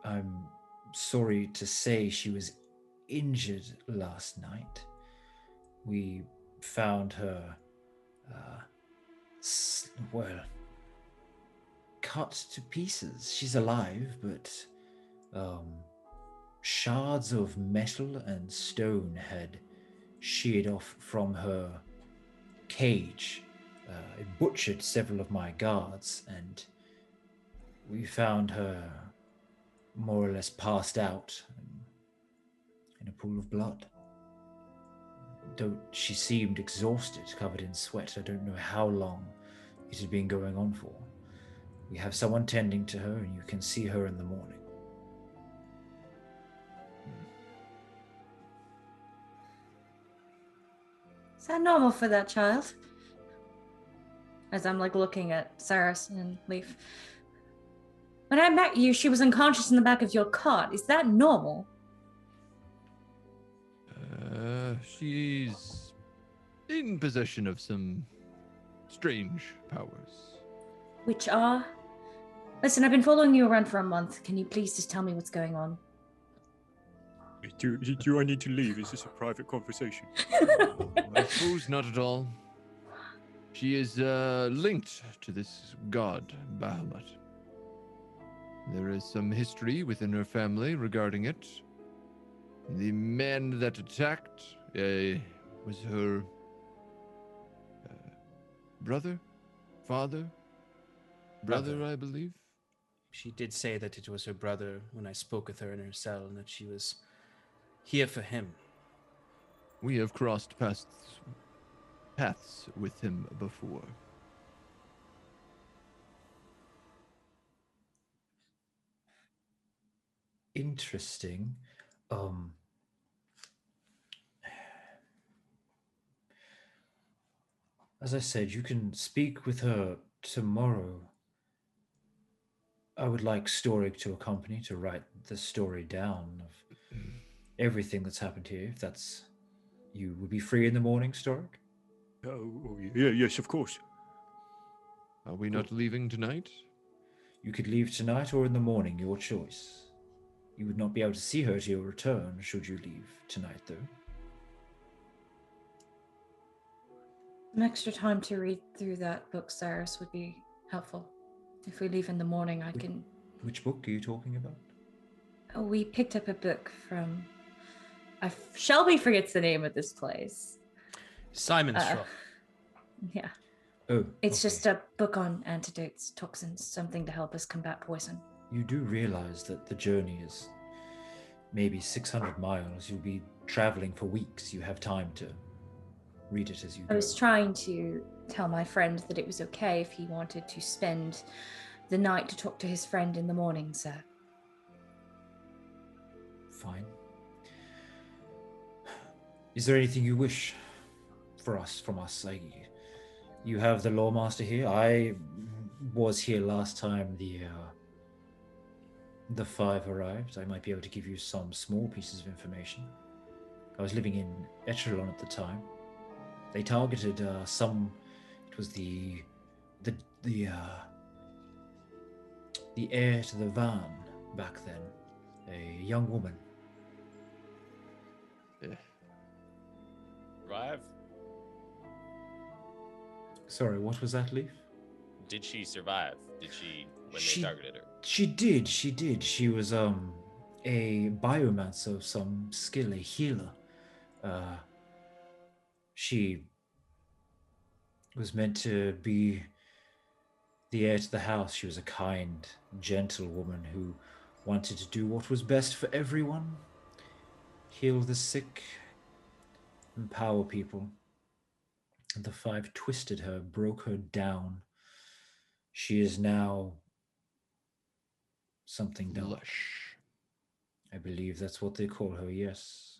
I'm sorry to say she was injured last night. We found her, cut to pieces. She's alive, but shards of metal and stone had sheared off from her cage. It butchered several of my guards, and we found her more or less passed out in a pool of blood. She seemed exhausted, covered in sweat. I don't know how long it had been going on for. We have someone tending to her, and you can see her in the morning. Is that normal for that child? As I'm like looking at Cyrus and Leaf. When I met you, she was unconscious in the back of your cart. Is that normal? She's in possession of some strange powers. Which are? Listen, I've been following you around for a month. Can you please just tell me what's going on? Do I need to leave? Is this a private conversation? I suppose not at all. She is linked to this god, Bahamut. There is some history within her family regarding it. The man that attacked was her brother? Brother, I believe. She did say that it was her brother when I spoke with her in her cell, and that she was here for him. We have crossed paths with him before. Interesting. As I said, you can speak with her tomorrow. I would like Storig to accompany, to write the story down of everything that's happened here. If that's... You would be free in the morning, Storig? Oh, yeah, yes, of course. Are we not leaving tonight? You could leave tonight or in the morning, your choice. You would not be able to see her till your return, should you leave tonight, though. Some extra time to read through that book, Cyrus, would be helpful. If we leave in the morning, I can... Which book are you talking about? Oh, we picked up a book from... Shelby forgets the name of this place. Simon's shop. Yeah. Oh, It's okay. just a book on antidotes, toxins, something to help us combat poison. You do realize that the journey is maybe 600 miles. You'll be traveling for weeks. You have time to read it as you go. I was trying to tell my friend that it was okay if he wanted to spend the night to talk to his friend in the morning, sir. Fine. Is there anything you wish from us? You have the Lawmaster here. I was here last time the five arrived. I might be able to give you some small pieces of information. I was living in Echelon at the time. They targeted some. It was the heir to the van back then. A young woman. Survive? Sorry, what was that, Leaf? Did she survive? Did she when She- they targeted her? She did. She was a biomancer of some skill, a healer. She was meant to be the heir to the house. She was a kind, gentle woman who wanted to do what was best for everyone. Heal the sick, empower people. And the five twisted her, broke her down. She is now something dark. Lush. I believe that's what they call her, yes.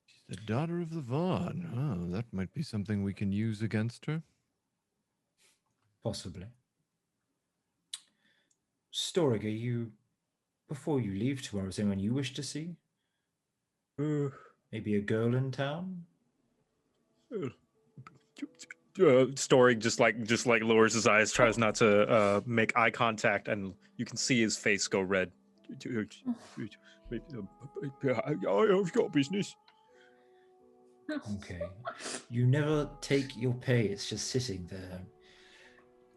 She's the daughter of the Vaughn. Oh, that might be something we can use against her. Possibly. Storig, are you, before you leave tomorrow, is there anyone you wish to see? Maybe a girl in town? Story just like lowers his eyes, tries not to make eye contact, and you can see his face go red. I've got business. Okay. You never take your pay, it's just sitting there.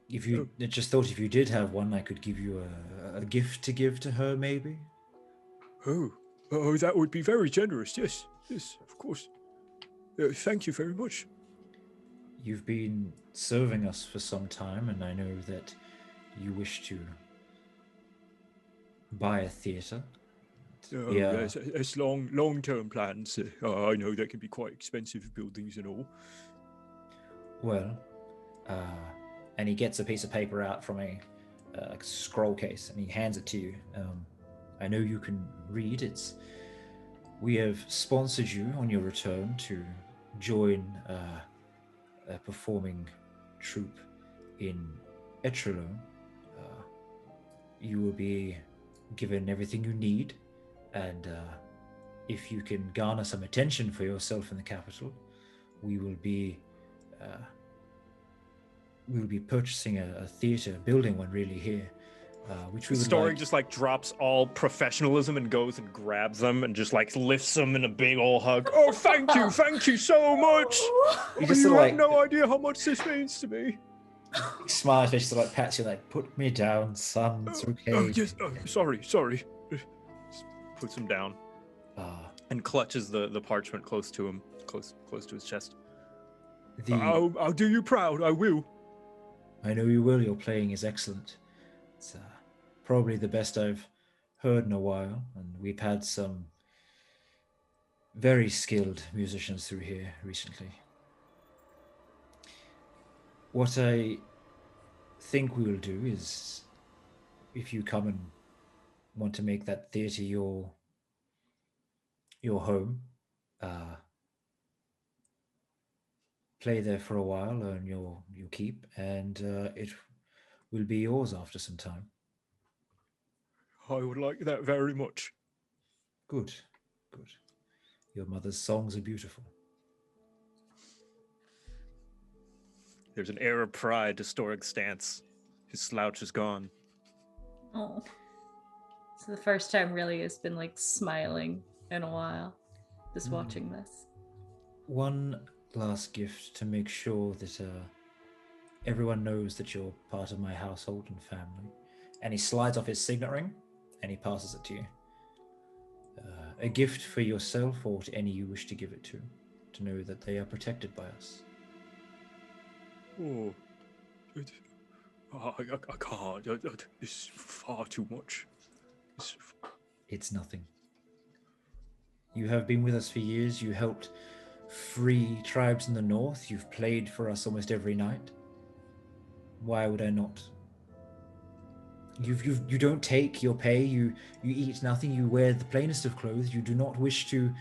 If you I just thought if you did have one, I could give you a gift to give to her, maybe? Oh, that would be very generous. Yes, of course. Thank you very much. You've been serving us for some time, and I know that you wish to buy a theatre. Yes, it's long-term plans. I know that can be quite expensive buildings and all. Well, and he gets a piece of paper out from a scroll case, and he hands it to you. I know you can read. We have sponsored you on your return to join a performing troupe in Etrilo. You will be given everything you need, and if you can garner some attention for yourself in the capital, we will be purchasing a theater, building one really here, which we would Story like. just like drops all professionalism and goes and grabs them and just like lifts them in a big old hug. Oh, thank you so much. You just You sort of have like no idea how much this means to me. smiles, just sort of like pats you, like, put me down, son. It's okay. Oh yes, sorry. Just puts him down and clutches the parchment close to him, close to his chest. I'll do you proud. I will. I know you will. Your playing is excellent. It's probably the best I've heard in a while, and we've had some very skilled musicians through here recently. What I think we will do is, if you come and want to make that theatre your home, play there for a while, earn your keep, and it will be yours after some time. I would like that very much. Good. Your mother's songs are beautiful. There's an air of pride to Storig's stance. His slouch is gone. Oh. So the first time really has been like smiling in a while, just watching this. One last gift to make sure that everyone knows that you're part of my household and family. And he slides off his signet ring and he passes it to you. A gift for yourself or to any you wish to give it to know that they are protected by us. Oh, I can't. It's far too much. It's nothing. You have been with us for years. You helped free tribes in the north. You've played for us almost every night. Why would I not? You don't take your pay. You eat nothing. You wear the plainest of clothes. You do not wish to.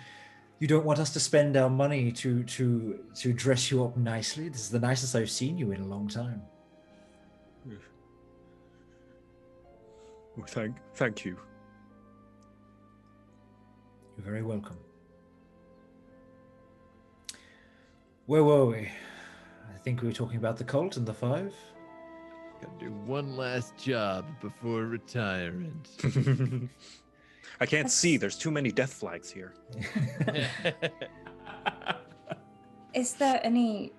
You don't want us to spend our money to dress you up nicely. This is the nicest I've seen you in a long time. Well, thank you. You're very welcome. Where were we? I think we were talking about the cult and the 5. Gotta do one last job before retirement. I can't see. There's too many death flags here. Is there any,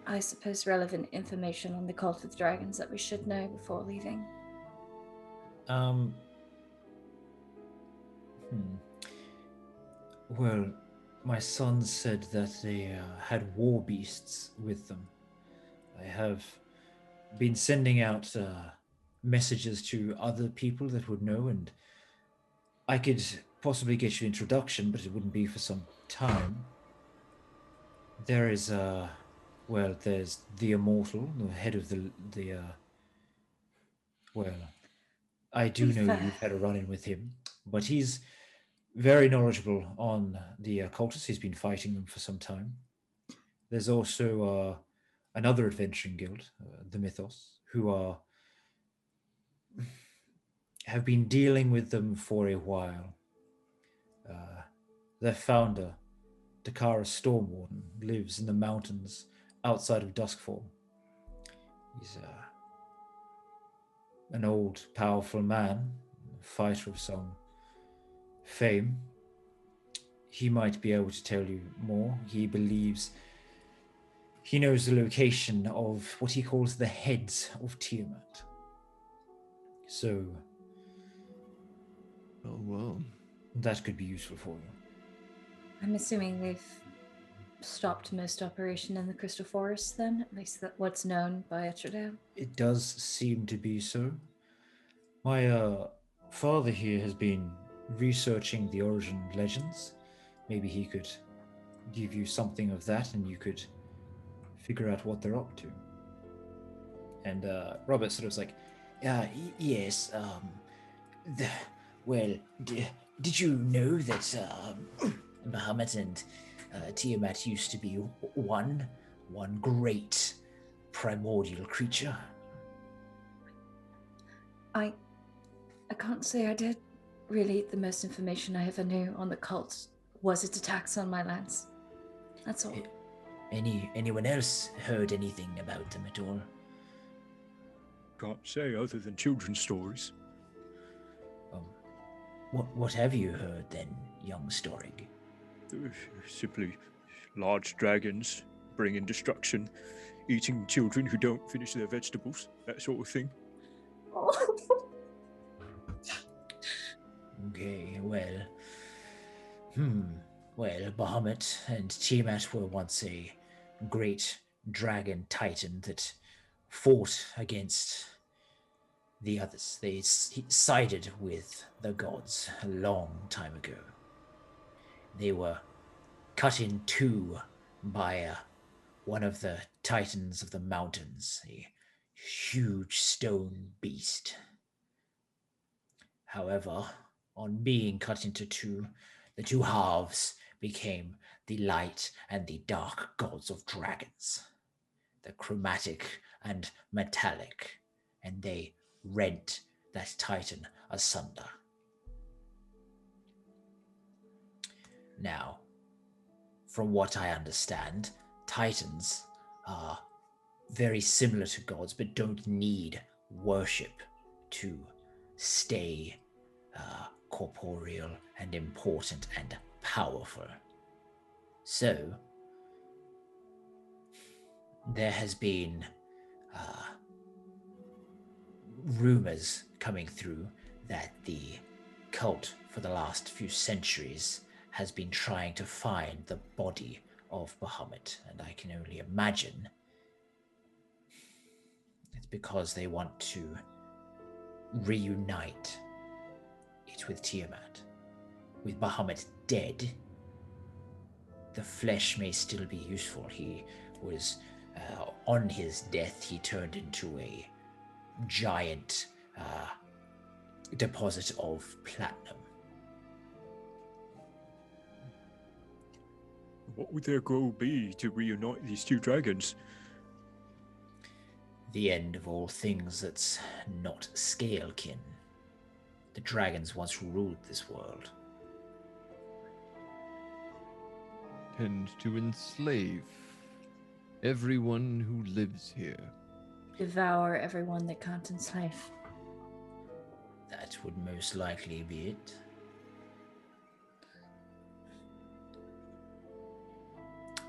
I suppose, relevant information on the cult of dragons that we should know before leaving? Well, my son said that they had war beasts with them. I have been sending out messages to other people that would know, and I could possibly get you an introduction, but it wouldn't be for some time. There is, well, there's the Immortal, the head of well, I do know you've had a run-in with him, but he's very knowledgeable on the cultists. He's been fighting them for some time. There's also another adventuring guild, the Mythos, who have been dealing with them for a while. Their founder, Dakara Stormwarden, lives in the mountains outside of Duskfall. He's an old, powerful man, a fighter of some fame. He might be able to tell you more. He believes he knows the location of what he calls the heads of Tiamat. So, Oh, well. that could be useful for you. I'm assuming they've stopped most operation in the Crystal Forest then, at least that what's known by Etcherdale. It does seem to be so. My father here has been researching the origin legends. Maybe he could give you something of that and you could figure out what they're up to. And Robert sort of was like, yes, well, did you know that Bahamut and Tiamat used to be one great primordial creature? I can't say I did. Really, the most information I ever knew on the cult was its attacks on my lands. That's all. Anyone else heard anything about them at all? Can't say other than children's stories. What have you heard then, young Storig? Simply large dragons bringing destruction, eating children who don't finish their vegetables, that sort of thing. Okay, well, Bahamut and Tiamat were once a great dragon titan that fought against the others. They sided with the gods a long time ago. They were cut in two by one of the titans of the mountains, a huge stone beast. However, on being cut into two, the two halves became the light and the dark gods of dragons, the chromatic and metallic, and they rent that titan asunder. Now, from what I understand, titans are very similar to gods, but don't need worship to stay corporeal and important and powerful. So, there has been rumors coming through that the cult for the last few centuries has been trying to find the body of Bahamut, and I can only imagine it's because they want to reunite it with Tiamat. With Bahamut dead, the flesh may still be useful. He was, on his death, he turned into a giant deposit of platinum. What would their goal be to reunite these two dragons? The end of all things that's not scalekin. The dragons once ruled this world. Tend to enslave everyone who lives here. Devour everyone that counts in life. That would most likely be it.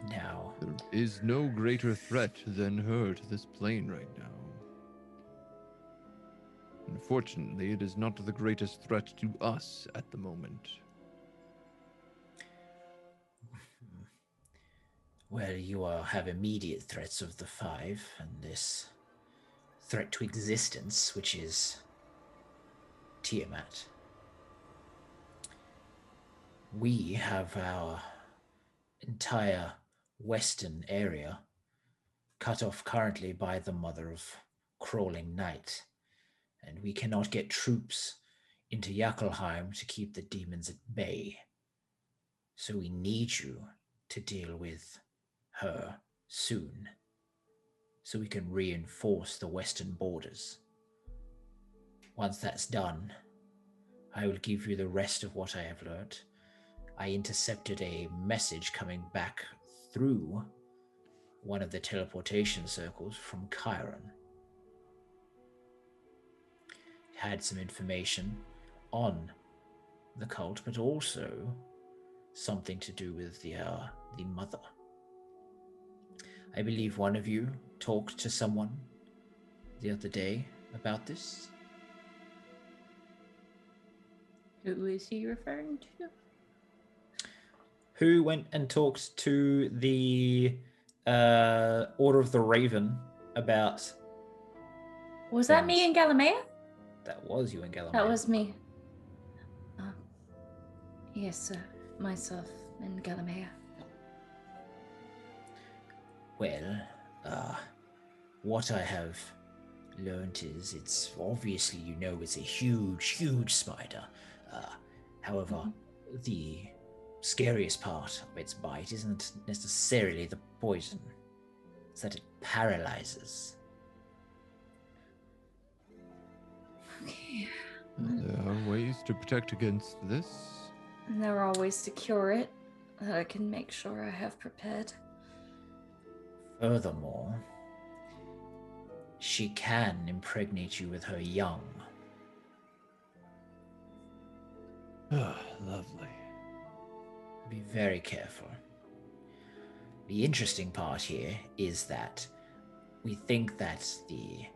Now, There is no greater threat than her to this plane right now. Unfortunately, it is not the greatest threat to us at the moment. well, you all have immediate threats of the five, and this threat to existence, which is Tiamat. We have our entire western area cut off currently by the Mother of Crawling Night, and we cannot get troops into Yakelheim to keep the demons at bay. So we need you to deal with her soon, so we can reinforce the western borders. Once that's done, I will give you the rest of what I have learnt. I intercepted a message coming back through one of the teleportation circles from Chiron. It had some information on the cult, but also something to do with the mother. I believe one of you talked to someone the other day about this. Who is he referring to? Who went and talked to the Order of the Raven about... Was that me and Galamea? That was you and Galamea. That was me. Yes, myself and Galamea. Well, what I have learnt is it's obviously, it's a huge spider. However, the scariest part of its bite isn't necessarily the poison. It's that it paralyzes. Okay. There are ways to protect against this. And there are ways to cure it that I can make sure I have prepared. Furthermore, she can impregnate you with her young. Lovely. Be very careful. The interesting part here is that we think that the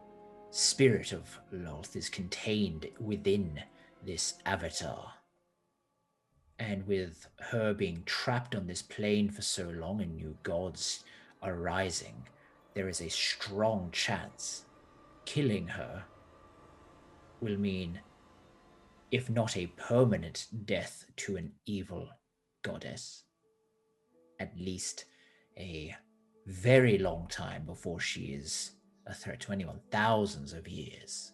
spirit of Lolth is contained within this avatar. And with her being trapped on this plane for so long and new gods arising, there is a strong chance killing her will mean, if not a permanent death to an evil goddess, at least a very long time before she is a threat to anyone, thousands of years.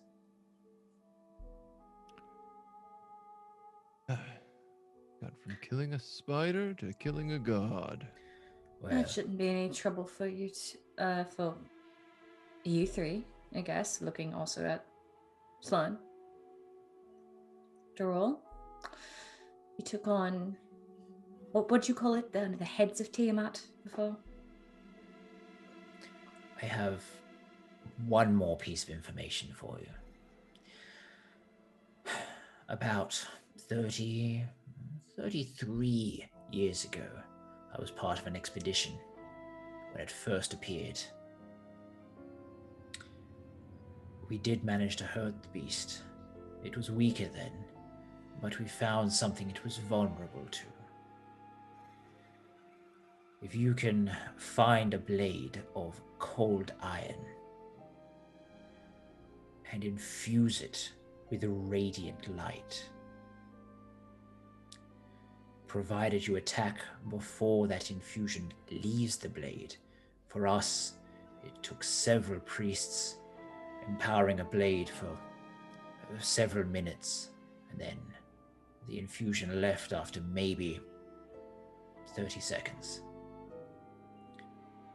Got from killing a spider to killing a god. Well, That shouldn't be any trouble for you, for you three, I guess. Looking also at Slun. Darul. You took on, what'd you call it? The heads of Tiamat before? I have one more piece of information for you. About 33 years ago, I was part of an expedition when it first appeared. We did manage to hurt the beast. It was weaker then, but we found something it was vulnerable to. If you can find a blade of cold iron and infuse it with a radiant light, provided you attack before that infusion leaves the blade. For us, it took several priests empowering a blade for several minutes, and then the infusion left after maybe 30 seconds.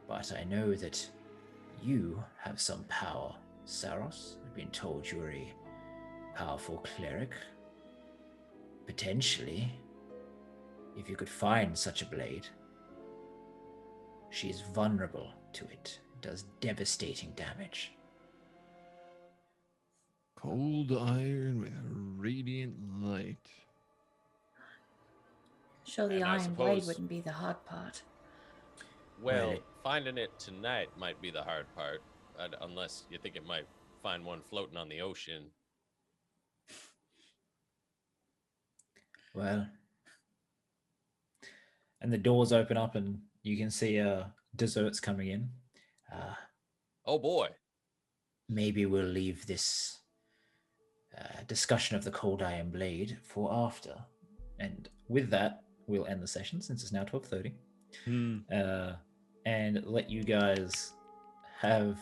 But I know that you have some power, Saros. I've been told you're a powerful cleric. Potentially, if you could find such a blade. She is vulnerable to it. It does devastating damage. Cold iron with radiant light. Show the And I iron blade suppose- wouldn't be the hard part. Well, Well, finding it tonight might be the hard part, unless you think it might find one floating on the ocean. Well, And the doors open up, and you can see desserts coming in. Oh boy. maybe we'll leave this discussion of the cold iron blade for after. And with that, we'll end the session since it's now 12:30, and let you guys have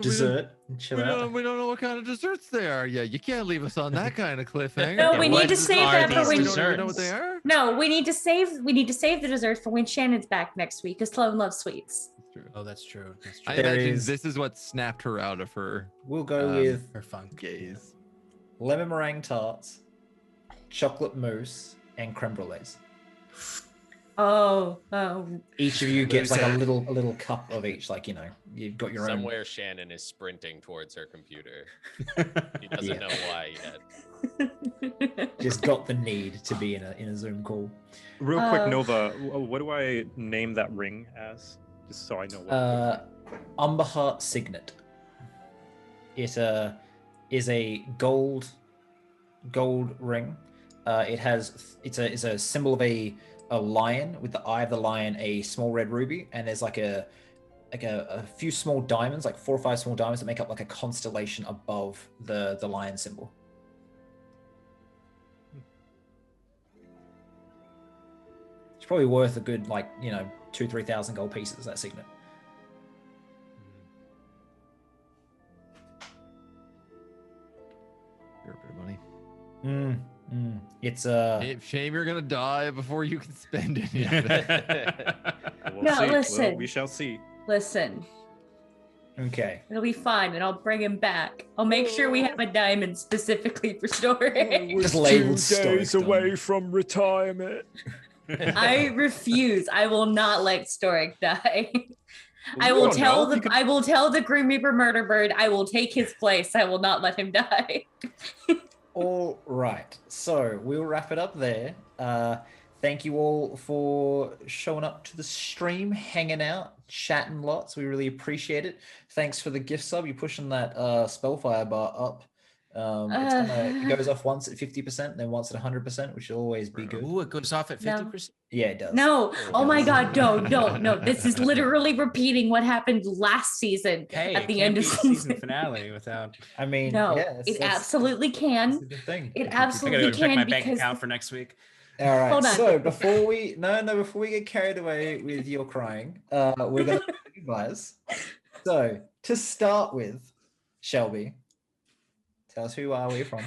dessert and chill out. We don't know what kind of desserts they are yet. You can't leave us on that kind of cliffhanger. No, we need to What save are that for these when. We don't even know what they are. No, we need to save the dessert for when Shannon's back next week, because Sloan loves sweets. That's true. Oh, that's true. That's I true. There imagine is- this is what snapped her out of her We'll go with Her funk. gaze. lemon meringue tarts, chocolate mousse, and creme brulees. Oh. Each of you gets like a Loser. little cup of each. Like, you know, you've got your own. Somewhere Shannon is sprinting towards her computer. He doesn't Yeah. know why yet. Just got the need to be in a Zoom call. Real quick, Uh, Nova, what do I name that ring as? Just so I know what. Umberhart signet. It is a gold ring. It's a symbol of a lion with the eye of the lion, a small red ruby, and there's like a few small diamonds, like 4 or 5 small diamonds that make up like a constellation above the lion symbol. It's probably worth a good 2,000-3,000 gold pieces, that signet. You're a bit of money. It's Shame you're gonna die before you can spend any of it. We'll No, see. Well, listen. we shall see. Listen, okay. it'll be fine, and I'll bring him back. I'll make sure we have a diamond specifically for storage. Just labeled storage from retirement. I refuse. I will not let Stoic die. I We will don't tell know. the He could- I will tell the Grim Reaper murder bird I will take his place. I will not let him die. All right, so we'll wrap it up there. Thank you all for showing up to the stream, hanging out, chatting lots. We really appreciate it. Thanks for the gift sub. You're pushing that Spellfire bar up. It goes off once at 50%, then once at 100%, which will always be good. Ooh, it goes off at No. 50%. Yeah, it does. No. Oh my does. god, no. This is literally repeating what happened last season Hey, at it the can't end be of the season. season finale without. I mean, No, yeah, it absolutely that's can. the thing. It I gotta absolutely go check can my bank because account for next week. All right. Hold on. So before we get carried away with your crying, we're gonna advise. So to start with, Shelby, tell us who are we from?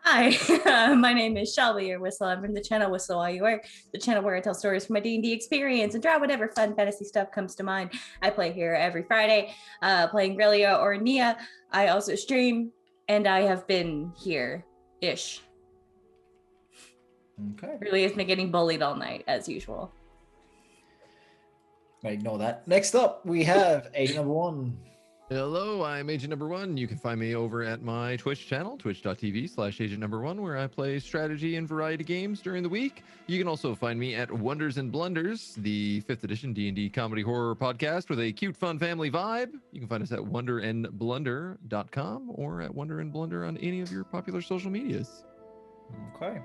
Hi, my name is Shelby or Wystle. I'm from the channel Wystle While You Work, the channel where I tell stories from my D&D experience and draw whatever fun fantasy stuff comes to mind. I play here every Friday, playing Relia or Nia. I also stream, and I have been here-ish. Okay. Really has been getting bullied all night, as usual. Ignore that. Next up, we have AgentNumberOne. Hello, I'm AgentNumberOne. You can find me over at my Twitch channel, twitch.tv/AgentNumberOne, where I play strategy and variety games during the week. You can also find me at Wonders and Blunders, the 5th edition D&D comedy horror podcast with a cute, fun family vibe. You can find us at wonderandblunder.com or at Wonder and Blunder on any of your popular social medias. Okay.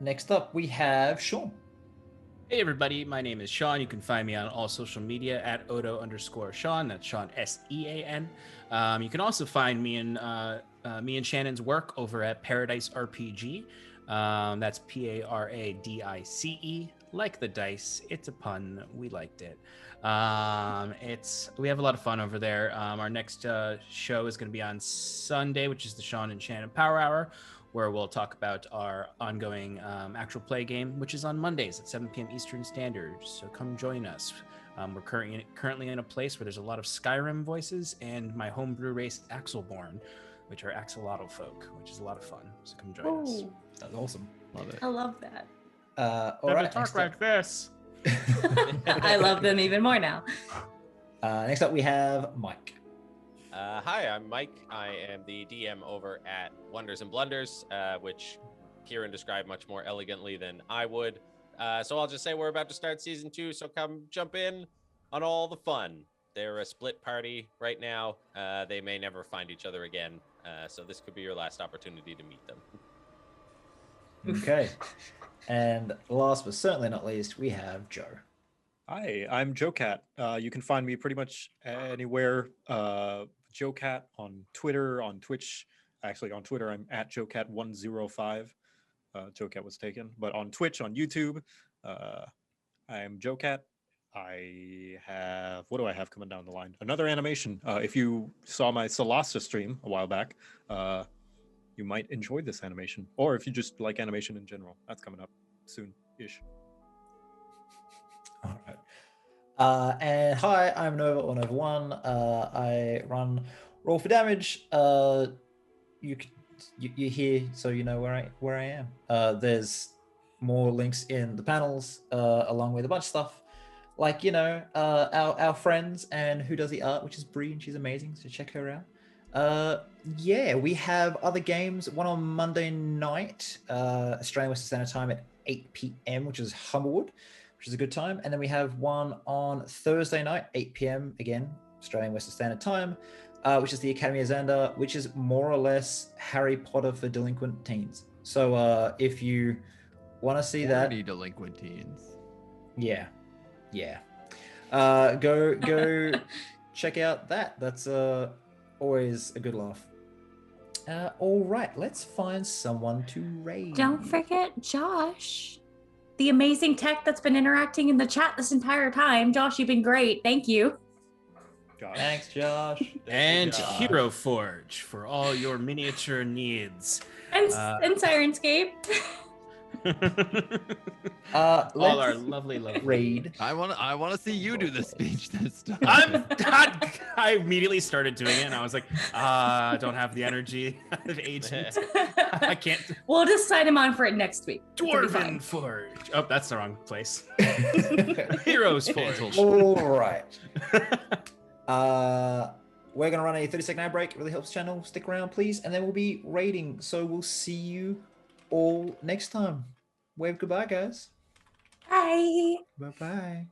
Next up, we have Sean. Hey everybody, my name is Sean. You can find me on all social media at Odo_Sean. That's Sean SEAN. You can also find me in me and Shannon's work over at Paradise RPG. That's PARADICE, like the dice. It's a pun. We liked it. We have a lot of fun over there. Our next show is going to be on Sunday, which is the Sean and Shannon Power Hour, where we'll talk about our ongoing actual play game, which is on Mondays at 7 p.m. Eastern Standard. So come join us. We're currently in a place where there's a lot of Skyrim voices and my homebrew race Axelborn, which are axolotl folk, which is a lot of fun. So come join us. Ooh, That's awesome. Love it. I love that. All Never right. talk like this. I love them even more now. Next up, we have Mike. Hi, I'm Mike. I am the DM over at Wonders and Blunders, which Kieran described much more elegantly than I would. So I'll just say we're about to start season 2, so come jump in on all the fun. They're a split party right now. They may never find each other again, so this could be your last opportunity to meet them. Okay. And last but certainly not least, we have Joe. Hi, I'm JoCat. You can find me pretty much anywhere. JoCat on Twitter, on Twitch. Actually, on Twitter, I'm at JoCat105. JoCat was taken. But on Twitch, on YouTube, I'm JoCat. I have, what do I have coming down the line? Another animation. If you saw my Solasta stream a while back, you might enjoy this animation. Or if you just like animation in general, that's coming up soon-ish. All right. And hi, I'm Nova or Nova One. I run Roll for Damage. You're here, so you know where I am. There's more links in the panels, along with a bunch of stuff, like our friends and who does the art, which is Bree, and she's amazing. So check her out. Yeah, we have other games. One on Monday night, Australian Western Standard Time at 8 p.m., which is Humblewood, which is a good time. And then we have one on Thursday night, 8 p.m., again, Australian Western Standard Time, which is the Academy of Xander, which is more or less Harry Potter for delinquent teens. So if you want to see that... Horny delinquent teens. Yeah. Go check out that. That's always a good laugh. All right, let's find someone to raid. Don't forget Josh, the amazing tech that's been interacting in the chat this entire time. Josh, you've been great. Thank you. Josh. Thanks, Josh. And Josh. Hero Forge for all your miniature needs. And Sirenscape. All our lovely raid. I want to see you do the speech this time. I immediately started doing it, and I was like, I don't have the energy of agent. I can't. We'll just sign him on for it next week. Dwarven Forge. Oh, that's the wrong place. Heroes Forge. All right. We're gonna run a 30-second ad break. It really helps the channel. Stick around, please, and then we'll be raiding. So we'll see you all next time. Wave goodbye, guys. Bye. Bye-bye.